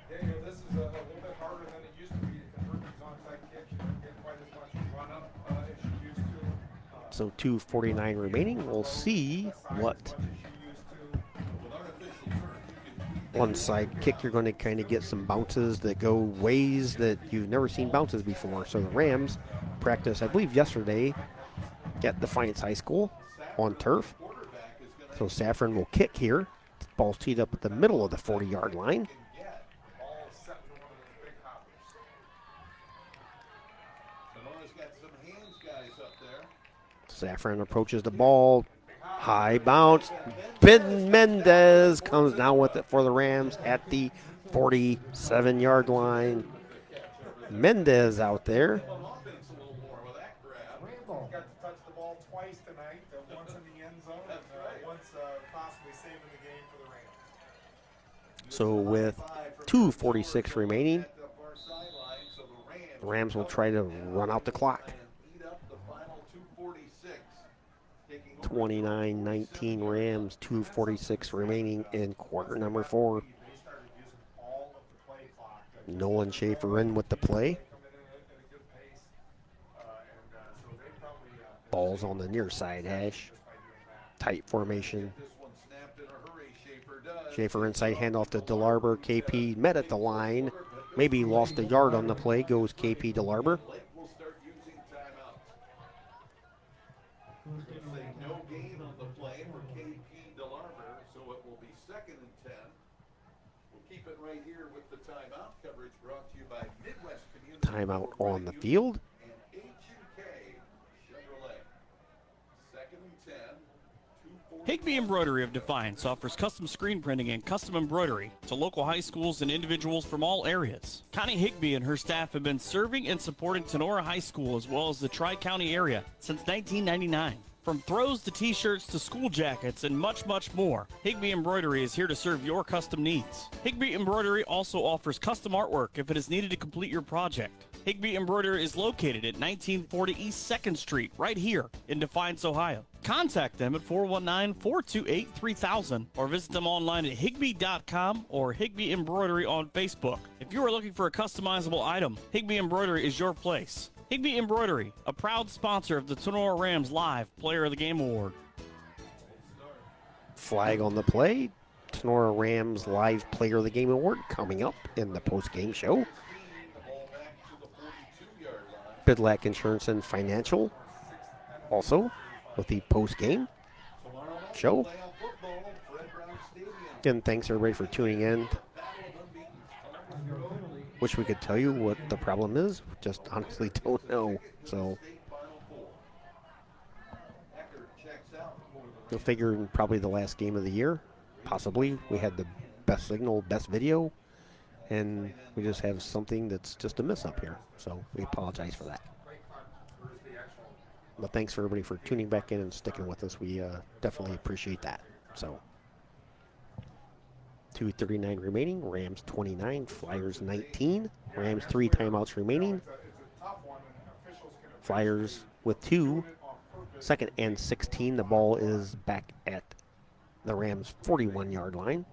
Daniel, this is a little bit harder than it used to be to convert these onside kicks. You don't get quite as much run up as you used to. So 2:49 remaining. We'll see what onside kick. You're going to kind of get some bounces that go ways that you've never seen bounces before. So the Rams practiced, I believe, yesterday at Defiance High School on turf. So Saffron will kick here. Ball's teed up at the middle of the 40-yard line. Saffron approaches the ball. High bounce. Ben Mendez comes down with it for the Rams at the 47-yard line. Mendez out there. On offense a little more with that grab. Got to touch the ball twice tonight, once in the end zone and once possibly saving the game for the Rams. So with 2:46 remaining, the Rams will try to run out the clock. 29-19 Rams, 2:46 remaining in quarter number 4. Nolan Schaefer in with the play. Ball's on the near side hash. Tight formation. Schaefer inside handoff to DeLarber. KP met at the line. Maybe lost a yard on the play. Goes KP DeLarber. No gain on the play for KP DeLarber, so it will be 2nd and 10. We'll keep it right here with the timeout coverage brought to you by Midwest Community. Timeout on the field. And H&K Chevrolet. 2nd and 10. Higby Embroidery of Defiance offers custom screen printing and custom embroidery to local high schools and individuals from all areas. Connie Higby and her staff have been serving and supporting Tinora High School as well as the Tri-County area since 1999. From throws to t-shirts to school jackets and much, much more, Higby Embroidery is here to serve your custom needs. Higby Embroidery also offers custom artwork if it is needed to complete your project. Higby Embroidery is located at 1940 East 2nd Street, right here in Defiance, Ohio. Contact them at 419-428-3000 or visit them online at higby.com or Higby Embroidery on Facebook. If you are looking for a customizable item, Higby Embroidery is your place. Higby Embroidery, a proud sponsor of the Tinora Rams Live Player of the Game Award. Flag on the play. Tinora Rams Live Player of the Game Award coming up in the post-game show. Bidlack Insurance and Financial also with the post-game show. Again, thanks everybody for tuning in. Wish we could tell you what the problem is. Just honestly don't know. So you'll figure in probably the last game of the year. Possibly. We had the best signal, best video. And we just have something that's just a miss up here. So we apologize for that. But thanks for everybody for tuning back in and sticking with us. We definitely appreciate that. So 2:39 remaining. Rams 29, Flyers 19. Rams 3 timeouts remaining. Flyers with 2. 2nd and 16. The ball is back at the Rams 41-yard line.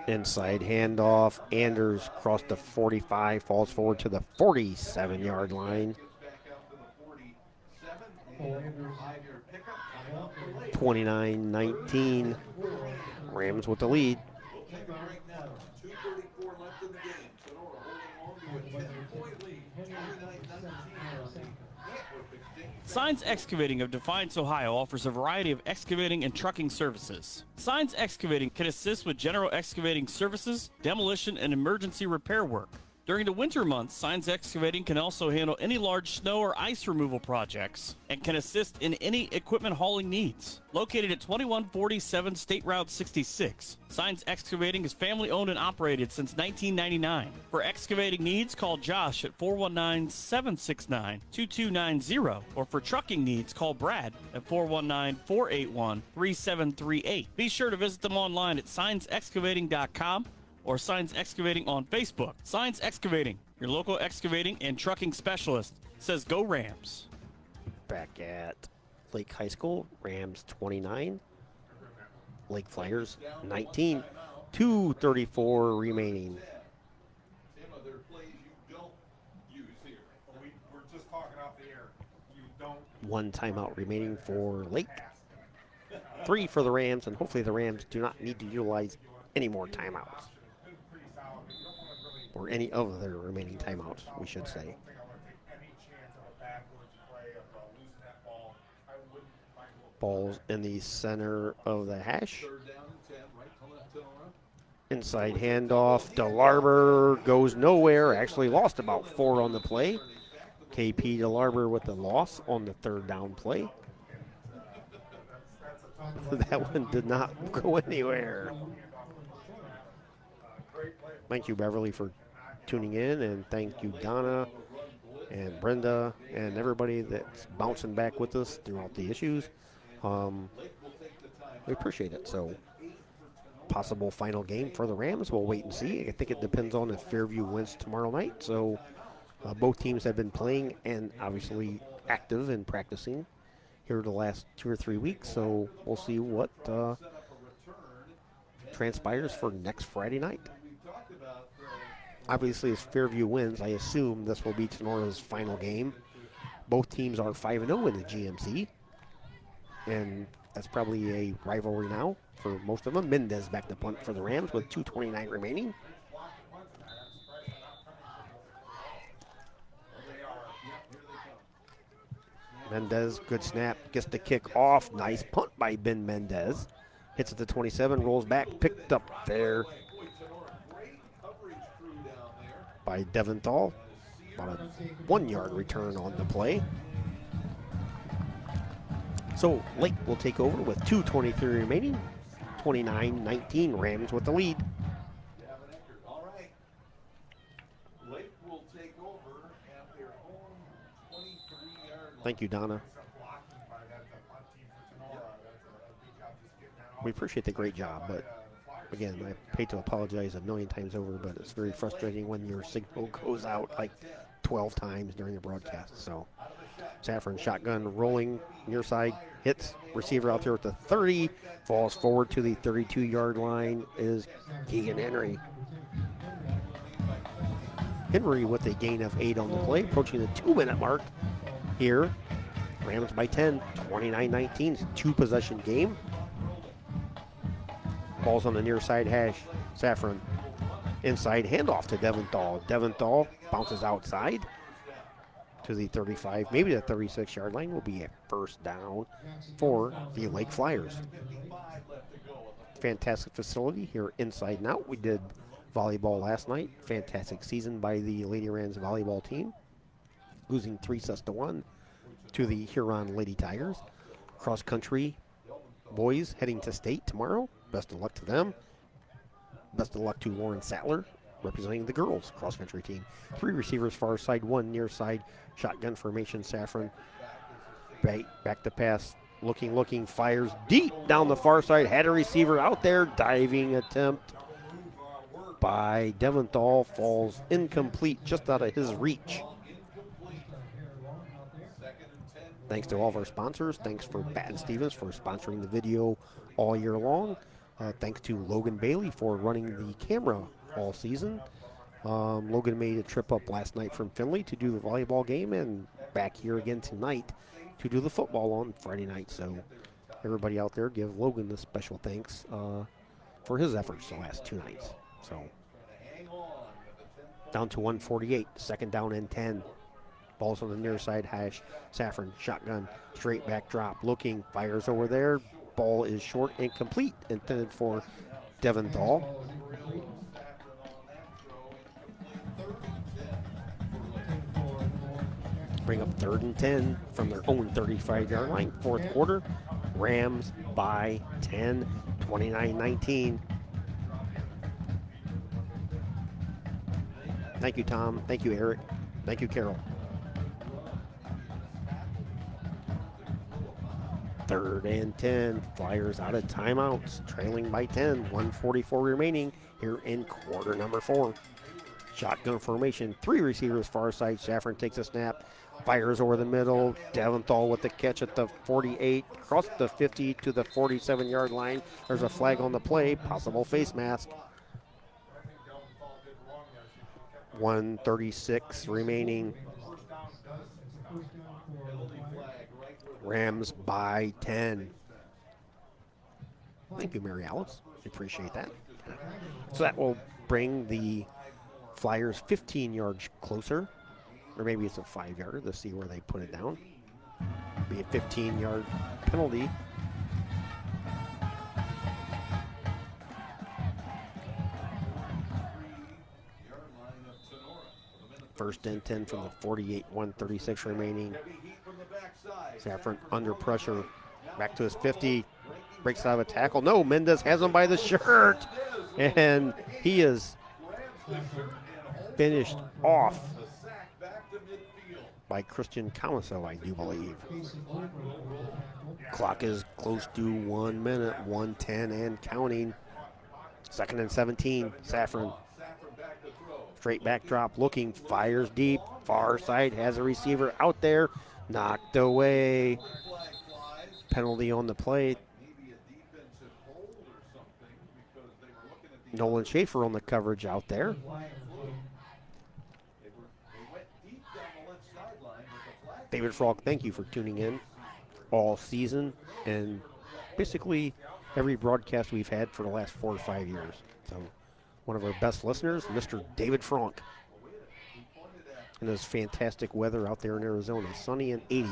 Inside handoff. Anders across the 45, falls forward to the 47-yard line. 29-19. Rams with the lead. Signs Excavating of Defiance, Ohio offers a variety of excavating and trucking services. Signs Excavating can assist with general excavating services, demolition, and emergency repair work. During the winter months, Signs Excavating can also handle any large snow or ice removal projects and can assist in any equipment hauling needs. Located at 2147 State Route 66, Signs Excavating is family owned and operated since 1999. For excavating needs, call Josh at 419-769-2290, or for trucking needs, call Brad at 419-481-3738. Be sure to visit them online at signsexcavating.com or Signs Excavating on Facebook. Signs Excavating, your local excavating and trucking specialist, says go Rams. Back at Lake High School, Rams 29, Lake Flyers 19, 2:34 remaining. We're just talking off the air. You don't. 1 timeout remaining for Lake. 3 for the Rams, and hopefully the Rams do not need to utilize any more timeouts. Or any of their remaining timeouts, we should say. Ball's in the center of the hash. Inside handoff. DeLarber goes nowhere. Actually lost about 4 on the play. KP DeLarber with the loss on the 3rd down play. That one did not go anywhere. Thank you, Beverly, for tuning in, and thank you, Donna and Brenda and everybody that's bouncing back with us throughout the issues. We appreciate it. So, possible final game for the Rams, we'll wait and see. I think it depends on if Fairview wins tomorrow night. So, both teams have been playing and obviously active and practicing here the last 2 or 3 weeks. So, we'll see what transpires for next Friday night. Obviously, as Fairview wins, I assume this will be Tenora's final game. Both teams are 5-0 in the GMC, and that's probably a rivalry now for most of them. Mendez back to punt for the Rams with 2:29 remaining. Mendez, good snap, gets the kick off. Nice punt by Ben Mendez. Hits at the 27, rolls back, picked up there by Deventhal. About a 1-yard return on the play. So Lake will take over with 2:23 remaining. 29-19, Rams with the lead. All right. Lake will take over at their own 23-yard line. Thank you, Donna. We appreciate the great job, but again, I hate to apologize a million times over, but it's very frustrating when your signal goes out like 12 times during the broadcast. So Saffron shotgun rolling near side, hits receiver out there at the 30, falls forward to the 32-yard line is Keegan Henry. Henry with a gain of 8 on the play, approaching the 2-minute mark here. Rams by 10, 29-19, 2-possession game. Ball's on the near side hash. Saffron inside handoff to Deventhal. Deventhal bounces outside to the 35, maybe the 36-yard line. Will be a first down for the Lake Flyers. Fantastic facility here inside and out. We did volleyball last night. Fantastic season by the Lady Rams volleyball team, losing 3-1 to the Huron Lady Tigers. Cross country boys heading to state tomorrow. Best of luck to them. Best of luck to Lauren Sattler, representing the girls cross-country team. 3 receivers far side, 1 near side. Shotgun formation, Saffron. Back to pass. Looking, fires deep down the far side. Had a receiver out there. Diving attempt by Deventhal. Falls incomplete, just out of his reach. Thanks to all of our sponsors. Thanks for Batten Stevens for sponsoring the video all year long. Thanks to Logan Bailey for running the camera all season. Logan made a trip up last night from Findlay to do the volleyball game and back here again tonight to do the football on Friday night. So everybody out there, give Logan the special thanks for his efforts the last 2 nights. So down to 148, 2nd down and 10. Ball's on the near side hash. Saffron, shotgun, straight back drop. Looking, fires over there. Ball is short and complete, intended for Deventhal. Bring up 3rd and 10 from their own 35-yard line. 4th quarter, Rams by 10, 29-19. Thank you, Tom. Thank you, Eric. Thank you, Carol. 3rd and 10. Flyers out of timeouts, trailing by 10. 1:44 remaining here in quarter number 4. Shotgun formation, 3 receivers far side. Saffron takes a snap, fires over the middle. Deventhal with the catch at the 48, across the 50 to the 47-yard line. There's a flag on the play, possible face mask. 1:36 remaining. Rams by 10. Thank you, Mary Alice. Appreciate that. So that will bring the Flyers 15 yards closer, or maybe it's a 5-yarder. Let's see where they put it down. Be a 15-yard penalty. First and 10 from the 48, 1:36 remaining. Saffron under pressure, back to his 50, breaks out of a tackle. No, Mendez has him by the shirt. And he is finished off by Christian Camaso, I do believe. Clock is close to 1 minute, 1:10 and counting. 2nd and 17, Saffron. Straight backdrop looking, fires deep, far side, has a receiver out there, knocked away. Penalty on the play. Nolan Schaefer on the coverage out there. David Frog, thank you for tuning in all season and basically every broadcast we've had for the last 4 or 5 years. So one of our best listeners, Mr. David Frank. And this fantastic weather out there in Arizona, sunny and 80.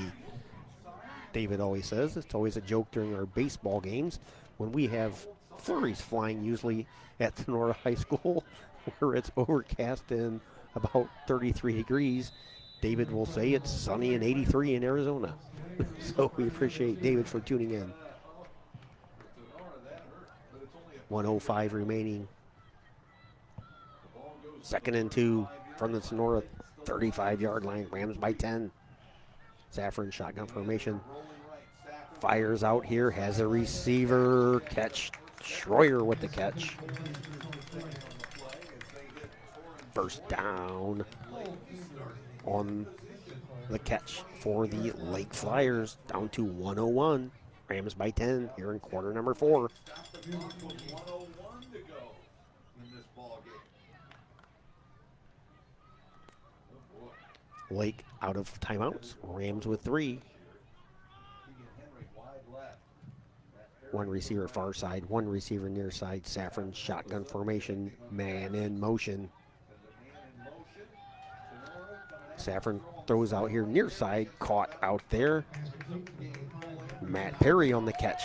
David always says it's always a joke during our baseball games when we have flurries flying usually at Tinora High School where it's overcast and about 33 degrees. David will say it's sunny and 83 in Arizona. So we appreciate David for tuning in. 1:05 remaining. 2nd and 2 from the Tinora 35-yard line. Rams by 10. Saffron shotgun formation. Fires out here. Has a receiver. Catch. Schroyer with the catch. First down on the catch for the Lake Flyers. Down to 1:01. Rams by 10 here in quarter number 4. Lake out of timeouts. Rams with 3. One receiver far side, one receiver near side. Saffron shotgun formation, man in motion. Saffron throws out here near side, caught out there. Matt Perry on the catch.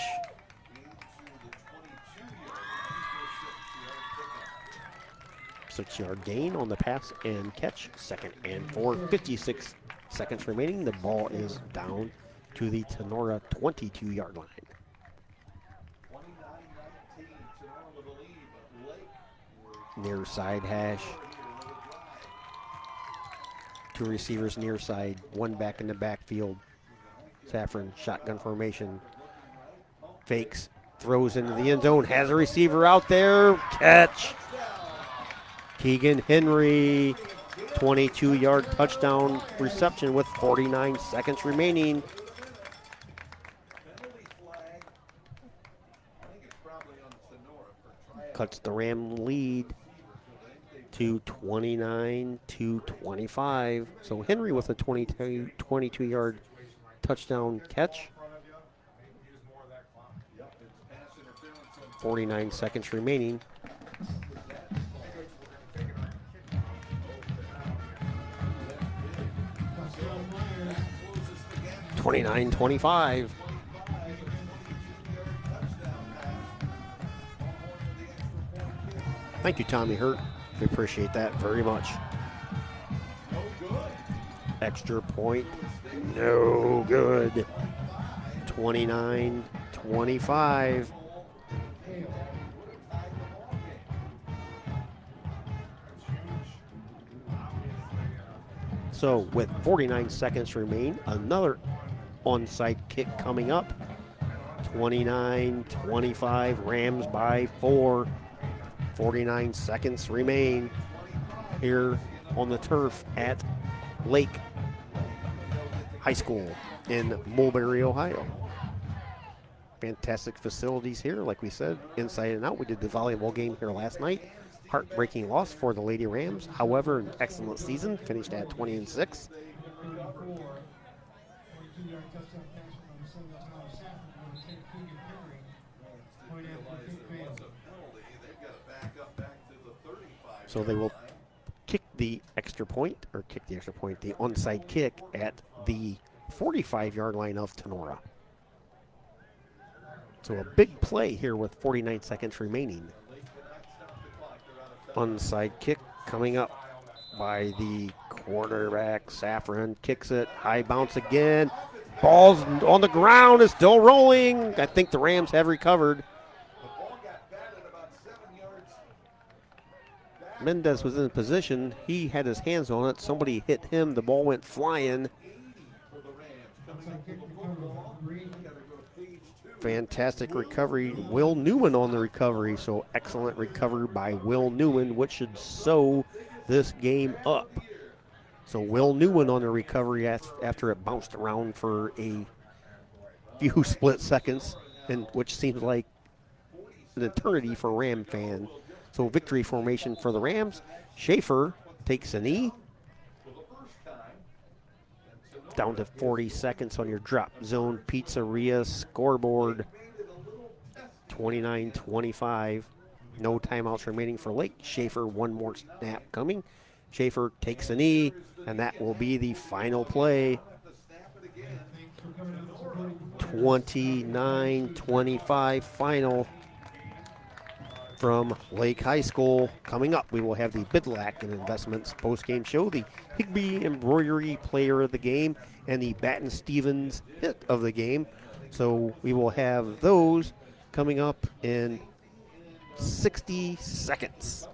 6-yard gain on the pass and catch. 2nd and 4, 56 seconds remaining. The ball is down to the Tinora 22-yard line. Near side hash. 2 receivers near side, 1 back in the backfield. Saffron shotgun formation. Fakes, throws into the end zone, has a receiver out there. Catch. Keegan Henry, 22-yard touchdown reception with 49 seconds remaining. Cuts the Ram lead to 29-25. So Henry with a 22-yard touchdown catch. 49 seconds remaining. (29-25). Thank you, Tommy Hurt. We appreciate that very much. Extra point. No good. 29-25. So with 49 seconds remain, another onside kick coming up. 29-25, Rams by 4. 49 seconds remain here on the turf at Lake High School in Mulberry, Ohio. Fantastic facilities here, like we said, inside and out. We did the volleyball game here last night. Heartbreaking loss for the Lady Rams. However, an excellent season, finished at 20-6. So they will kick the extra point, the onside kick at the 45-yard line of Tinora. So a big play here with 49 seconds remaining. Onside kick coming up by the quarterback. Saffron kicks it, high bounce again. Ball's on the ground. It's still rolling. I think the Rams have recovered. The ball got batted about 7 yards. Mendez was in position. He had his hands on it. Somebody hit him. The ball went flying. For the Rams. Coming up with the football. We gotta go to page 2. Fantastic recovery. Will Newman on the recovery. So excellent recovery by Will Newman, which should sew this game up. So Will Newman on the recovery after it bounced around for a few split seconds, and which seems like an eternity for Ram fan. So victory formation for the Rams. Schaefer takes a knee. Down to 40 seconds on your drop zone pizzeria scoreboard. 29-25. No timeouts remaining for Lake. Schaefer, one more snap coming. Schaefer takes a knee, and that will be the final play. 29-25 final from Lake High School. Coming up, we will have the Bidlack and Investments postgame show, the Higby Embroidery Player of the Game, and the Baton Stevens Hit of the Game. So we will have those coming up in 60 seconds.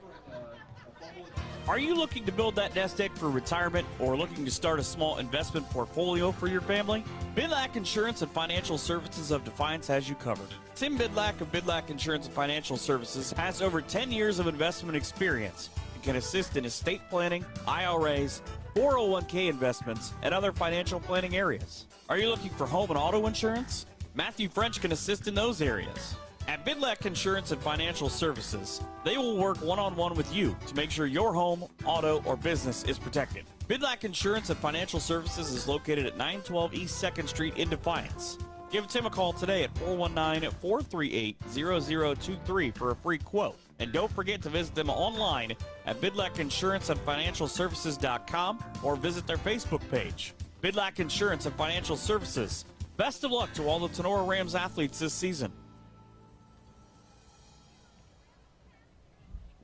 Are you looking to build that nest egg for retirement or looking to start a small investment portfolio for your family? Bidlack Insurance and Financial Services of Defiance has you covered. Tim Bidlack of Bidlack Insurance and Financial Services has over 10 years of investment experience and can assist in estate planning, IRAs, 401k investments, and other financial planning areas. Are you looking for home and auto insurance? Matthew French can assist in those areas. At Bidlack Insurance and Financial Services, they will work one-on-one with you to make sure your home, auto, or business is protected. Bidlack Insurance and Financial Services is located at 912 East 2nd Street in Defiance. Give Tim a call today at 419-438-0023 for a free quote. And don't forget to visit them online at bidlackinsuranceandfinancialservices.com or visit their Facebook page. Bidlack Insurance and Financial Services. Best of luck to all the Tinora Rams athletes this season.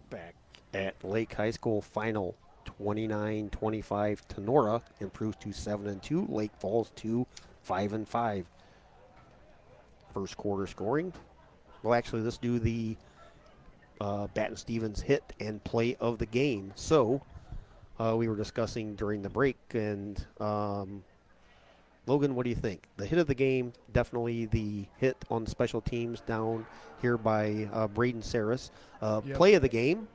Back at Lake High School final, 29-25. Tinora improves to 7-2. Lake falls to 5-5. First quarter scoring. Well, actually, let's do the Baton Stevens hit and play of the game. So we were discussing during the break, and Logan, what do you think? The hit of the game, definitely the hit on special teams down here by Braden Saris. Yep. Play of the game.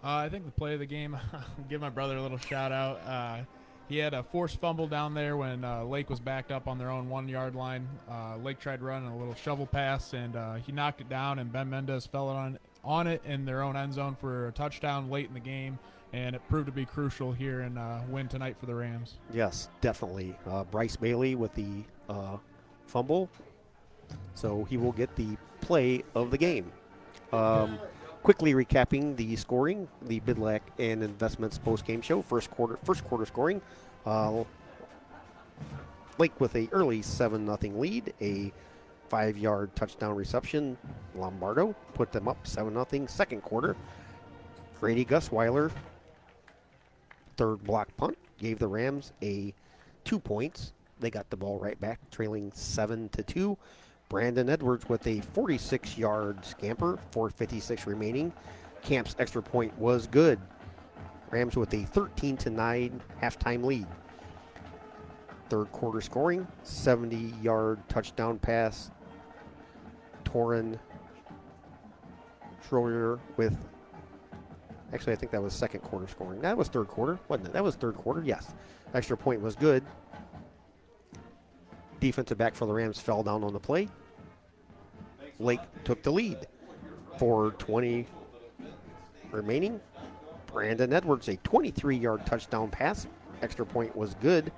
I think the play of the game, I'll give my brother a little shout out. He had a forced fumble down there when Lake was backed up on their own 1 yard line. Lake tried running a little shovel pass, and he knocked it down, and Ben Mendez fell on it in their own end zone for a touchdown late in the game, and it proved to be crucial here and win tonight for the Rams. Yes, definitely. Bryce Bailey with the fumble, so he will get the play of the game. Quickly recapping the scoring, the Bidlack and Investments post-game show. First quarter scoring. Lake with a early 7-0 lead, a 5-yard touchdown reception. Lombardo put them up 7-0. Second quarter, Grady Gusweiler, third block punt, gave the Rams 2 points. They got the ball right back, trailing 7-2. Brandon Edwards with a 46-yard scamper, 4:56 remaining. Camp's extra point was good. Rams with a 13-9 halftime lead. Third quarter scoring, 70-yard touchdown pass. Torin Schroeder with, actually I think that was second quarter scoring. That was third quarter, wasn't it? That was third quarter, yes. Extra point was good. Defensive back for the Rams fell down on the play. Lake took the lead. 4:20 remaining. Brandon Edwards, a 23-yard touchdown pass. Extra point was good.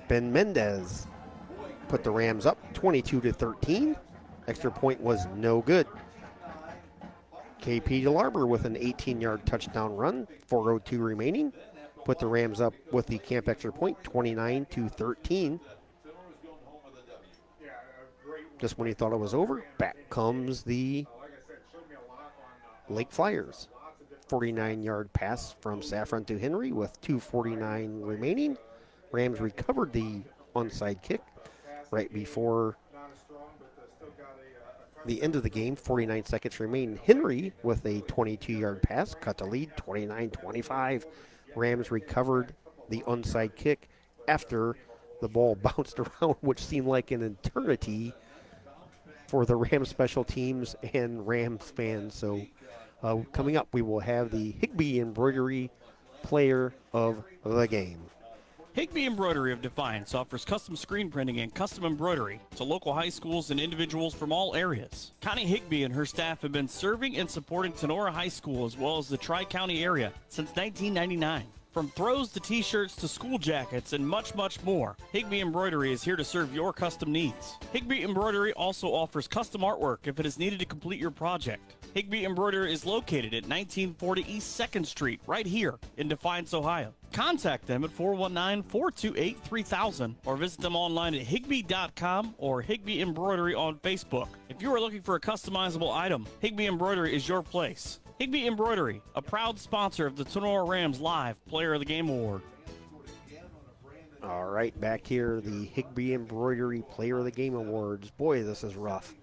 Ben Mendez put the Rams up 22-13. Extra point was no good. KP DeLarber with an 18-yard touchdown run. 4:02 remaining. Put the Rams up with the camp extra point, 29-13. Just when he thought it was over, back comes the Lake Flyers. 49-yard pass from Saffron to Henry with 2:49 remaining. Rams recovered the onside kick right before the end of the game. 49 seconds remain. Henry with a 22-yard pass cut the lead, 29-25. Rams recovered the onside kick after the ball bounced around, which seemed like an eternity for the Rams special teams and Rams fans. So coming up, we will have the Higbee Embroidery Player of the Game. Higbee Embroidery of Defiance offers custom screen printing and custom embroidery to local high schools and individuals from all areas. Connie Higbee and her staff have been serving and supporting Tinora High School as well as the Tri-County area since 1999. From throws to t-shirts to school jackets and much, much more, Higbee Embroidery is here to serve your custom needs. Higbee Embroidery also offers custom artwork if it is needed to complete your project. Higbee Embroidery is located at 1940 East 2nd Street, right here in Defiance, Ohio. Contact them at 419-428-3000 or visit them online at higbee.com or Higbee Embroidery on Facebook. If you are looking for a customizable item, Higbee Embroidery is your place. Higbee Embroidery, a proud sponsor of the Tinora Rams Live Player of the Game Award. All right, back here, the Higbee Embroidery Player of the Game Awards. Boy, this is rough.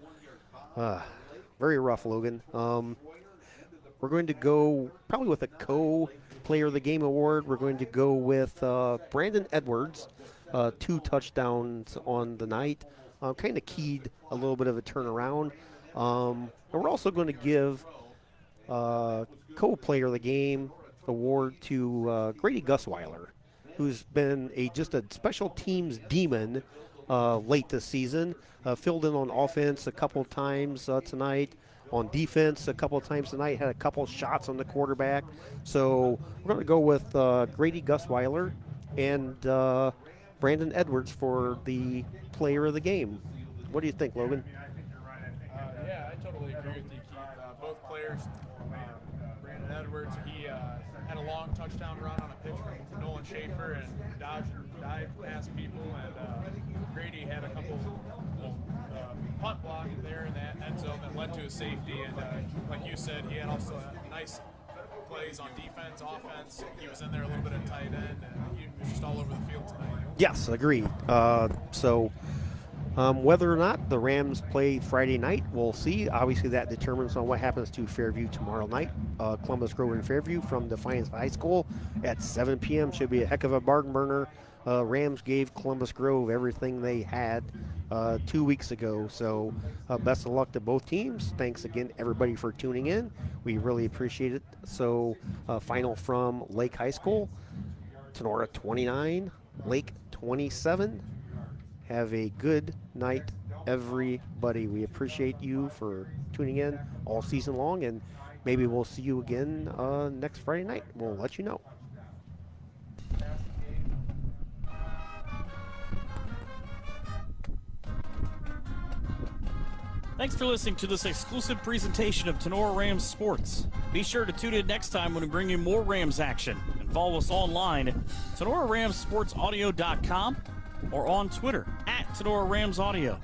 Very rough, Logan. We're going to go probably with a co-Player of the Game award. We're going to go with Brandon Edwards, 2 touchdowns on the night. Kind of keyed a little bit of a turnaround. And we're also going to give co-Player of the Game award to Grady Gusweiler, who's been just a special teams demon late this season. Filled in on offense a couple times tonight. On defense a couple of times tonight. Had a couple shots on the quarterback. So we're going to go with Grady Gusweiler and Brandon Edwards for the Player of the Game. What do you think, Logan? Yeah, I totally agree with you, Keith. Both players, Brandon Edwards, he had a long touchdown run on a pitch from Nolan Schaefer and dived past people, and Grady had a couple punt block there in that end zone that led to a safety, and like you said, he had also nice plays on defense, offense. He was in there a little bit at tight end, and he was just all over the field tonight. Yes, agreed. Whether or not the Rams play Friday night, we'll see. Obviously, that determines on what happens to Fairview tomorrow night. Columbus Grove and Fairview from Defiance High School at 7 p.m. Should be a heck of a barn burner. Rams gave Columbus Grove everything they had 2 weeks ago. So best of luck to both teams. Thanks again, everybody, for tuning in. We really appreciate it. So final from Lake High School, Tinora 29, Lake 27. Have a good night, everybody. We appreciate you for tuning in all season long, and maybe we'll see you again next Friday night. We'll let you know. Thanks for listening to this exclusive presentation of Tinora Rams Sports. Be sure to tune in next time when we bring you more Rams action. And follow us online at TinoraRamsSportsAudio.com or on Twitter at Tinora Rams Audio.